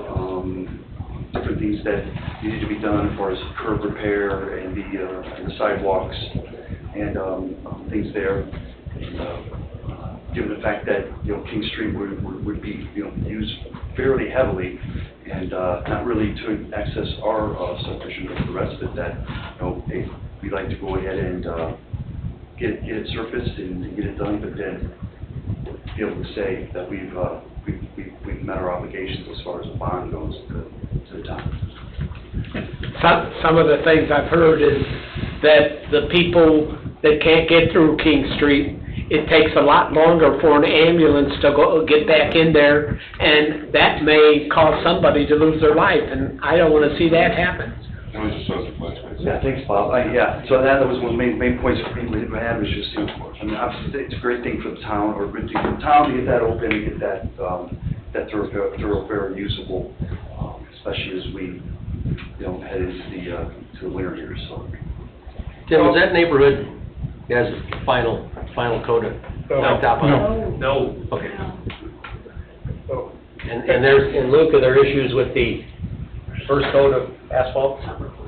different things that needed to be done as far as curb repair and the sidewalks and things there. And, given the fact that King Street would be used fairly heavily and not really to access our subdivision, but the rest of it, that hey, we'd like to go ahead and get it surfaced and get it done, but then be able to say that we've met our obligations as far as the bond goes to the town. Some of the things I've heard is that the people that can't get through King Street, it takes a lot longer for an ambulance to go get back in there, and that may cause somebody to lose their life, and I don't want to see that happen. Yeah, thanks, Bob. So that was one of the main points for people who had was just, obviously it's a great thing for the town, or a good thing for the town to get that open and get that thoroughfare usable, especially as we, head into the winter here. So, Tim, was that neighborhood has a final coat of blacktop on it? No. Okay. And Luca, there are issues with the first coat of asphalt?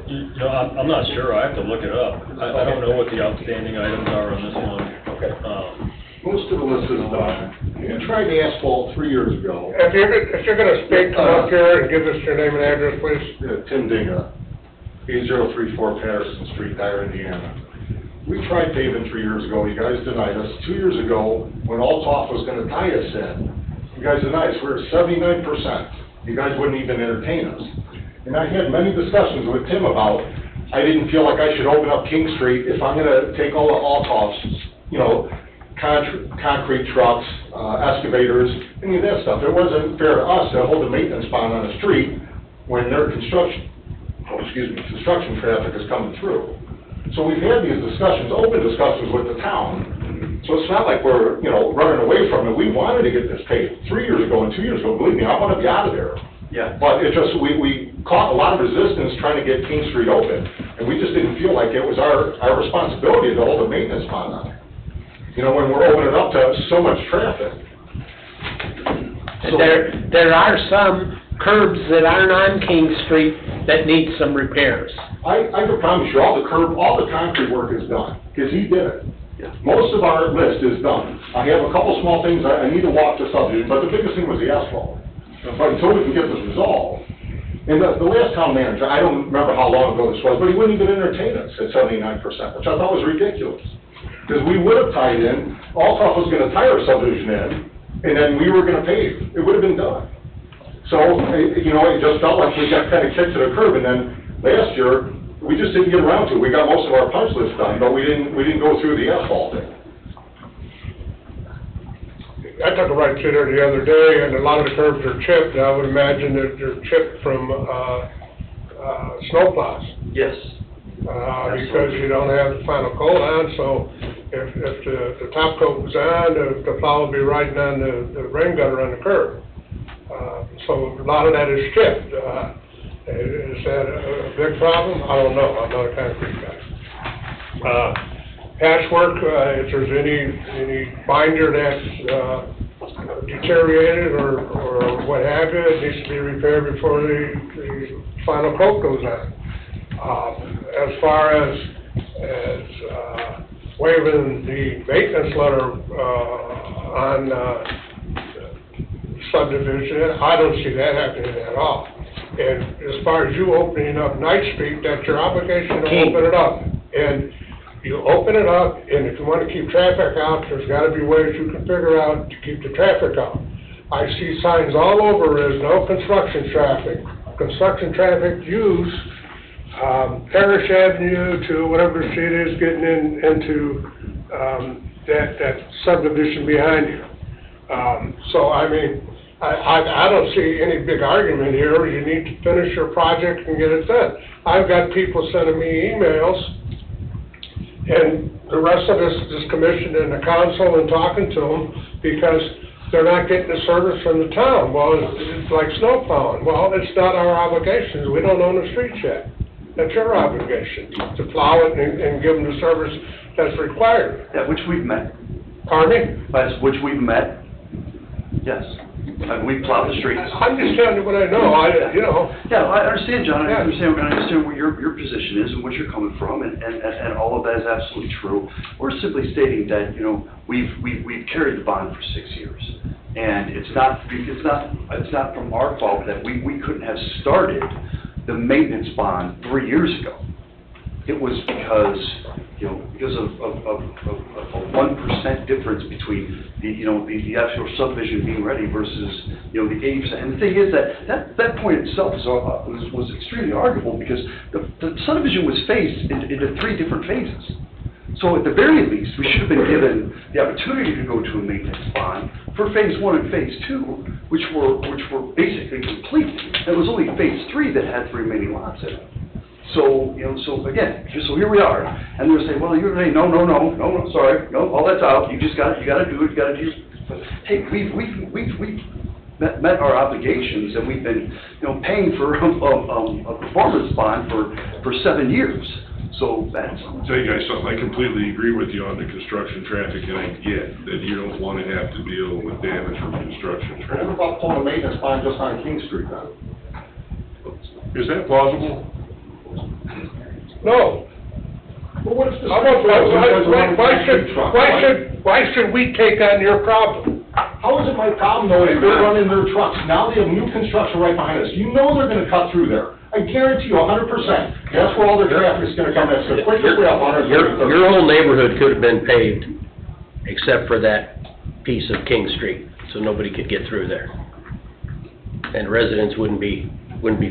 You know, I'm not sure, I have to look it up. I don't know what the outstanding items are on this one. Okay. Most of the list is done. We tried asphalt 3 years ago. If you're gonna speak, come up here and give us your name and address, please. Tim Dinga, 8034 Patterson Street, Dyer, Indiana. We tried paving 3 years ago, you guys denied us. 2 years ago, when Altoff was gonna tie us in, you guys denied us, we were at 79%. You guys wouldn't even entertain us. And I had many discussions with Tim about, I didn't feel like I should open up King Street if I'm gonna take all the Altoffs, you know, concrete trucks, excavators, any of that stuff. It wasn't fair to us to hold a maintenance bond on the street when their construction traffic is coming through. So we've had these discussions, open discussions with the town. So it's not like we're, you know, running away from it. We wanted to get this paved 3 years ago and 2 years ago. Believe me, I want to be out of there. Yeah. But it just, we caught a lot of resistance trying to get King Street open. And we just didn't feel like it was our responsibility to hold a maintenance bond on it. You know, when we're opening up to so much traffic. So, There are some curbs that aren't on King Street that need some repairs. I can promise you, all the concrete work is done, because he did it. Most of our list is done. I have a couple small things I need to walk this up, but the biggest thing was the asphalt. But until we can get this resolved, and the last town manager, I don't remember how long ago this was, but he wouldn't even entertain us at 79%, which I thought was ridiculous. Because we would have tied in, Altoff was gonna tie our subdivision in, and then we were gonna pave. It would have been done. So, you know, it just felt like we got kind of kicked to the curb, and then last year, we just didn't get around to it. We got most of our punch list done, but we didn't go through the asphalt thing. I took a ride through there the other day, and a lot of the curbs are chipped. I would imagine that they're chipped from, snowplows. Yes. Because you don't have the final coat on, so if the top coat was on, the plow would be riding on the rain gutter on the curb. So a lot of that is chipped. Is that a big problem? I don't know, I'm not a concrete guy. Patchwork, if there's any binder that's deteriorated or what have you, it needs to be repaired before the final coat goes on. As far as waiving the maintenance letter on subdivision, I don't see that happening at all. And as far as you opening up Night Street, that's your obligation to open it up. And you open it up, and if you want to keep traffic out, there's got to be ways you can figure out to keep the traffic out. I see signs all over, there's no construction traffic. Construction traffic use Parish Avenue to whatever street is getting into that subdivision behind you. So, I mean, I don't see any big argument here. You need to finish your project and get it done. I've got people sending me emails, and the rest of this commission and the council and talking to them because they're not getting the service from the town. Well, it's like snow plowing. Well, it's not our obligation. We don't own the streets yet. That's your obligation, to plow it and give them the service that's required. Yeah, which we've met. Pardon me? Which we've met, yes. We plow the streets. I'm just telling you what I know, you know. Yeah, I understand, John, I understand where your position is and what you're coming from, and all of that is absolutely true. We're simply stating that, you know, we've carried the bond for 6 years. And it's not from our fault that we couldn't have started the maintenance bond 3 years ago. It was because of a 1% difference between the actual subdivision being ready versus, the 80%. And the thing is that point itself was extremely arguable because the subdivision was phased into 3 different phases. So at the very least, we should have been given the opportunity to go to a maintenance bond for phase 1 and phase 2, which were basically complete. And it was only phase 3 that had the remaining lots in it. So, again, so here we are, and they're saying, well, you're saying, no, sorry, all that's out, you gotta do it, Hey, we've met our obligations, and we've been, paying for a performance bond for 7 years. So that's... I'll tell you guys something, I completely agree with you on the construction traffic, and I get that you don't want to have to deal with damage from construction traffic. What about pulling a maintenance bond just on King Street then? Is that plausible? No. Well, what if the... Why should we take on your problem? How is it my problem though if they're running their trucks? Now they have new construction right behind us. You know they're gonna cut through there. I guarantee you 100%. That's where all their traffic's gonna come. That's the quickest way up on our... Your whole neighborhood could have been paved except for that piece of King Street, so nobody could get through there. And residents wouldn't be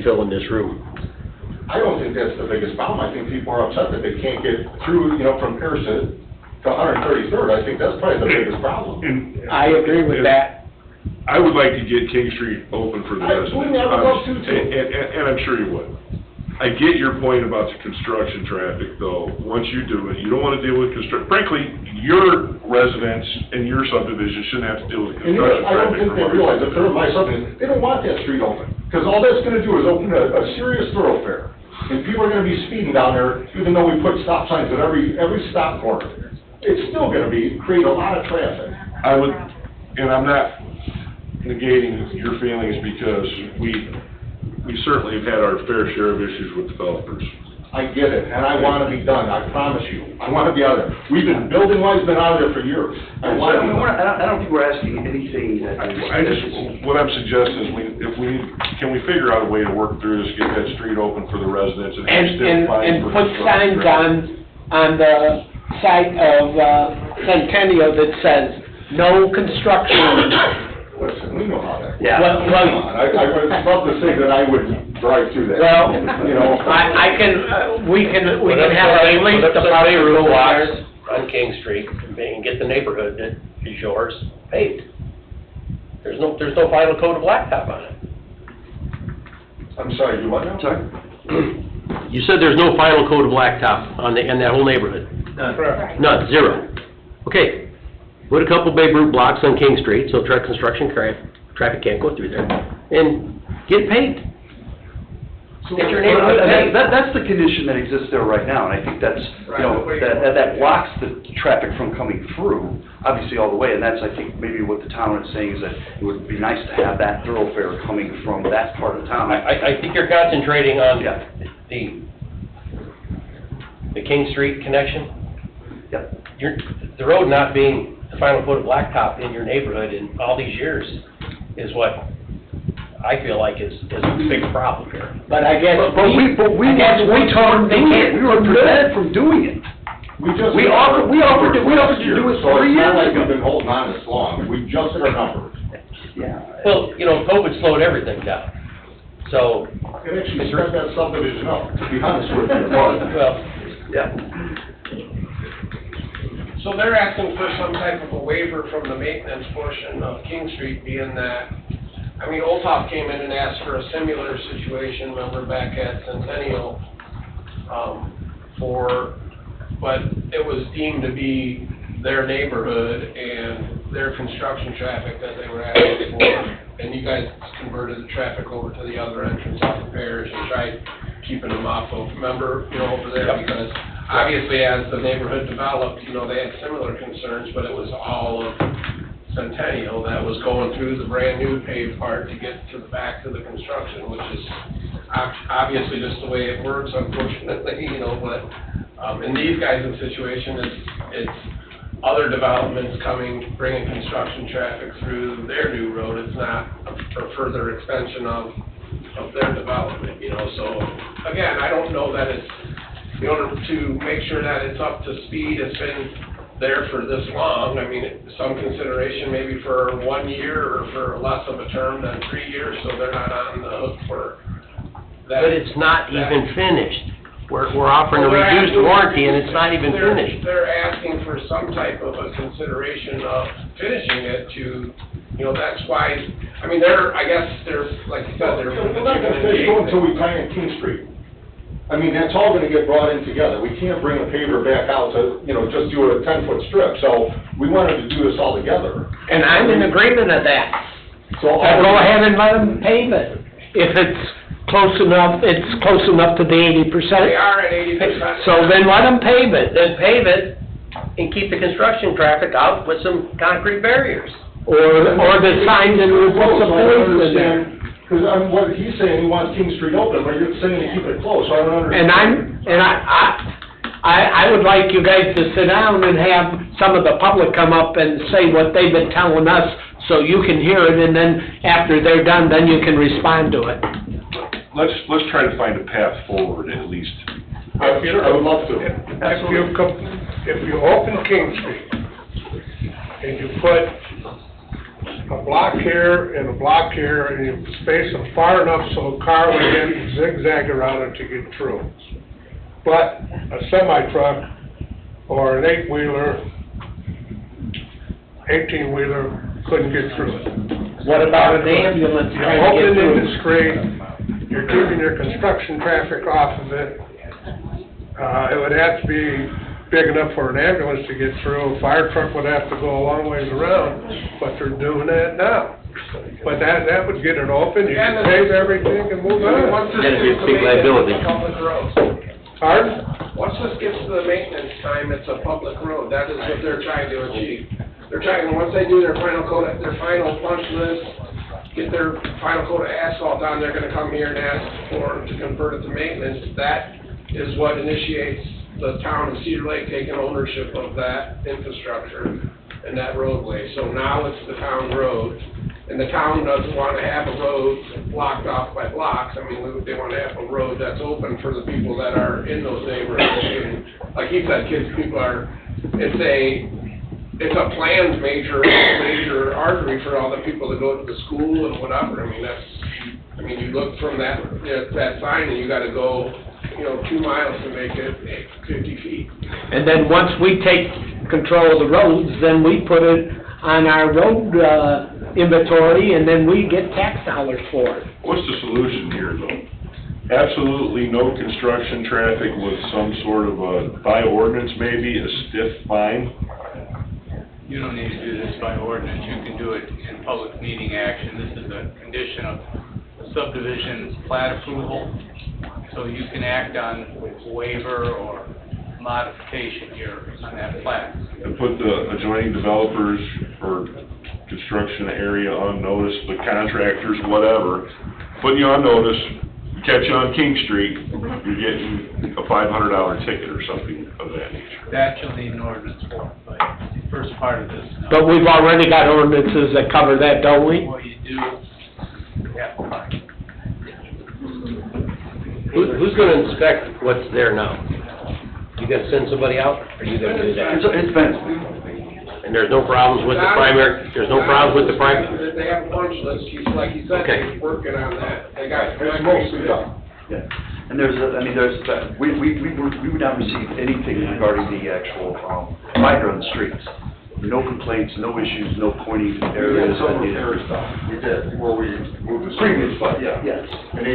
filling this room. I don't think that's the biggest problem. I think people are upset that they can't get through, you know, from Pierce to 133rd. I think that's probably the biggest problem. I agree with that. I would like to get King Street open for the residents. I would love to, too. And I'm sure you would. I get your point about the construction traffic, though. Once you do it, you don't want to deal with frankly, your residents and your subdivision shouldn't have to deal with And you know, construction I don't traffic. think they realize if they're my subdivision, they don't want that street open. Because all that's gonna do is open a serious thoroughfare. And people are gonna be speeding down there, even though we put stop signs at every stop corner. It's still gonna create a lot of traffic. I would, and I'm not negating your feelings because we certainly have had our fair share of issues with developers. I get it, and I wanna be done, I promise you. I wanna be out of there. We've been, building-wise, been out of there for years. I don't think we're asking anything that is... What I'm suggesting is can we figure out a way to work through this, get that street open for the residents and still find... And put signs on the site of Centennial that says, no construction. Listen, we know how that... Yeah. Well, I would love to say that I would drive through that. Well, you know... we can have a police department blocks on King Street and get the neighborhood that is yours paved. There's no final coat of blacktop on it. I'm sorry, you what now? Sorry? You said there's no final coat of blacktop in that whole neighborhood? Correct. None, zero. Okay, put a couple Babe Ruth blocks on King Street so construction traffic can't go through there, and get paved. Get your neighborhood paved. That's the condition that exists there right now, and I think that's, you know, that blocks the traffic from coming through, obviously all the way, and that's, I think, maybe what the town is saying is that it would be nice to have that thoroughfare coming from that part of town. I think you're concentrating on the King Street connection. Yep. The road not being the final coat of blacktop in your neighborhood in all these years is what I feel like is a big problem here. But I guess we told them they can't. We were prevented from doing it. We offered to do it So 3 it's not years like ago. we've been holding on this long. We've just hit our numbers. Yeah. Well, you know, COVID slowed everything down. So. It actually sped that subdivision up, to be honest with you. Well, yeah. So they're asking for some type of a waiver from the maintenance portion of King Street, being that, I mean, Old Top came in and asked for a similar situation, remember, back at Centennial, but it was deemed to be their neighborhood and their construction traffic that they were asking for, and you guys converted the traffic over to the other entrance off the parish and tried keeping them off of, remember, you know, over there, because obviously as the neighborhood developed, you know, they had similar concerns, but it was all of Centennial that was going through the brand-new paved part to get to the back to the construction, which is obviously just the way it works, unfortunately, you know, but in these guys' situation, it's other developments bringing construction traffic through their new road. It's not a further extension of their development, you know, so, again, I don't know that it's, in order to make sure that it's up to speed, it's been there for this long. I mean, some consideration maybe for 1 year or for less of a term than 3 years, so they're not on the hook for that. but it's not even finished. We're offering a reduced warranty and it's not even finished. They're asking for some type of a consideration of finishing it to, you know, that's why, I mean, I guess they're, like you said, they're. We're not gonna finish going until we tie in King Street. I mean, that's all gonna get brought in together. We can't bring a paver back out to, you know, just do a 10-foot strip, so we wanted to do this all together. And I'm in agreement of that. So I'll go ahead and let them pave it. If it's close enough to the 80%. They are at 80%. So then let them pave it. Then pave it and keep the construction traffic out with some concrete barriers. Or the signs and we'll put some police in there. Because what he's saying, he wants King Street open, but you're saying to keep it closed, so I don't understand. And I would like you guys to sit down and have some of the public come up and say what they've been telling us, so you can hear it, and then after they're done, then you can respond to it. Let's try to find a path forward at least. I would love to. If you open King Street, and you put a block here and a block here, and you space them far enough so a car would get zigzag around it to get through. But a semi-truck or an 8-wheeler, 18-wheeler couldn't get through it. What about an ambulance You're trying to get opening through? the street, you're keeping your construction traffic off of it. It would have to be big enough for an ambulance to get through. A fire truck would have to go a long ways around, but they're doing that now. But that would get it open, you can pave everything and move on. That'd be a big liability. Public road. Pardon? Once this gets to the maintenance time, it's a public road. That is what they're trying to achieve. They're trying, once they do their final coat, their final punch list, get their final coat of asphalt on, they're gonna come here and ask to convert it to maintenance. That is what initiates the town of Cedar Lake taking ownership of that infrastructure and that roadway. So now it's the town road, and the town doesn't want to have a road blocked off by blocks. I mean, they want to have a road that's open for the people that are in those neighborhoods. And like he said, it's a planned major artery for all the people that go to the school and whatever. I mean, you look from that sign and you gotta go, 2 miles to make it 50 feet. And then once we take control of the roads, then we put it on our road inventory, and then we get tax dollars for it. What's the solution here, though? Absolutely no construction traffic with some sort of a, by ordinance maybe, a stiff fine? You don't need to do this by ordinance, you can do it in public meeting action. This is a condition of subdivision's plat approval, so you can act on waiver or modification here on that plat. And put the adjoining developers or construction area on notice, the contractors, whatever, putting you on notice, catch you on King Street, you're getting a $500 ticket or something of that nature. That you'll need an ordinance for, but the first part of this. No. But we've already got ordinances that cover that, don't we? What you do, yeah, fine. Who's gonna inspect what's there now? You gonna send somebody out, or are you gonna do that? It's fenced. And there's no problems with the primary, there's no problems with the primary? They have a punch list, like you said, Okay. they're working on that. They got. It's mostly done. Yeah, and we would not receive anything regarding the actual, binder on the streets. No complaints, no issues, no pointing areas. Some repairs done, we did, where we moved the previous, but yeah. Yes. And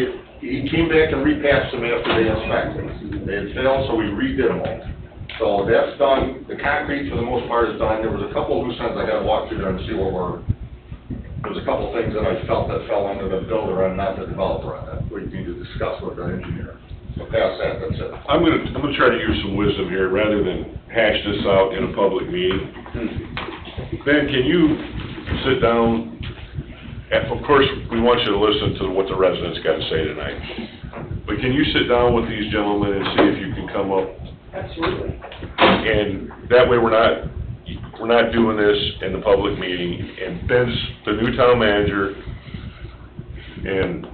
he came back and repatched them after they inspected. They had failed, so we redid them all. So that's done, the concrete for the most part is done. There was a couple of loose ends I gotta walk through there and see what there was a couple of things that I felt that fell under the builder and not the developer on that. We need to discuss with the engineer. So past that, that's it. I'm gonna try to use some wisdom here, rather than hash this out in a public meeting. Ben, can you sit down? Of course, we want you to listen to what the residents got to say tonight. But can you sit down with these gentlemen and see if you can come up? Absolutely. And that way we're not doing this in the public meeting. And Ben's the new town manager, and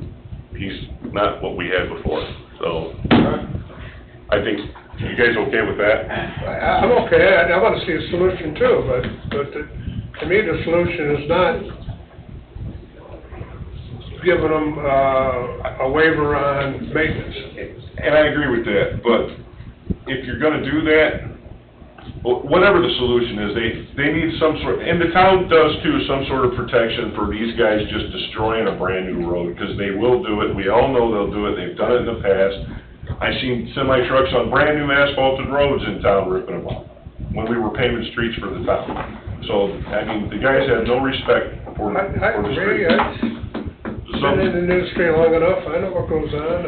he's not what we had before. So I think, you guys okay with that? I'm okay, I want to see a solution too, but to me, the solution is not giving them a waiver on maintenance. And I agree with that, but if you're gonna do that, whatever the solution is, they need some sort, and the town does too, some sort of protection for these guys just destroying a brand-new road, because they will do it, we all know they'll do it, they've done it in the past. I've seen semi-trucks on brand-new asphalted roads in town ripping them off, when we were paving streets for the town. So, I mean, the guys have no respect for I the agree, street. I've been in the industry long enough, I know what goes on,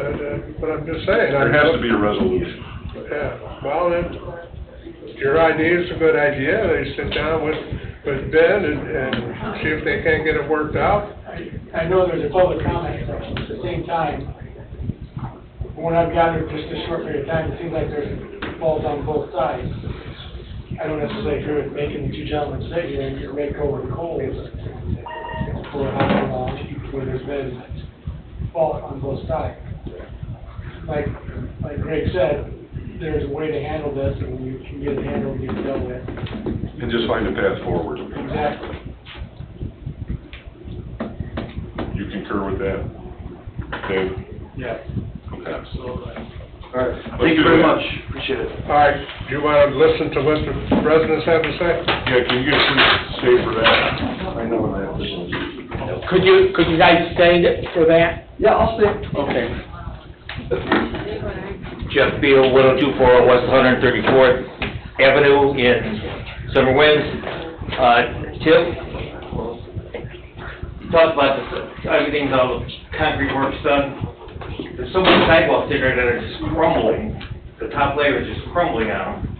but I'm just saying. There has to be a resolution. Yeah, well, then, your idea is a good idea, they sit down with Ben and see if they can't get it worked out. I know there's a public comment section, at the same time, from what I've gathered just a short period of time, it seems like there's fault on both sides. I don't necessarily agree with making the two gentlemen sit here and rake over the coals for however long, where there's been fault on both sides. Like Greg said, there's a way to handle this, and you can get it handled, get it dealt with. And just find a path forward. Exactly. You concur with that? Dave? Yeah. Okay. Absolutely. All right. Thank you very much. Appreciate it. All right, do you want to listen to what the residents have to say? Yeah, can you guys please stay for that? I know what I have to say. Could you guys stay for that? Yeah, I'll stay. Okay. Jeff Beal, 10240 West 134th Avenue in Summer Winds. Tip, talk about this, everything's all concrete work's done. There's so many sidewalks in there that are just crumbling. The top layer is just crumbling on them.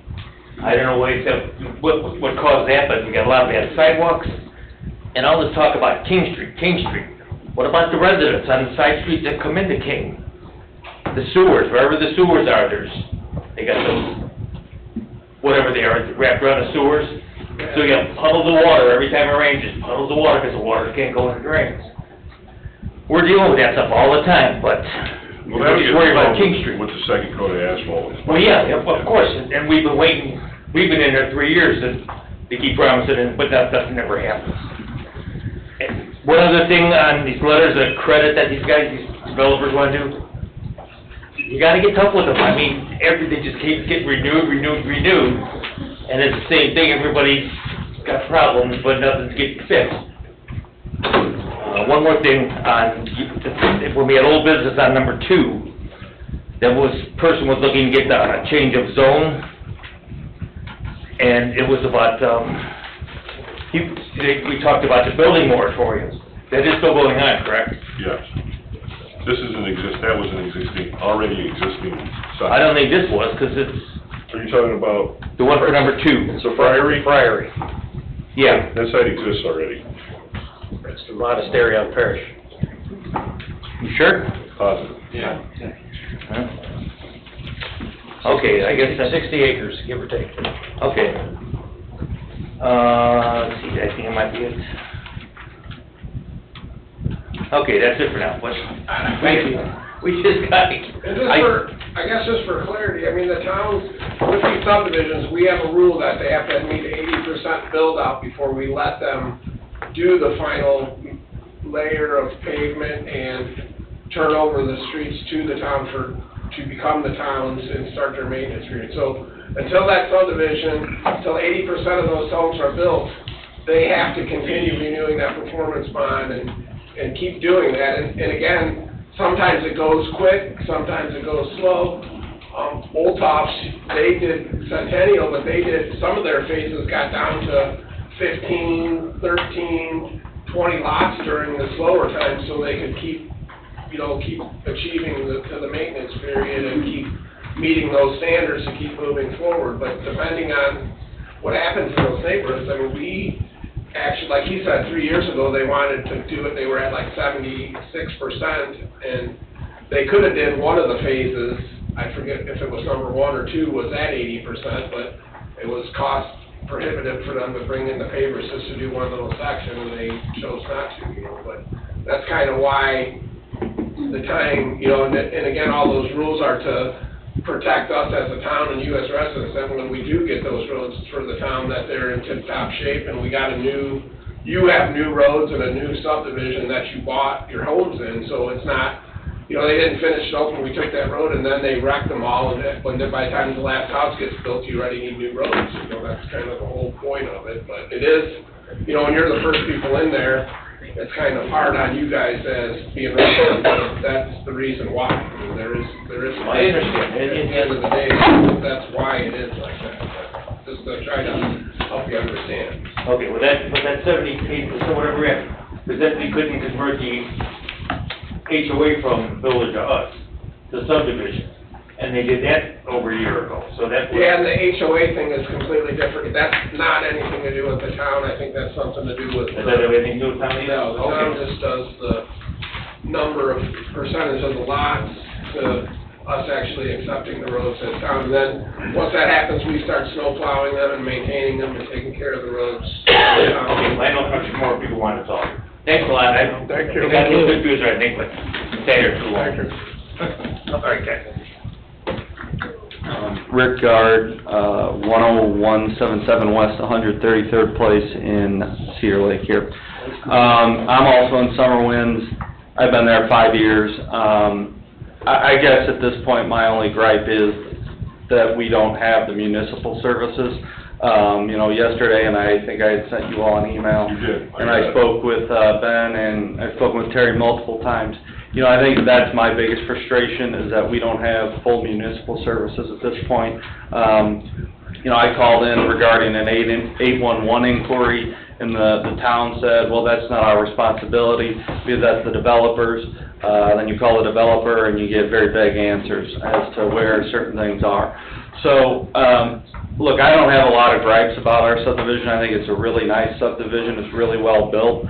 I don't know what caused that, but we got a lot of bad sidewalks. And all this talk about King Street, King Street. What about the residents on the side streets that come into King? The sewers, wherever the sewers are, they got those, whatever they are, wrapped around the sewers. So you got puddles of water every time it rains, just puddles of water because the water can't go in the drains. We're dealing with that stuff all the time, but Well, we're just worried about King Street. With the second coat of asphalt. Well, yeah, of course, and we've been waiting, we've been in there 3 years, and they keep promising, but that never happens. And one other thing on these letters of credit that these developers want to do, you gotta get tough with them. I mean, everything just keeps getting renewed, and it's the same thing, everybody's got problems, but nothing's getting fixed. One more thing, when we had old business on number 2, person was looking to get a change of zone, and it was about, we talked about the building moratoriums. That is still going on, correct? Yes. This is that was an already existing site. I don't think this was, because it's... Are you talking about? The one for number 2. So Friary? Friary. Yeah. That site exists already. It's the monastery on Parish. You sure? Positive. Yeah. Okay, I guess that's... 60 acres, give or take. Okay. Let's see, I think it might be it. Okay, that's it for now. Thank you. We just got it. And I guess just for clarity, I mean, the towns, with these subdivisions, we have a rule that they have to meet 80% build out before we let them do the final layer of pavement and turn over the streets to the town to become the towns and start their maintenance period. So until that subdivision, until 80% of those homes are built, they have to continue renewing that performance bond and keep doing that. And again, sometimes it goes quick, sometimes it goes slow. Old Tops, they did Centennial, but some of their phases got down to 15, 13, 20 lots during the slower times so they could keep achieving the maintenance period and keep meeting those standards to keep moving forward. But depending on what happens in those neighborhoods, I mean, we actually, like he said, 3 years ago, they wanted to do it, they were at like 76%, and they could have did one of the phases, I forget if it was number 1 or 2, was at 80%, but it was cost prohibitive for them to bring in the pavers just to do one little section, and they chose not to, but that's kind of why the time, and again, all those rules are to protect us as a town and you as residents, and when we do get those roads for the town, that they're in tip-top shape, and you have new roads and a new subdivision that you bought your homes in, so it's not, they didn't finish it open, we took that road, and then they wrecked them all, and then by the time the last house gets built, you already need new roads, that's kind of the whole point of it, but it is, when you're the first people in there, it's kind of hard on you guys as being residents, but that's the reason why. I mean, there is. I understand. At the end of the day, that's why it is like that. But just to try to help you understand. Okay, with that 78%, whatever we have, because then we couldn't convert the HOA from village to us, to subdivision. and they did that over a year ago, so that was... Yeah, and the HOA thing is completely different. That's not anything to do with the town. I think that's something to do with... Does that have anything to do with town? No, the town Okay. just does the number of percentage of the lots to us actually accepting the roads as town. And then, once that happens, we start snow plowing them and maintaining them and taking care of the roads. I know how much more people want to talk. Thanks a lot. Thank you. I got a little confused, I think, but stay here too long. All right, guys. Rick Guard, 10177 West 133rd Place in Cedar Lake here. I'm also in Summer Winds. I've been there 5 years. I guess at this point, my only gripe is that we don't have the municipal services. Yesterday, and I think I had sent you all an email. You did. And I spoke with Ben, and I've spoken with Terry multiple times. I think that's my biggest frustration, is that we don't have full municipal services at this point. I called in regarding an 811 inquiry, and the town said, well, that's not our responsibility, because that's the developers. Then you call the developer, and you get very vague answers as to where certain things are. So, look, I don't have a lot of gripes about our subdivision. I think it's a really nice subdivision. It's really well built,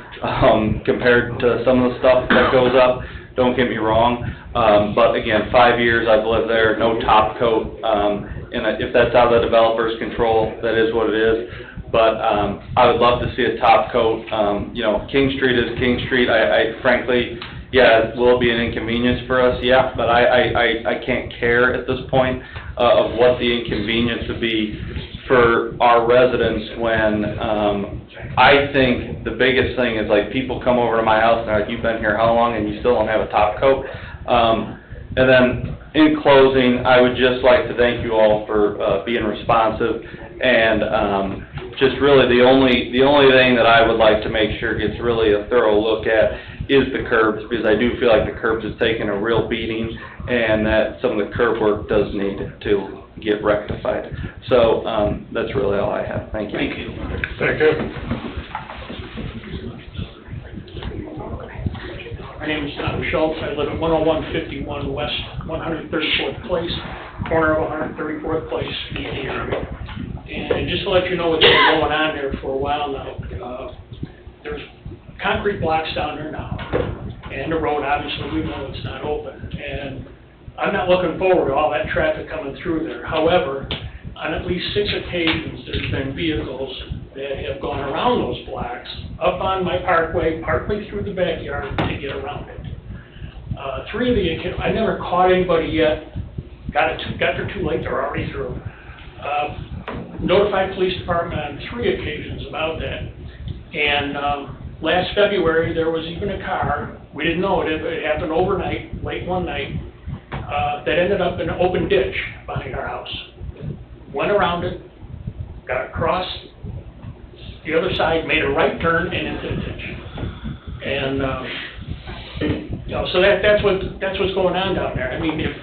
compared to some of the stuff that goes up. Don't get me wrong. But again, 5 years I've lived there, no top coat. And if that's out of the developer's control, that is what it is. But, I would love to see a top coat. King Street is King Street. I frankly, yeah, will it be an inconvenience for us? Yeah, but I can't care at this point of what the inconvenience would be for our residents when, I think the biggest thing is, like, people come over to my house and they're like, you've been here how long and you still don't have a top coat? And then, in closing, I would just like to thank you all for being responsive, and just really the only thing that I would like to make sure gets really a thorough look at is the curbs, because I do feel like the curbs has taken a real beating, and that some of the curb work does need to get rectified. So, that's really all I have. Thank you. Thank you. Thank you. My name is Tom Schultz. I live at 10151 West 134th Place, corner of 134th Place, Indiana area. And just to let you know what's been going on there for a while now, there's concrete blocks down there now, and the road, obviously, we know it's not open. And I'm not looking forward to all that traffic coming through there. However, on at least 6 occasions, there's been vehicles that have gone around those blocks, up on my parkway, partly through the backyard to get around it. 3 of the, I never caught anybody yet, got there too late, they're already through. Notified police department on 3 occasions about that. And last February, there was even a car, we didn't know it, it happened overnight, late one night, that ended up in an open ditch behind our house. Went around it, got across the other side, made a right turn and into the ditch. And, so that's what's going on down there. I mean, if,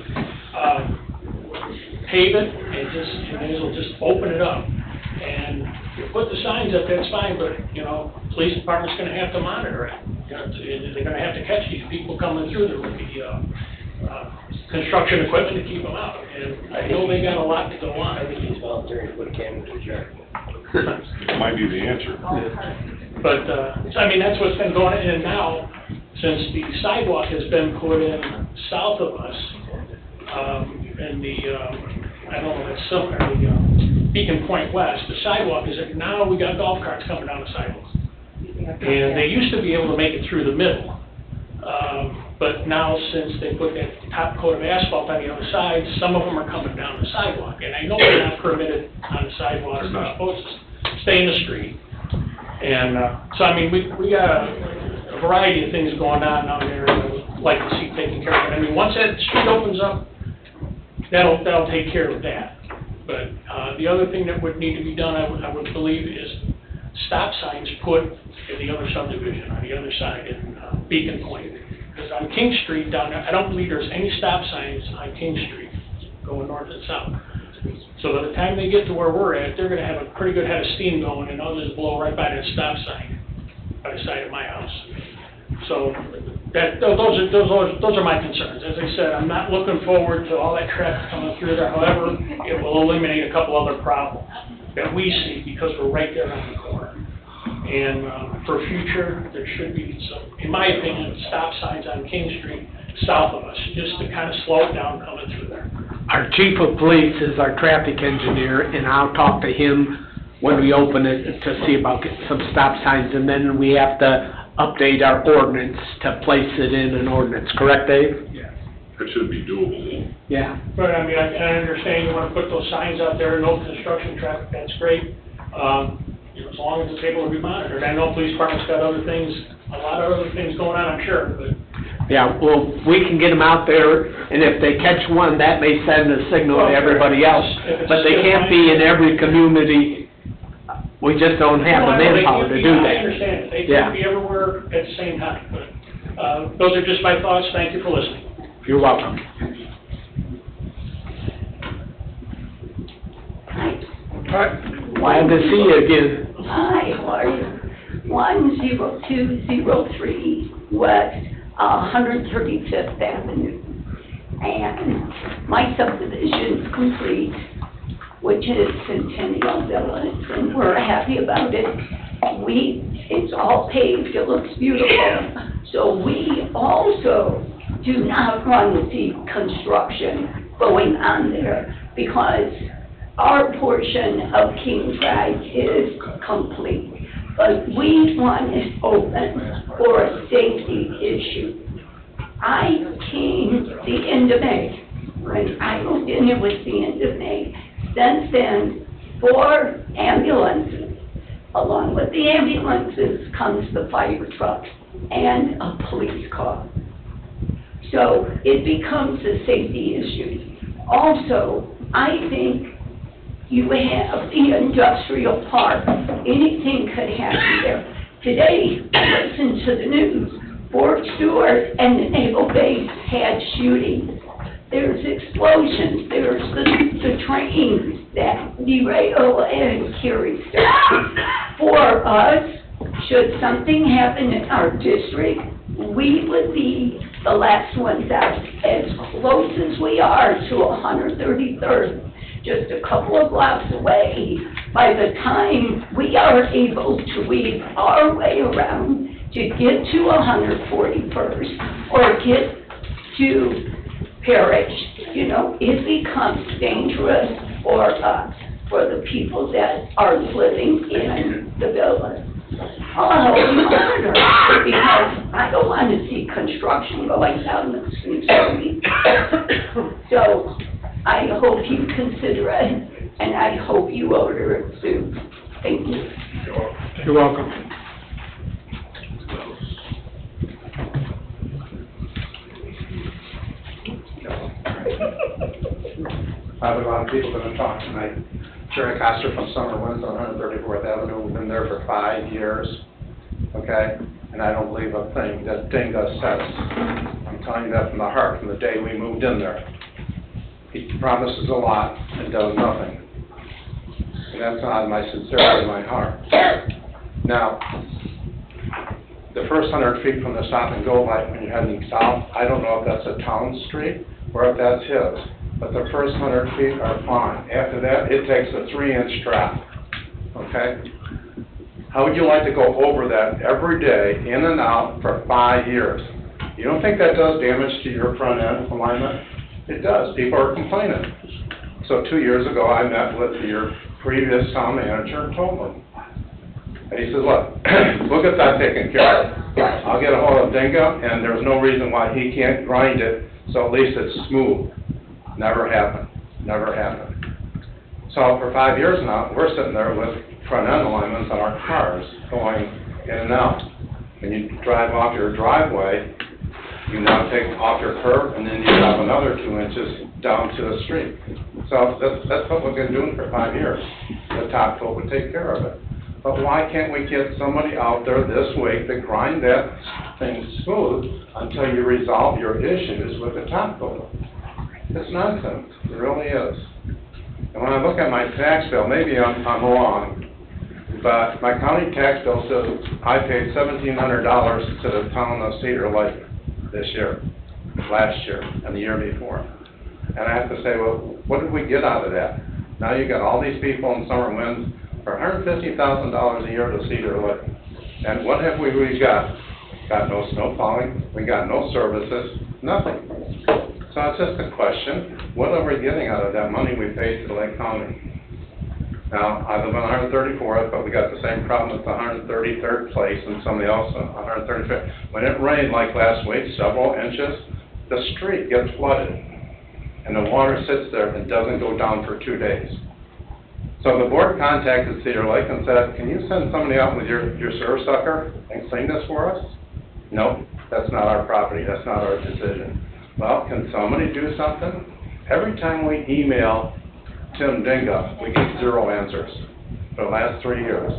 pave it and you may as well just open it up. And you put the signs up, that's fine, but, police department's gonna have to monitor it. They're gonna have to catch these people coming through there with the, construction equipment to keep them out. And I know they got a lot to go on. I think he's volunteering to put a camera to the yard. It might be the answer. But, I mean, that's what's been going on. And now, since the sidewalk has been put in south of us, and the, I don't know, that's somewhere, the Beacon Point West, the sidewalk is, now we got golf carts coming down the sidewalk. And they used to be able to make it through the middle. But now, since they put that top coat of asphalt on the other side, some of them are coming down the sidewalk. And I know they're not permitted on the sidewalks, they're supposed to stay in the street. And, so I mean, we got a variety of things going on down there that I would like to see taken care of. I mean, once that street opens up, that'll take care of that. But, the other thing that would need to be done, I would believe, is stop signs put in the other subdivision, on the other side in Beacon Point. Because on King Street down there, I don't believe there's any stop signs on King Street going north and south. So by the time they get to where we're at, they're gonna have a pretty good head of steam going, and they'll just blow right by that stop sign by the side of my house. So those are my concerns. As I said, I'm not looking forward to all that traffic coming through there. However, it will eliminate a couple other problems that we see because we're right there on the corner. And for future, there should be some, in my opinion, stop signs on King Street south of us, just to kind of slow it down coming through there. Our chief of police is our traffic engineer, and I'll talk to him when we open it to see about getting some stop signs, and then we have to update our ordinance to place it in an ordinance, correct, Dave? Yeah. It should be doable. Yeah. But I mean, I understand you want to put those signs out there, no construction traffic, that's great. As long as it's able to be monitored. I know police department's got other things, a lot of other things going on, I'm sure, but. Yeah, well, we can get them out there, and if they catch one, that may send a signal to everybody else. But they can't be in every community. We just don't have the manpower to do that. I understand, they can't be everywhere at the same time, but, those are just my thoughts, thank you for listening. You're welcome. Glad to see you again. Hi, how are you? 10203 West 135th Avenue. And my subdivision's complete, which is Centennial Village, and we're happy about it. It's all paved, it looks beautiful. So we also do not want to see construction going on there because our portion of King Drive is complete. But we want it open for a safety issue. I came the end of May. When I moved in, it was the end of May. Since then, 4 ambulances. Along with the ambulances comes the fire truck and a police car. So it becomes a safety issue. Also, I think you have the industrial park. Anything could happen there. Today, I listened to the news. Fort Stewart and the Naval Base had shootings. There's explosions. There's the trains that derail and carry stuff. For us, should something happen in our district, we would be the last ones out. As close as we are to 133rd, just a couple of blocks away, by the time we are able to weave our way around to get to 141st or get to Parrish, it becomes dangerous for us, for the people that are living in the village. I'll help you monitor, because I don't want to see construction going down the street. So I hope you consider it, and I hope you order it soon. Thank you. You're welcome. I have a lot of people that have talked tonight. Jerry Coster from Summer Winds on 134th Avenue. We've been there for 5 years, okay? And I don't believe a thing that Dingus says. I'm telling you that from the heart, from the day we moved in there. He promises a lot and does nothing. And that's not my sincerity in my heart. Now, the first 100 feet from the stop and go light when you're heading south, I don't know if that's a town street or if that's his. But the first 100 feet are fine. After that, it takes a 3-inch drop, okay? How would you like to go over that every day, in and out, for 5 years? You don't think that does damage to your front end alignment? It does. People are complaining. So 2 years ago, I met with your previous town manager and told him. And he says, look, we'll get that taken care of. I'll get a hold of Dingo, and there's no reason why he can't grind it, so at least it's smooth. Never happened. Never happened. So for 5 years now, we're sitting there with front end alignments on our cars going in and out. When you drive off your driveway, you now take off your curb, and then you have another 2 inches down to the street. So that's what we've been doing for 5 years. The top coat would take care of it. But why can't we get somebody out there this week to grind that thing smooth until you resolve your issues with the top coat? It's nonsense. It really is. And when I look at my tax bill, maybe I'm wrong, but my county tax bill says I paid $1,700 to the town of Cedar Lake. this year, last year, and the year before. And I have to say, well, what did we get out of that? Now you got all these people in Summer Winds for $150,000 a year to Cedar Lake. And what have we got? Got no snow plowing, we got no services, nothing. So it's just a question, what are we getting out of that money we paid to Lake County? Now, I live on 134th, but we got the same problem with the 133rd place and somebody else on 135th. When it rained like last week, several inches, the street gets flooded. And the water sits there and doesn't go down for 2 days. So the board contacted Cedar Lake and said, can you send somebody out with your sewer sucker and clean this for us? Nope, that's not our property, that's not our decision. Well, can somebody do something? Every time we email Tim Dinga, we get 0 answers for the last 3 years.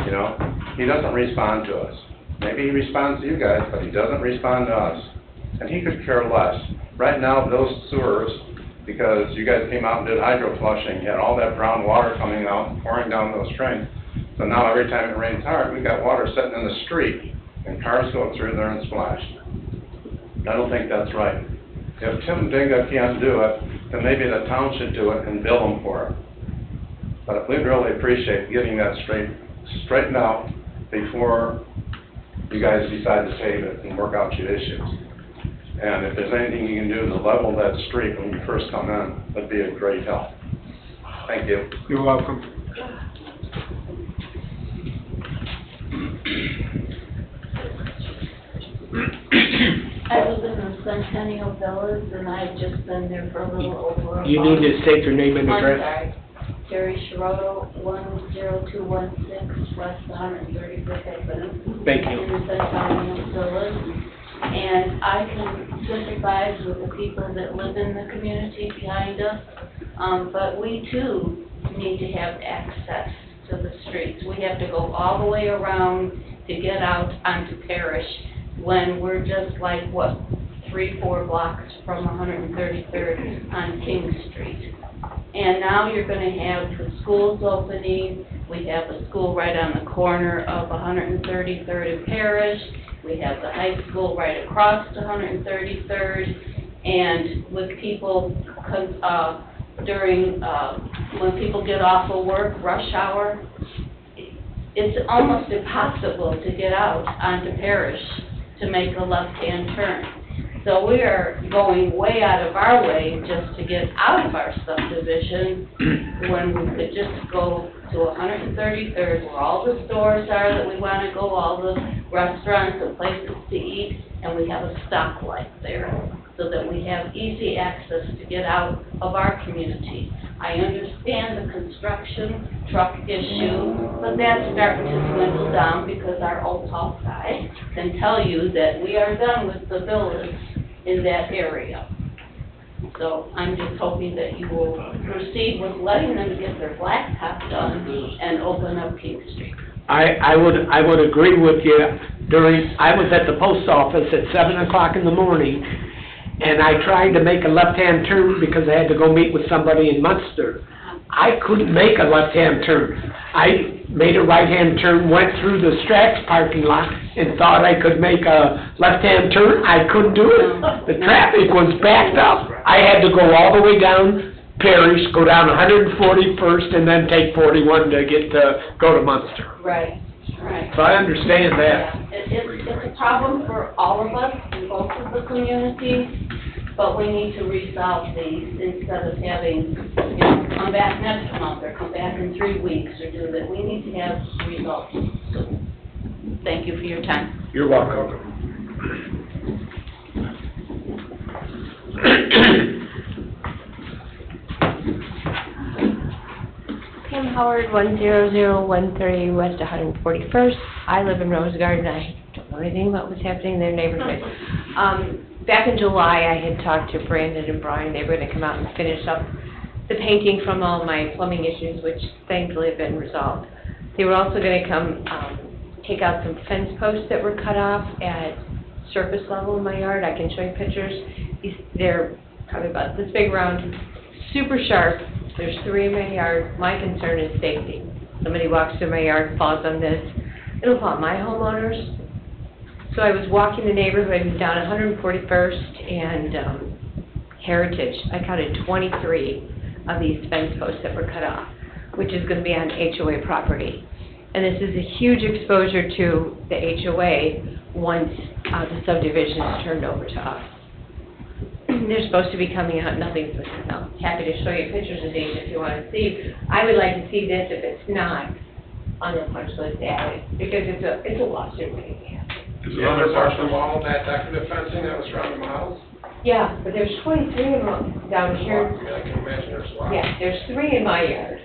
You know, he doesn't respond to us. Maybe he responds to you guys, but he doesn't respond to us. And he could care less. Right now, those sewers, because you guys came out and did hydro flushing, you had all that brown water coming out, pouring down those drains. So now every time it rains hard, we've got water sitting in the street, and cars go through there and splash. I don't think that's right. If Tim Dinga can't do it, then maybe the town should do it and bill him for it. But we'd really appreciate getting that straightened out before you guys decide to save it and work out your issues. And if there's anything you can do to level that street when you first come in, that'd be a great help. Thank you. You're welcome. I live in the Centennial Villas, and I've just been there for a little over a month. You need to state your name and address. I'm sorry. Terry Sciarotto, 10216 West 135th Avenue. Thank you. In the Centennial Villas. And I can sympathize with the people that live in the community behind us, but we too need to have access to the streets. We have to go all the way around to get out onto Parish when we're just like, what, 3-4 blocks from 133rd on King Street. And now you're going to have the schools opening. We have a school right on the corner of 133rd and Parish. We have the high school right across to 133rd. And with people, when people get off of work, rush hour, it's almost impossible to get out onto Parish to make a left-hand turn. So we are going way out of our way just to get out of our subdivision when we could just go to 133rd where all the stores are that we want to go, all the restaurants and places to eat, and we have a stoplight there so that we have easy access to get out of our community. I understand the construction truck issue, but that's starting to dwindle down because our old tall guy can tell you that we are done with the villas in that area. So I'm just hoping that you will proceed with letting them get their blacktop done and open up King Street. I would agree with you. I was at the post office at 7 o'clock in the morning, and I tried to make a left-hand turn because I had to go meet with somebody in Munster. I couldn't make a left-hand turn. I made a right-hand turn, went through the Strax parking lot, and thought I could make a left-hand turn. I couldn't do it. The traffic was backed up. I had to go all the way down Parish, go down 141st, and then take 41 to go to Munster. Right, right. So I understand that. Yeah. It's a problem for all of us in both of the communities, but we need to resolve these instead of having, come back next month or come back in 3 weeks or do that. We need to have results soon. Thank you for your time. You're welcome. Pam Howard, 10013 West 141st. I live in Rose Garden. I don't know anything about what's happening in their neighborhood. Back in July, I had talked to Brandon and Brian. They were going to come out and finish up the painting from all my plumbing issues, which thankfully have been resolved. They were also going to come take out some fence posts that were cut off at surface level in my yard. I can show you pictures. They're probably about this big around, super sharp. There's 3 in my yard. My concern is safety. Somebody walks through my yard, falls on this. It'll fall on my homeowners, So I was walking the neighborhood, it was down 141st and Heritage. I counted 23 of these fence posts that were cut off, which is gonna be on HOA property. And this is a huge exposure to the HOA once the subdivision is turned over to us. They're supposed to be coming out, nothing's been come out. Happy to show you pictures of these if you want to see. I would like to see this if it's not on the punch list alley, because it's a lawsuit waiting to happen. Is it on the partial wall, that decorative fencing that was around the models? Yeah, but there's 23 of them down here. I mean, I can imagine there's a lot. Yeah, there's 3 in my yard.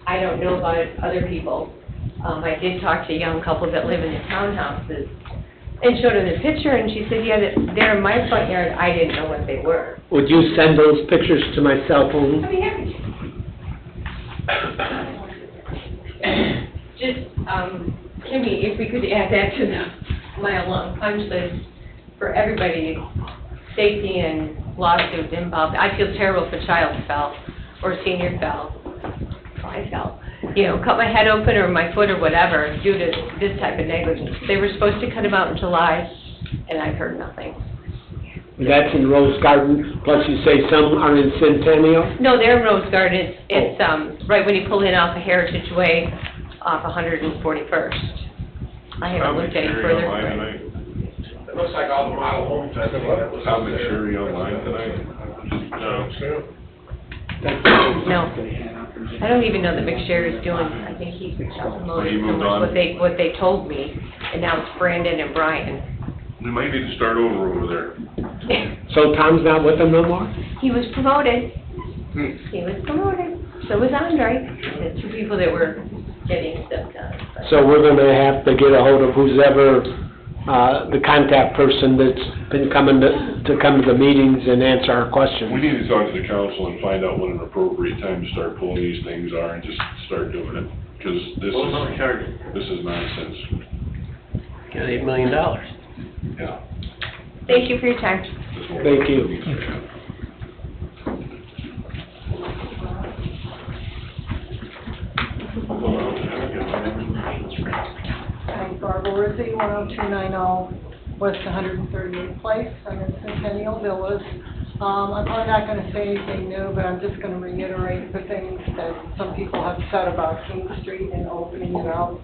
I don't know about other people. I did talk to a young couple that live in the townhouses and showed her the picture, and she said, yeah, they're in my front yard. I didn't know what they were. Would you send those pictures to my cell phone? I'd be happy to. Just, Kimmy, if we could add that to the mile-long punch list for everybody, safety and lawsuits involved. I feel terrible if a child fell or a senior fell. I fell. You know, cut my head open or my foot or whatever due to this type of negligence. They were supposed to cut them out in July, and I've heard nothing. That's in Rose Garden, plus you say some are in Centennial? No, they're in Rose Garden. It's right when you pull in off of Heritage Way off 141st. I haven't looked any further. It looks like all the model homes that was Tom and Sherry online tonight? No. No. I don't even know that McSherry's doing, I think he's self-promoting what they told me, and now it's Brandon and Brian. We might need to start over there. So Tom's not with them no more? He was promoted. He was promoted. So was Andre, the 2 people that were getting stuff done. But So we're gonna have to get a hold of who's ever, the contact person that's been coming to come to the meetings and answer our questions. We need to talk to the council and find out what an appropriate time to start pulling these things are and just start doing it, because this is nonsense. Got $8 million. Yeah. thank you for your time. Thank you. I'm Barbara Rizzi, 10290 West 138th Place. I'm in Centennial Villas. I'm probably not going to say anything new, but I'm just going to reiterate the things that some people have said about King Street and opening it up.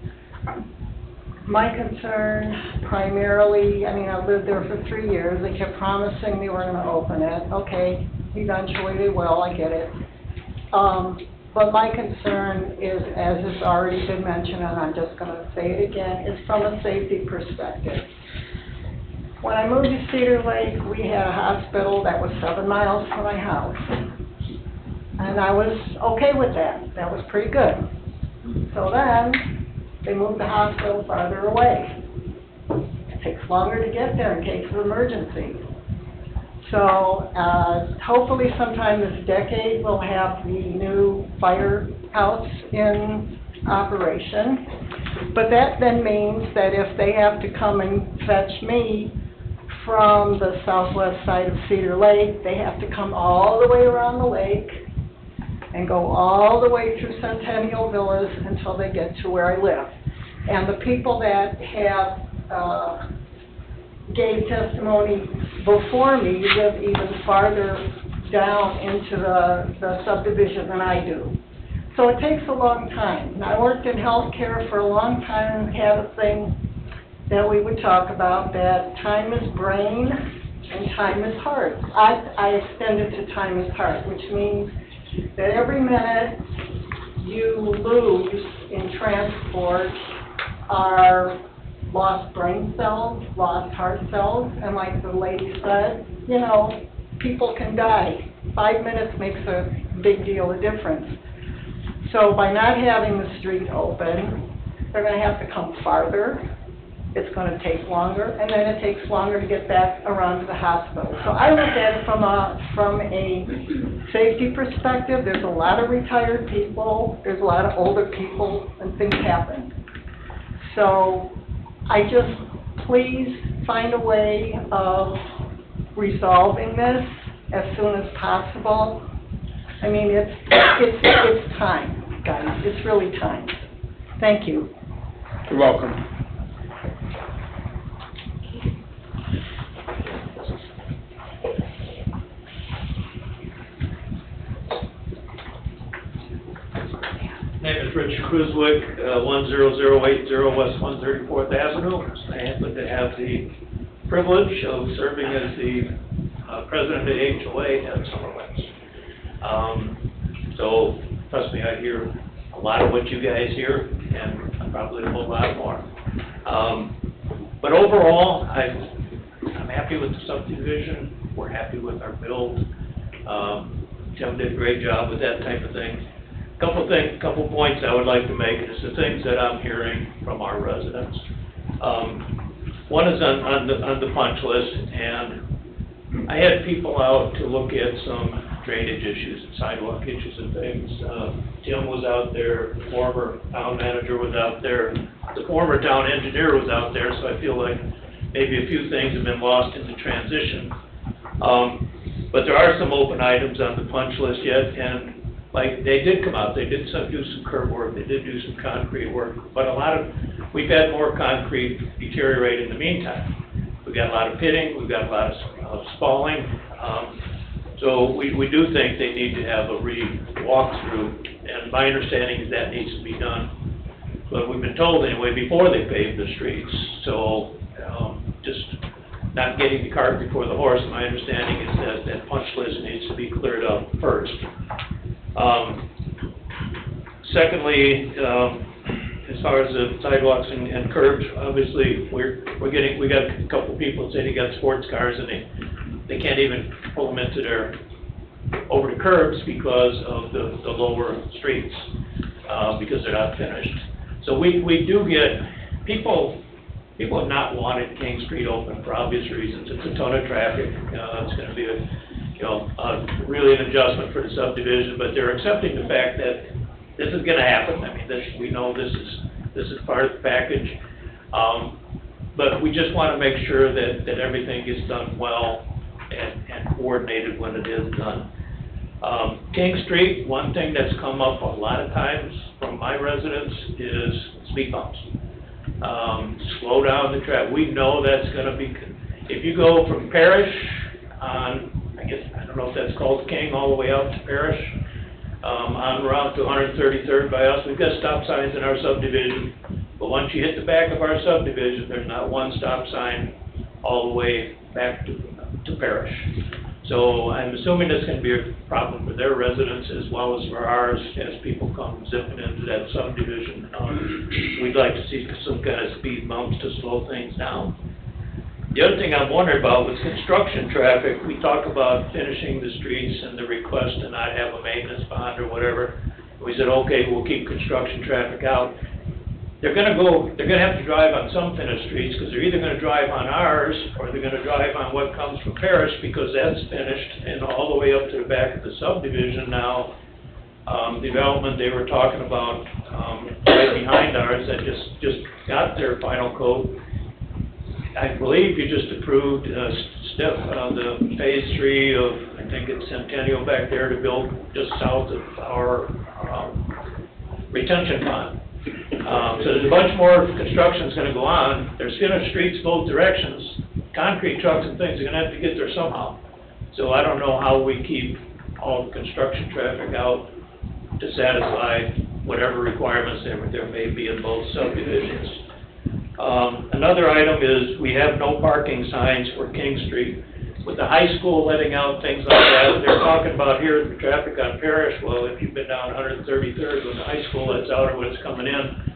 My concern primarily, I mean, I've lived there for 3 years. They kept promising they were going to open it. Okay, eventually they will, I get it. But my concern is, as has already been mentioned, and I'm just going to say it again, is from a safety perspective. When I moved to Cedar Lake, we had a hospital that was 7 miles from my house. And I was okay with that. That was pretty good. So then, they moved the hospital farther away. It takes longer to get there in case of emergency. So, hopefully sometime this decade, we'll have the new firehouse in operation. But that then means that if they have to come and fetch me from the southwest side of Cedar Lake, they have to come all the way around the lake and go all the way through Centennial Villas until they get to where I live. And the people that have gave testimony before me live even farther down into the subdivision than I do. So it takes a long time. And I worked in healthcare for a long time and had a thing that we would talk about, that time is brain and time is heart. I extend it to time is heart, which means that every minute you lose in transport are lost brain cells, lost heart cells, and like the lady said, you know, people can die. 5 minutes makes a big deal of difference. So by not having the street open, they're going to have to come farther. It's going to take longer, and then it takes longer to get back around to the hospital. So I look at it from a safety perspective. There's a lot of retired people, there's a lot of older people, and things happen. So I just, please find a way of resolving this as soon as possible. I mean, it's time, guys. It's really time. Thank you. You're welcome. is Rich Cruzwick, 10080 West 134th Avenue. I happen to have the privilege of serving as the president of the HOA at Summerwinds. So, trust me, I hear a lot of what you guys hear, and probably a whole lot more. But overall, I'm happy with the subdivision. We're happy with our build. Tim did a great job with that type of thing. Couple points I would like to make is the things that I'm hearing from our residents. One is on the punch list, and I had people out to look at some drainage issues and sidewalk issues and things. Tim was out there, the former town manager was out there, the former town engineer was out there, so I feel like maybe a few things have been lost in the transition. But there are some open items on the punch list yet, and like, they did come out, they did do some curb work, they did do some concrete work, but we've had more concrete deteriorate in the meantime. We've got a lot of pitting, we've got a lot of spalling, so we do think they need to have a walkthrough, and my understanding is that needs to be done. But we've been told anyway, before they pave the streets, so just not getting the cart before the horse, my understanding is that that punch list needs to be cleared up first. Secondly, as far as the sidewalks and curbs, obviously, we got a couple people saying they got sports cars and they can't even pull them over the curbs because of the lower streets, because they're not finished. So we do get, people have not wanted King Street open for obvious reasons. It's a ton of traffic. It's going to be really an adjustment for the subdivision, but they're accepting the fact that this is going to happen. I mean, we know this is part of the package, but we just want to make sure that everything gets done well and coordinated when it is done. King Street, one thing that's come up a lot of times from my residents is speed bumps. Slow down the traffic. We know that's going to be, if you go from Parish on, I don't know if that's called King, all the way out to Parish, on route to 133rd by us, we've got stop signs in our subdivision, but once you hit the back of our subdivision, there's not one stop sign all the way back to Parish. So I'm assuming that's going to be a problem for their residents as well as for ours as people come zipping into that subdivision. We'd like to see some kind of speed bumps to slow things down. The other thing I'm wondering about was construction traffic. We talk about finishing the streets and the request to not have a maintenance bond or whatever. We said, okay, we'll keep construction traffic out. They're gonna have to drive on some finished streets because they're either gonna drive on ours or they're gonna drive on what comes from Parish because that's finished and all the way up to the back of the subdivision now. Development they were talking about right behind ours that just got their final coat. I believe you just approved the phase 3 of, I think it's Centennial back there to build just south of our retention pond. So there's a bunch more construction's going to go on. There's finished streets both directions. Concrete trucks and things are going to have to get there somehow. So I don't know how we keep all the construction traffic out to satisfy whatever requirements there may be in both subdivisions. Another item is we have no parking signs for King Street. With the high school letting out things like that, they're talking about here the traffic on Parish. Well, if you've been down 133rd when the high school lets out or when it's coming in,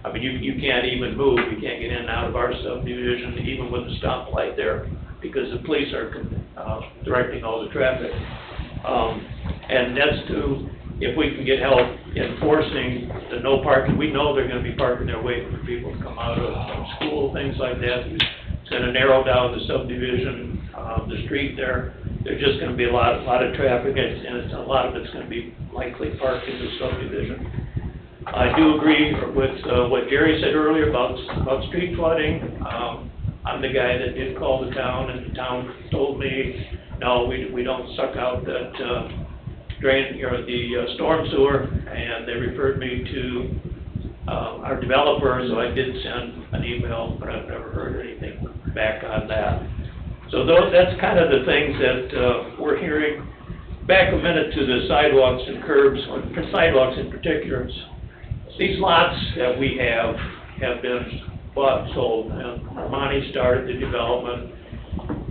I mean, you can't even move. You can't get in and out of our subdivision even with the stoplight there because the police are directing all the traffic. And that's if we can get help enforcing the no parking. We know they're going to be parking there waiting for people to come out of school, things like that. It's going to narrow down the subdivision, the street there. There's just going to be a lot of traffic, and a lot of it's going to be likely parked in the subdivision. I do agree with what Jerry said earlier about street flooding. I'm the guy that did call the town, and the town told me, no, we don't suck out that drain, the storm sewer, and they referred me to our developer, so I did send an email, but I've never heard anything back on that. So that's kind of the things that we're hearing. Back a minute to the sidewalks and curbs, or sidewalks in particular. these lots that we have been bought and sold. And Monty started the development.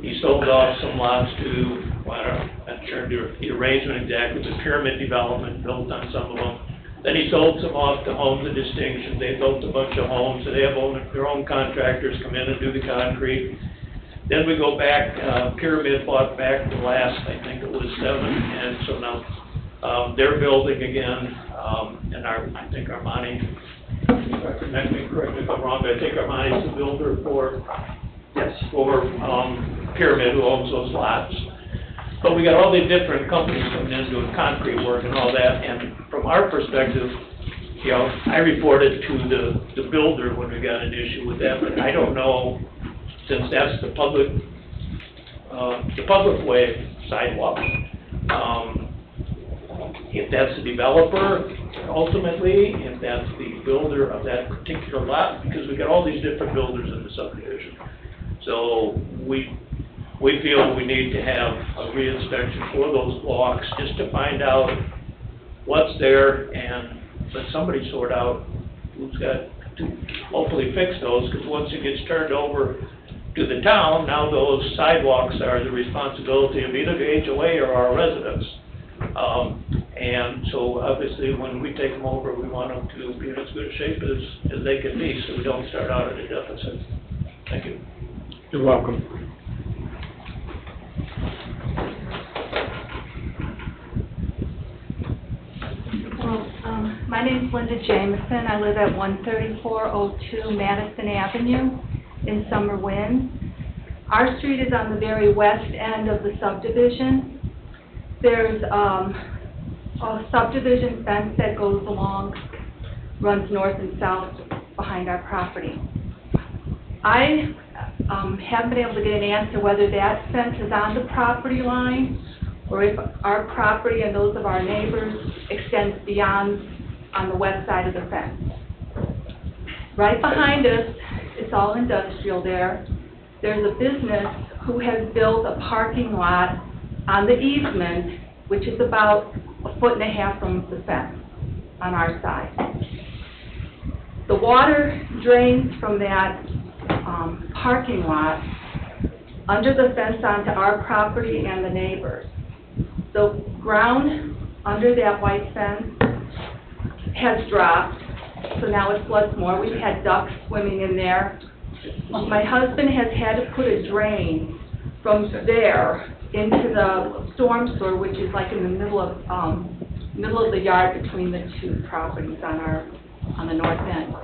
He sold off some lots to, well, I'm not sure the arrangement exactly, the pyramid development built on some of them. Then he sold some off to Homes of Distinction. They built a bunch of homes, so they have their own contractors come in and do the concrete. Then we go back, Pyramid bought back the last, I think it was 7, and so now they're building again, and I think Armani, correct me if I'm wrong, but I think Armani's the builder for Pyramid, who owns those lots. But we got all these different companies coming in doing concrete work and all that, and from our perspective, you know, I reported to the builder when we got an issue with that, but I don't know, since that's the public way sidewalk, if that's the developer ultimately, if that's the builder of that particular lot, because we got all these different builders in the subdivision. So we feel we need to have a reinspection for those blocks, just to find out what's there, and let somebody sort out who's got to hopefully fix those, because once it gets turned over to the town, now those sidewalks are the responsibility of either the HOA or our residents. And so obviously when we take them over, we want them to be in as good a shape as they can be, so we don't start out at a deficit. Thank you. You're welcome. Well, my name's Linda Jameson. I live at 13402 Madison Avenue in Summer Wind. Our street is on the very west end of the subdivision. There's a subdivision fence that goes along, runs north and south behind our property. I haven't been able to get an answer whether that fence is on the property line or if our property and those of our neighbors extends beyond on the west side of the fence. Right behind us, it's all industrial there. There's a business who has built a parking lot on the easement, which is about 1.5 feet from the fence on our side. The water drains from that parking lot under the fence onto our property and the neighbors. The ground under that white fence has dropped, so now it floods more. We've had ducks swimming in there. My husband has had to put a drain from there into the storm sewer, which is like in the middle of the yard between the two properties on the north end,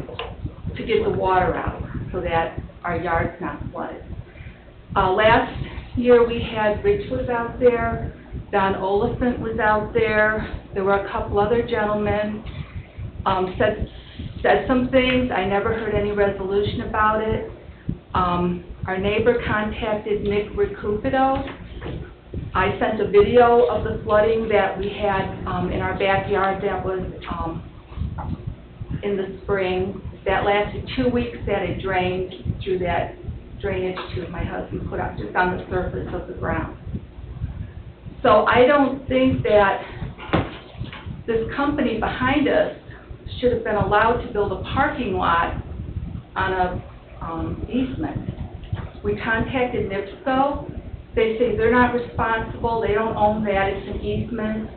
to get the water out so that our yard's not flooded. Last year we had Rich was out there, Don Oliphant was out there, there were a couple other gentlemen, said some things. I never heard any resolution about it. Our neighbor contacted Nick Ricupido. I sent a video of the flooding that we had in our backyard that was in the spring. That lasted 2 weeks, that it drained through that drainage tube my husband put up just on the surface of the ground. So I don't think that this company behind us should have been allowed to build a parking lot on a easement. We contacted NIPSCO. They say they're not responsible, they don't own that, it's an easement.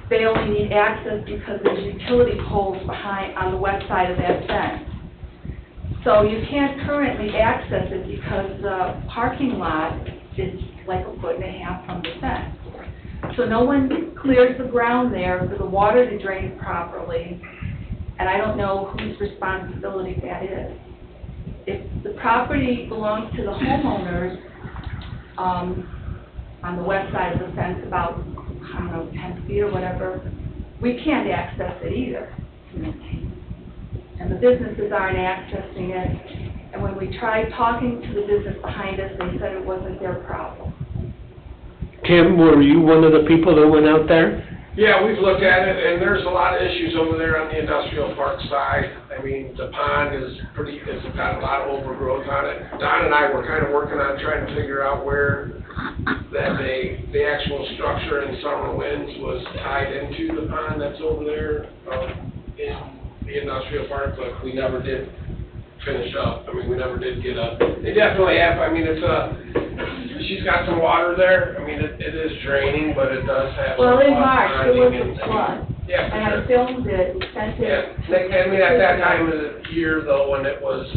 They only need access because there's utility poles behind, on the west side of that fence. So you can't currently access it because the parking lot is like 1.5 feet from the fence. So no one clears the ground there for the water to drain properly, and I don't know whose responsibility that is. If the property belongs to the homeowners, on the west side of the fence, about, I don't know, 10 feet or whatever, we can't access it either. And the businesses aren't accessing it, and when we tried talking to the business behind us, they said it wasn't their problem. Tim, were you one of the people that went out there? Yeah, we've looked at it, and there's a lot of issues over there on the industrial park side. I mean, the pond it's got a lot of overgrowth on it. Don and I were kind of working on trying to figure out where the actual structure in Summer Winds was tied into the pond that's over there, in the industrial park, but we never did finish up. I mean, we never did get up. They definitely have, I mean, she's got some water there. I mean, it is draining, but it does have some Well, in flood March, there was ponding a flood. Yeah, for And I sure. filmed it, and sent it. Yeah, I mean, at that time of the year though, when there was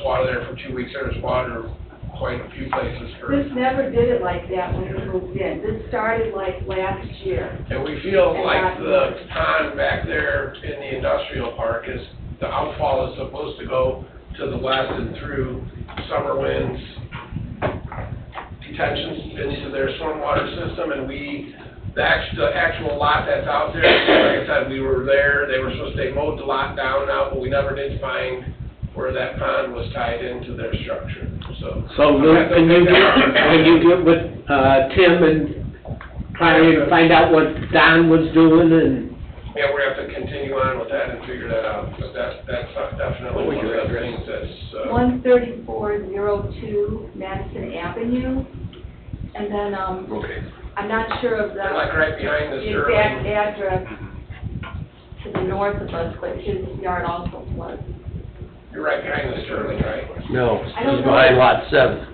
water there for 2 weeks, there was water quite a few places for. This never did it like that when we moved in. This started like last year. And we feel And like not the pond back there in the industrial park is, the outfall is supposed to go to the west and through summer winds, detentions into their stormwater system, and the actual lot that's out there, like I said, we were there, they were supposed to, they mowed the lot down now, but we never did find where that pond was tied into their structure, so. So Luke, can you get with, Tim and try to find out what Don was doing and? Yeah, we have to continue on with that and figure that out, but that's definitely one of the things that's, 13402 Madison Avenue. And then, Okay. I'm not sure of the. They're like right behind the exact address to the north of us, but his yard also floods. You're right behind the Sterling, right? No, I don't it's know. behind lot 7,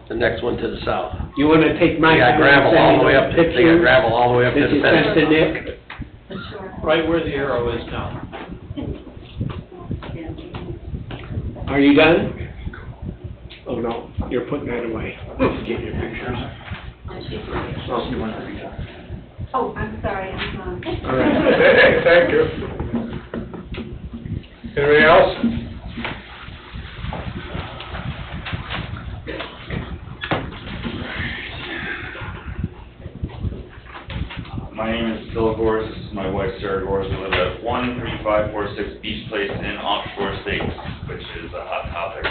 the next one to the south. You wanna take my? They got gravel all the way up, they got gravel all the way up to Did the you send to fence. Nick? Right where the arrow is now. Are you done? Oh, no, you're putting that away. Get your pictures. Oh, I'm sorry, I'm All right. Hey, thank you. Anybody else? My name is Phil Gores, this is my wife Sarah Gores, we live at 13546 Beach Place in Offshore Estates, which is a hot topic.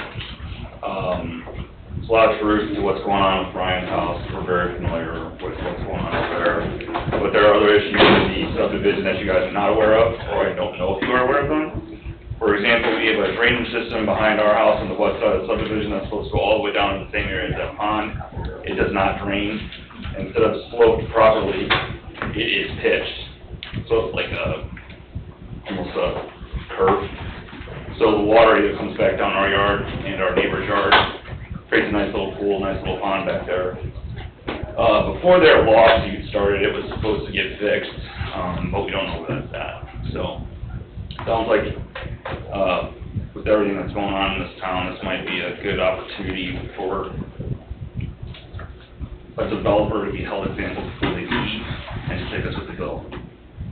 There's a lot of truth to what's going on with Brian's house, we're very familiar with what's going on over there. But there are other issues in the subdivision that you guys are not aware of, or I don't know if you are aware of them. For example, we have a drainage system behind our house on the west side of the subdivision that's supposed to go all the way down in the same area as that pond. It does not drain. Instead of sloped properly, it is pitched. So it's like almost a curve. So the water either comes back down our yard and our neighbor's yard, creates a nice little pool, nice little pond back there. Before their lawsuit started, it was supposed to get fixed, but we don't know where that's at. So, sounds like, with everything that's going on in this town, this might be a good opportunity for a developer to be held example before they leave and to take us with the bill.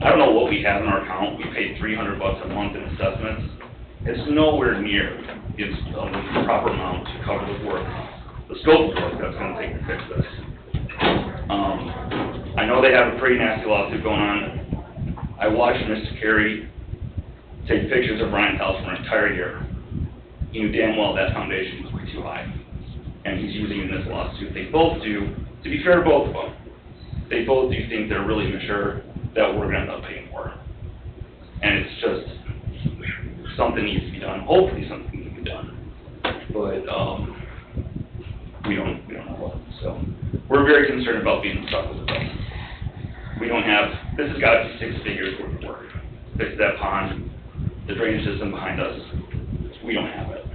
I don't know what we have in our account. We paid $300 a month in assessments. It's nowhere near the proper amount to cover the work, the scope of work that's going to take to fix this. I know they have a pretty nasty lawsuit going on. I watched Mr. Carey take pictures of Brian's house for an entire year. He knew damn well that foundation was way too high, and he's using it in this lawsuit. They both do, to be fair to both of them, they both do think they're really mature that we're going to end up paying more. And it's just, something needs to be done. Hopefully something can be done. But, we don't know what. So, we're very concerned about being stuck with the bill. We don't have, this has got to be 6 figures worth of work. Fix that pond, the drainage system behind us, we don't have it.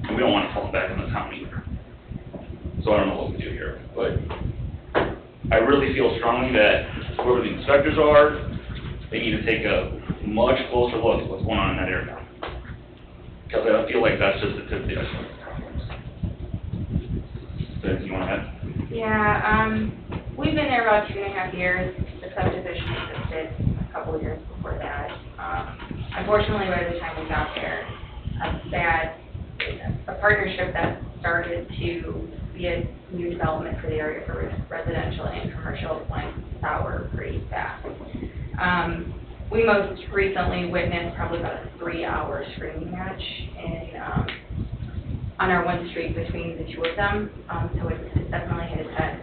And we don't want to fall back on the town either. So I don't know what we do here, but I really feel strongly that whoever the inspectors are, they need to take a much closer look at what's going on in that area. Because I feel like that's just the tip of the iceberg. So, you want to add? Yeah, we've been there about 2.5 years. The subdivision existed a couple of years before that. Unfortunately, by the time we got there, a partnership that started to be a new development for the area for residential and commercial went sour pretty fast. We most recently witnessed probably about a 3-hour screaming match on our one street between the two of them, so it's definitely hit his head.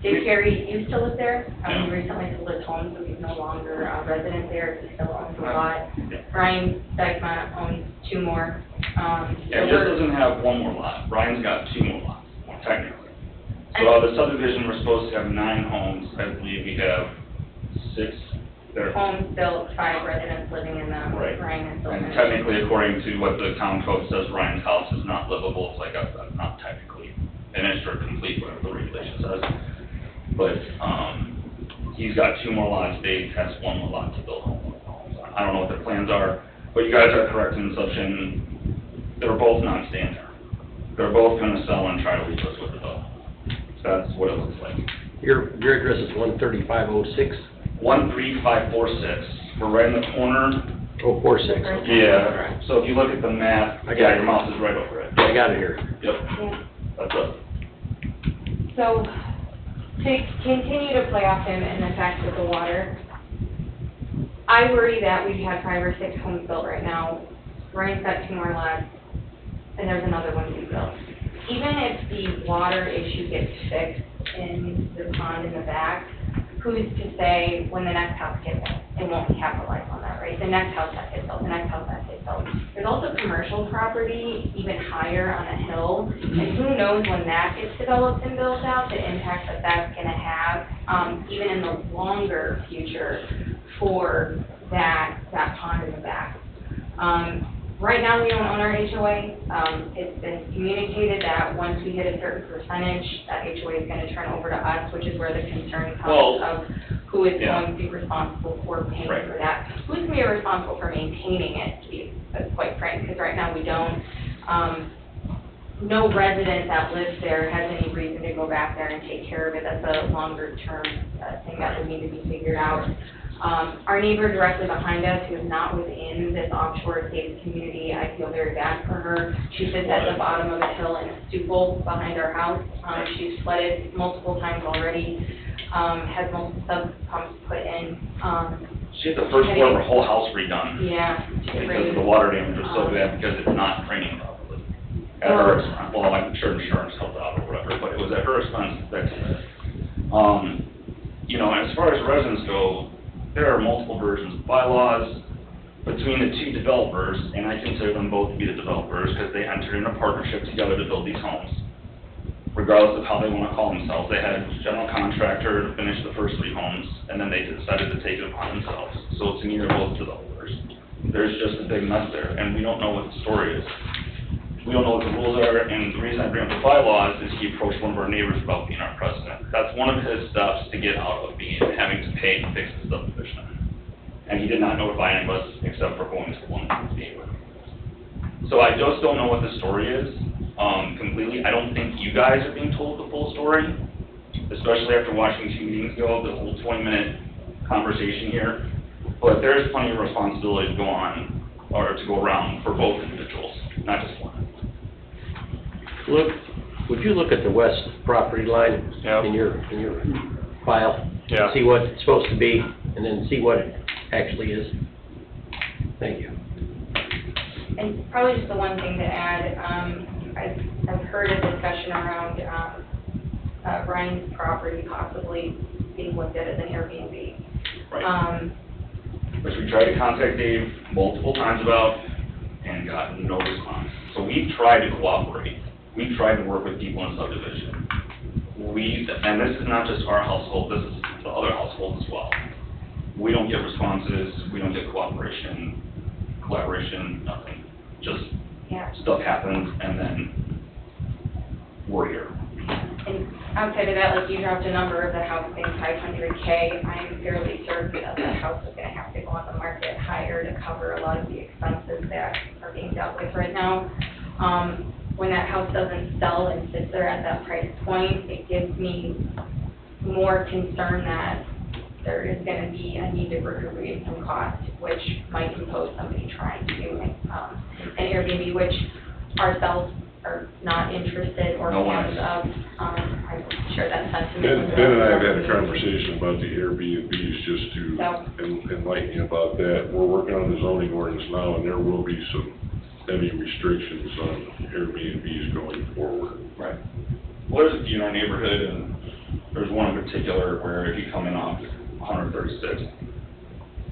Dave Carey used to live there. He recently sold his home, so he's no longer a resident there. He still owns a lot. Brian Dykeman owns 2 more. Yeah, just doesn't have 1 more lot. Brian's got 2 more lots, technically. So the subdivision, we're supposed to have 9 homes. I believe we have 6 homes built, 5 residents living in them. Right. Ryan is still And in. technically, according to what the town code says, Ryan's house is not livable, it's like, not technically finished or complete, whatever the regulation says. But, he's got 2 more lots, Dave has 1 more lot to build home. I don't know what their plans are, but you guys are correct in such they're both non-standard. They're both gonna sell and try to leave us with it though. That's what it looks like. Your address is 13506? 13546, we're right in the corner. Oh, 46, okay. Yeah, so if you look at the map, I got yeah, it. your mouse is right over it. I got it here. Yep, Yeah. that's it. So, to continue to play off him and the fact with the water, I worry that we've had 5 or 6 homes built right now. Ryan's got 2 more lots, and there's another one to be built. Even if the water issue gets fixed in the pond in the back, who's to say when the next house gets built, it won't capitalize on that, right? The next house that gets built, the next house that gets built. There's also commercial property even higher on a hill, and who knows when that gets developed and built out, the impact that that's gonna have, even in the longer future for that pond in the back. Right now, we don't own our HOA. It's been communicated that once we hit a certain percentage, that HOA is gonna turn over to us, which is where the concern Well, comes of who is yeah. going to be responsible for paying Right. for that. Who's gonna be responsible for maintaining it, to be quite frank, because right now we don't. No resident that lives there has any reason to go back there and take care of it. That's a longer term thing that would need to be figured out. Our neighbor directly behind us, who is not within this offshore gated community, I feel very bad for her. She sits at the bottom of a hill in a stupel behind our house. She's flooded multiple times already, has multiple sub pumps put in. She had the first floor of her whole house redone. Yeah. Because the water damage was so bad, because it's not draining properly. At her expense, well, I'm sure insurance helped out or whatever, but it was at her expense that did it. You know, as far as residents go, there are multiple versions of bylaws between the 2 developers, and I consider them both to be the developers, because they entered in a partnership together to build these homes. Regardless of how they want to call themselves, they had a general contractor to finish the first 3 homes, and then they decided to take it upon themselves. So to me, they're both developers. There's just a big mess there, and we don't know what the story is. We don't know what the rules are, and the reason I bring up the bylaws is he approached one of our neighbors about being our president. That's one of his steps to get out of having to pay to fix the subdivision. And he did not notify any of us except for going to one neighbor. So I just don't know what the story is, completely. I don't think you guys are being told the full story, especially after watching 2 meetings ago, the whole 20-minute conversation here. But there's plenty of responsibility to go on, or to go around for both individuals, not just one. Look, would you look at the west property line Yep. in your file? Yeah. See what it's supposed to be, and then see what it actually is? Thank you. And probably just the one thing to add, I've heard a discussion around, Ryan's property possibly being looked at as an Airbnb. Right. Which we tried to contact Dave multiple times about and got no response. So we've tried to cooperate. We've tried to work with people in subdivision. And this is not just our household, this is the other households as well. We don't get responses, we don't get cooperation, collaboration, nothing. Just stuff happens and then we're here. And outside of that, like you dropped a number of the house being 500K, I'm fairly certain that the house is gonna have to go on the market higher to cover a lot of the expenses that are being dealt with right now. When that house doesn't sell and sits there at that price point, it gives me more concern that there is gonna be a need to recuperate some cost, which might impose somebody trying to do an Airbnb, which ourselves are not interested or No one fans is. of. I'm sure that sentiment. Ben and I have had a conversation about the Airbnbs, just to enlighten you about that. We're working on the zoning ordinance now, and there will be some heavy restrictions on Airbnbs going forward. Right. Well, there's a few in our neighborhood, and there's one in particular where if you come in off 136, you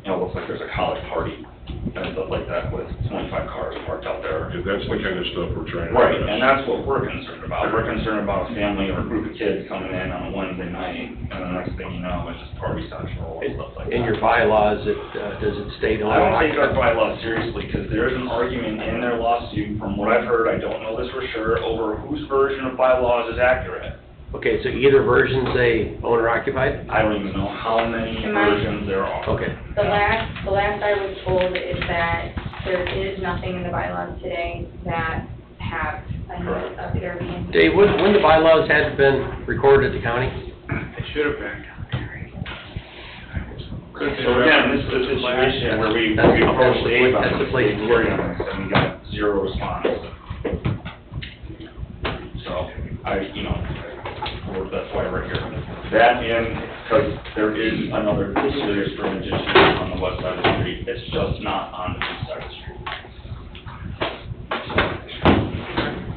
know, it looks like there's a college party and stuff like that with 25 cars parked out there. That's the kind of stuff we're trying to. Right, and that's what we're concerned about. We're concerned about a family or a group of kids coming in on a Wednesday night, and the next thing you know, it's just party central and stuff like that. In your bylaws, does it state on? I don't take our bylaws seriously, because there is an argument in their lawsuit, from what I've heard, I don't know this for sure, over whose version of bylaws is accurate. Okay, so either version's a owner occupied? I don't even know how many Am I- versions there are. Okay. The last I was told is that there is nothing in the bylaws today that have a notice of Airbnb. Dave, when the bylaws had been recorded at the county? It should have been. So again, this is a situation where we approached Dave on this, Dave Carey on this, and we got zero response. So, that's why we're here. That and, because there is another serious drainage issue on the west side of the street, it's just not on the east side of the street.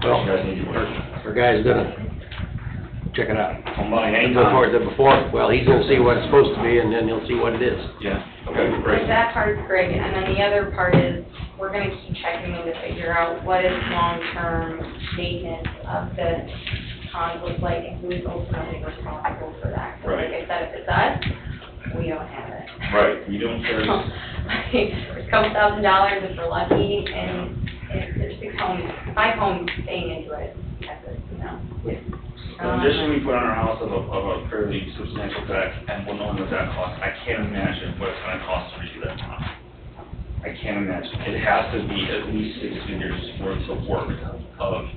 Well, You guys need to work. our guy's gonna check it out. Come by Before, well, he's gonna see what it's supposed to be, and then he'll see what it is. Yeah, okay, great. That part's great, and then the other part is, we're gonna keep checking in to figure out what is long-term maintenance of the pond look like, and who's ultimately responsible for that. 'Cause Right. like I said, if it's us, we don't have it. Right, we don't care. There's a couple $1,000 if we're lucky, and if there's 5 homes staying into it, that's it, you know. The addition we put on our house of a fairly substantial deck, and we'll know what that costs, I can't imagine what it's gonna cost to redo that pond. I can't imagine. It has to be at least 6 figures worth of work of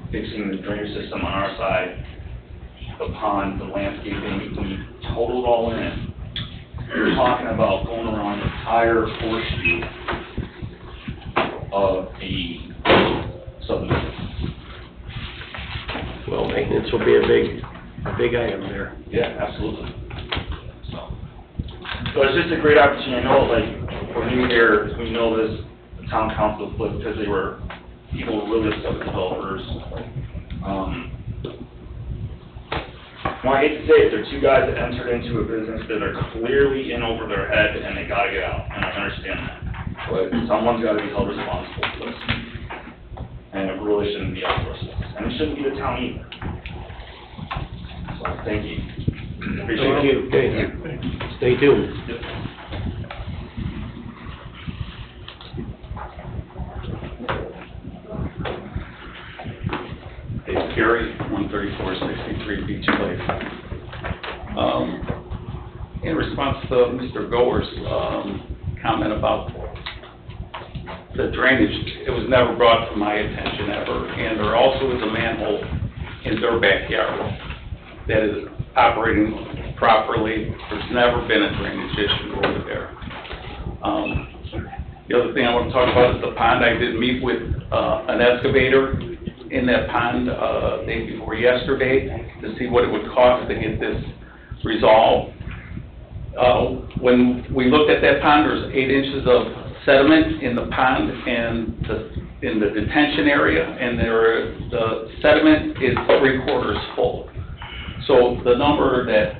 fixing the drainage system on our side, the pond, the landscaping, when you total it all in, you're talking about going around the entire horseshoe of the subdivision. Well, maintenance will be a big item there. Yeah, absolutely. So it's just a great opportunity. I know, like, we're new here, we know this, the town council split because people were really upset with developers. Well, I hate to say it, they're two guys that entered into a business that are clearly in over their head and they gotta get out, and I understand that. But someone's gotta be held responsible for this. And it really shouldn't be outsourced. And it shouldn't be the town either. So, thank you. Appreciate it. Okay, stay tuned. Yep. Dave Carey, 13463 Beach Place. In response to Mr. Goer's comment about the drainage, it was never brought to my attention ever, and there also is a manhole in their backyard that is operating properly. There's never been a drainage issue over there. The other thing I want to talk about is the pond. I did meet with an excavator in that pond day before yesterday to see what it would cost to get this resolved. When we looked at that pond, there's 8 inches of sediment in the pond and in the detention area, and the sediment is 3/4 full. So the number that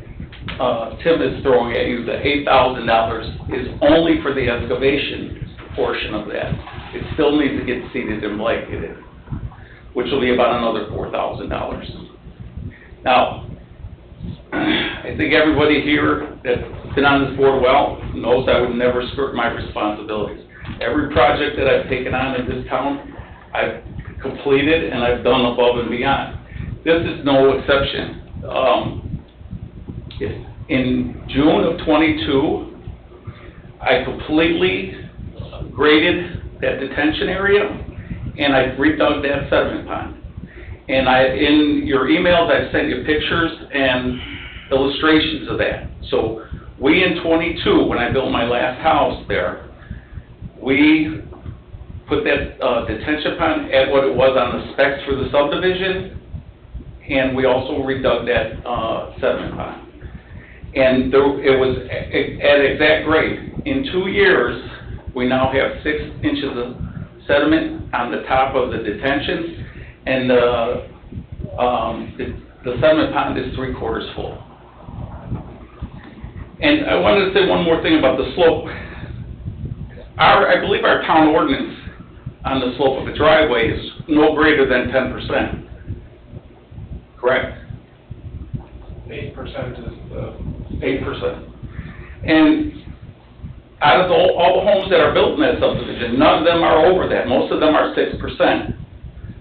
Tim is throwing at you, the $8,000, is only for the excavation portion of that. It still needs to get seeded and blanketed, which will be about another $4,000. Now, I think everybody here that's been on this board well knows I would never skirt my responsibilities. Every project that I've taken on in this town, I've completed and I've done above and beyond. This is no exception. In June of '22, I completely graded that detention area and I redug that sediment pond. And in your emails, I sent you pictures and illustrations of that. So we in '22, when I built my last house there, we put that detention pond at what it was on the specs for the subdivision, and we also redug that sediment pond. And it was at exact grade. In 2 years, we now have 6 inches of sediment on the top of the detention, and the sediment pond is 3/4 full. And I wanted to say one more thing about the slope. I believe our town ordinance on the slope of the driveway is no greater than 10%. Correct? 8% is the... 8%. And out of all the homes that are built in that subdivision, none of them are over that. Most of them are 6%.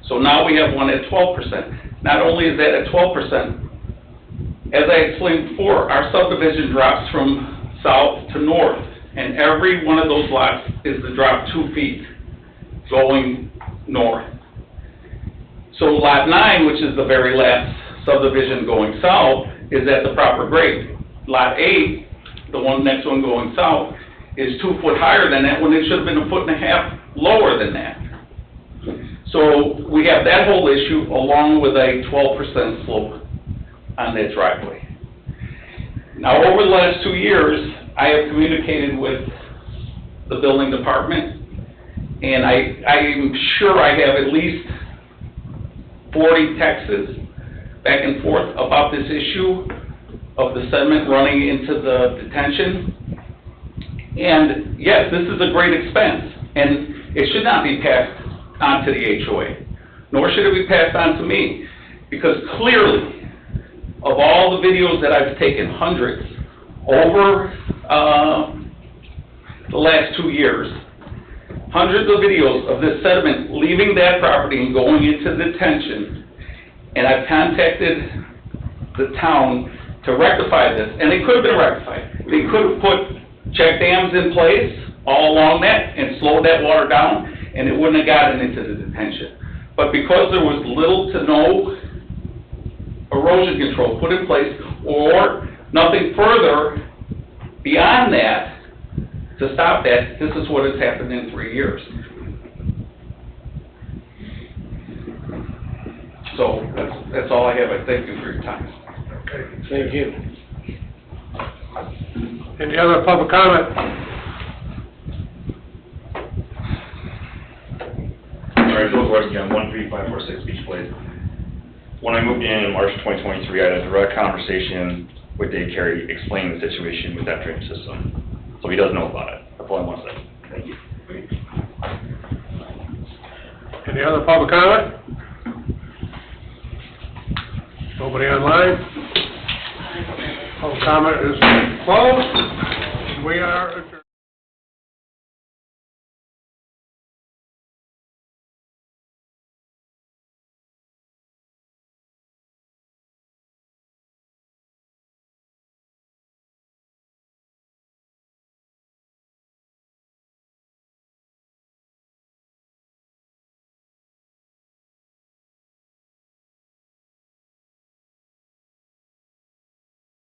So now we have one at 12%. Not only is that at 12%, as I explained before, our subdivision drops from south to north, and every one of those lots is to drop 2 feet going north. So lot 9, which is the very last subdivision going south, is at the proper grade. Lot 8, the next one going south, is 2 foot higher than that, when it should have been 1.5 feet lower than that. So we have that whole issue along with a 12% slope on that driveway. Now, over the last 2 years, I have communicated with the building department, and I'm sure I have at least 40 texts back and forth about this issue of the sediment running into the detention. And yes, this is a great expense, and it should not be passed on to the HOA, nor should it be passed on to me, because clearly, of all the videos that I've taken, hundreds, over the last 2 years, hundreds of videos of this sediment leaving that property and going into detention, and I've contacted the town to rectify this, and it could have been rectified. They could have put check dams in place all along that and slowed that water down, and it wouldn't have gotten into the detention. But because there was little to no erosion control put in place, or nothing further beyond that to stop that, this is what has happened in 3 years. So that's all I have. I thank you for your time. Okay, thank you. Any other public comment? Sorry, Bill Gorski on 13546 Beach Place. When I moved in March 2023, I had a direct conversation with Dave Carey explaining the situation with that drainage system. So he does know about it. That's all I want to say. Thank you. Any other public comment? Nobody online? Public comment is closed. We are adjourned.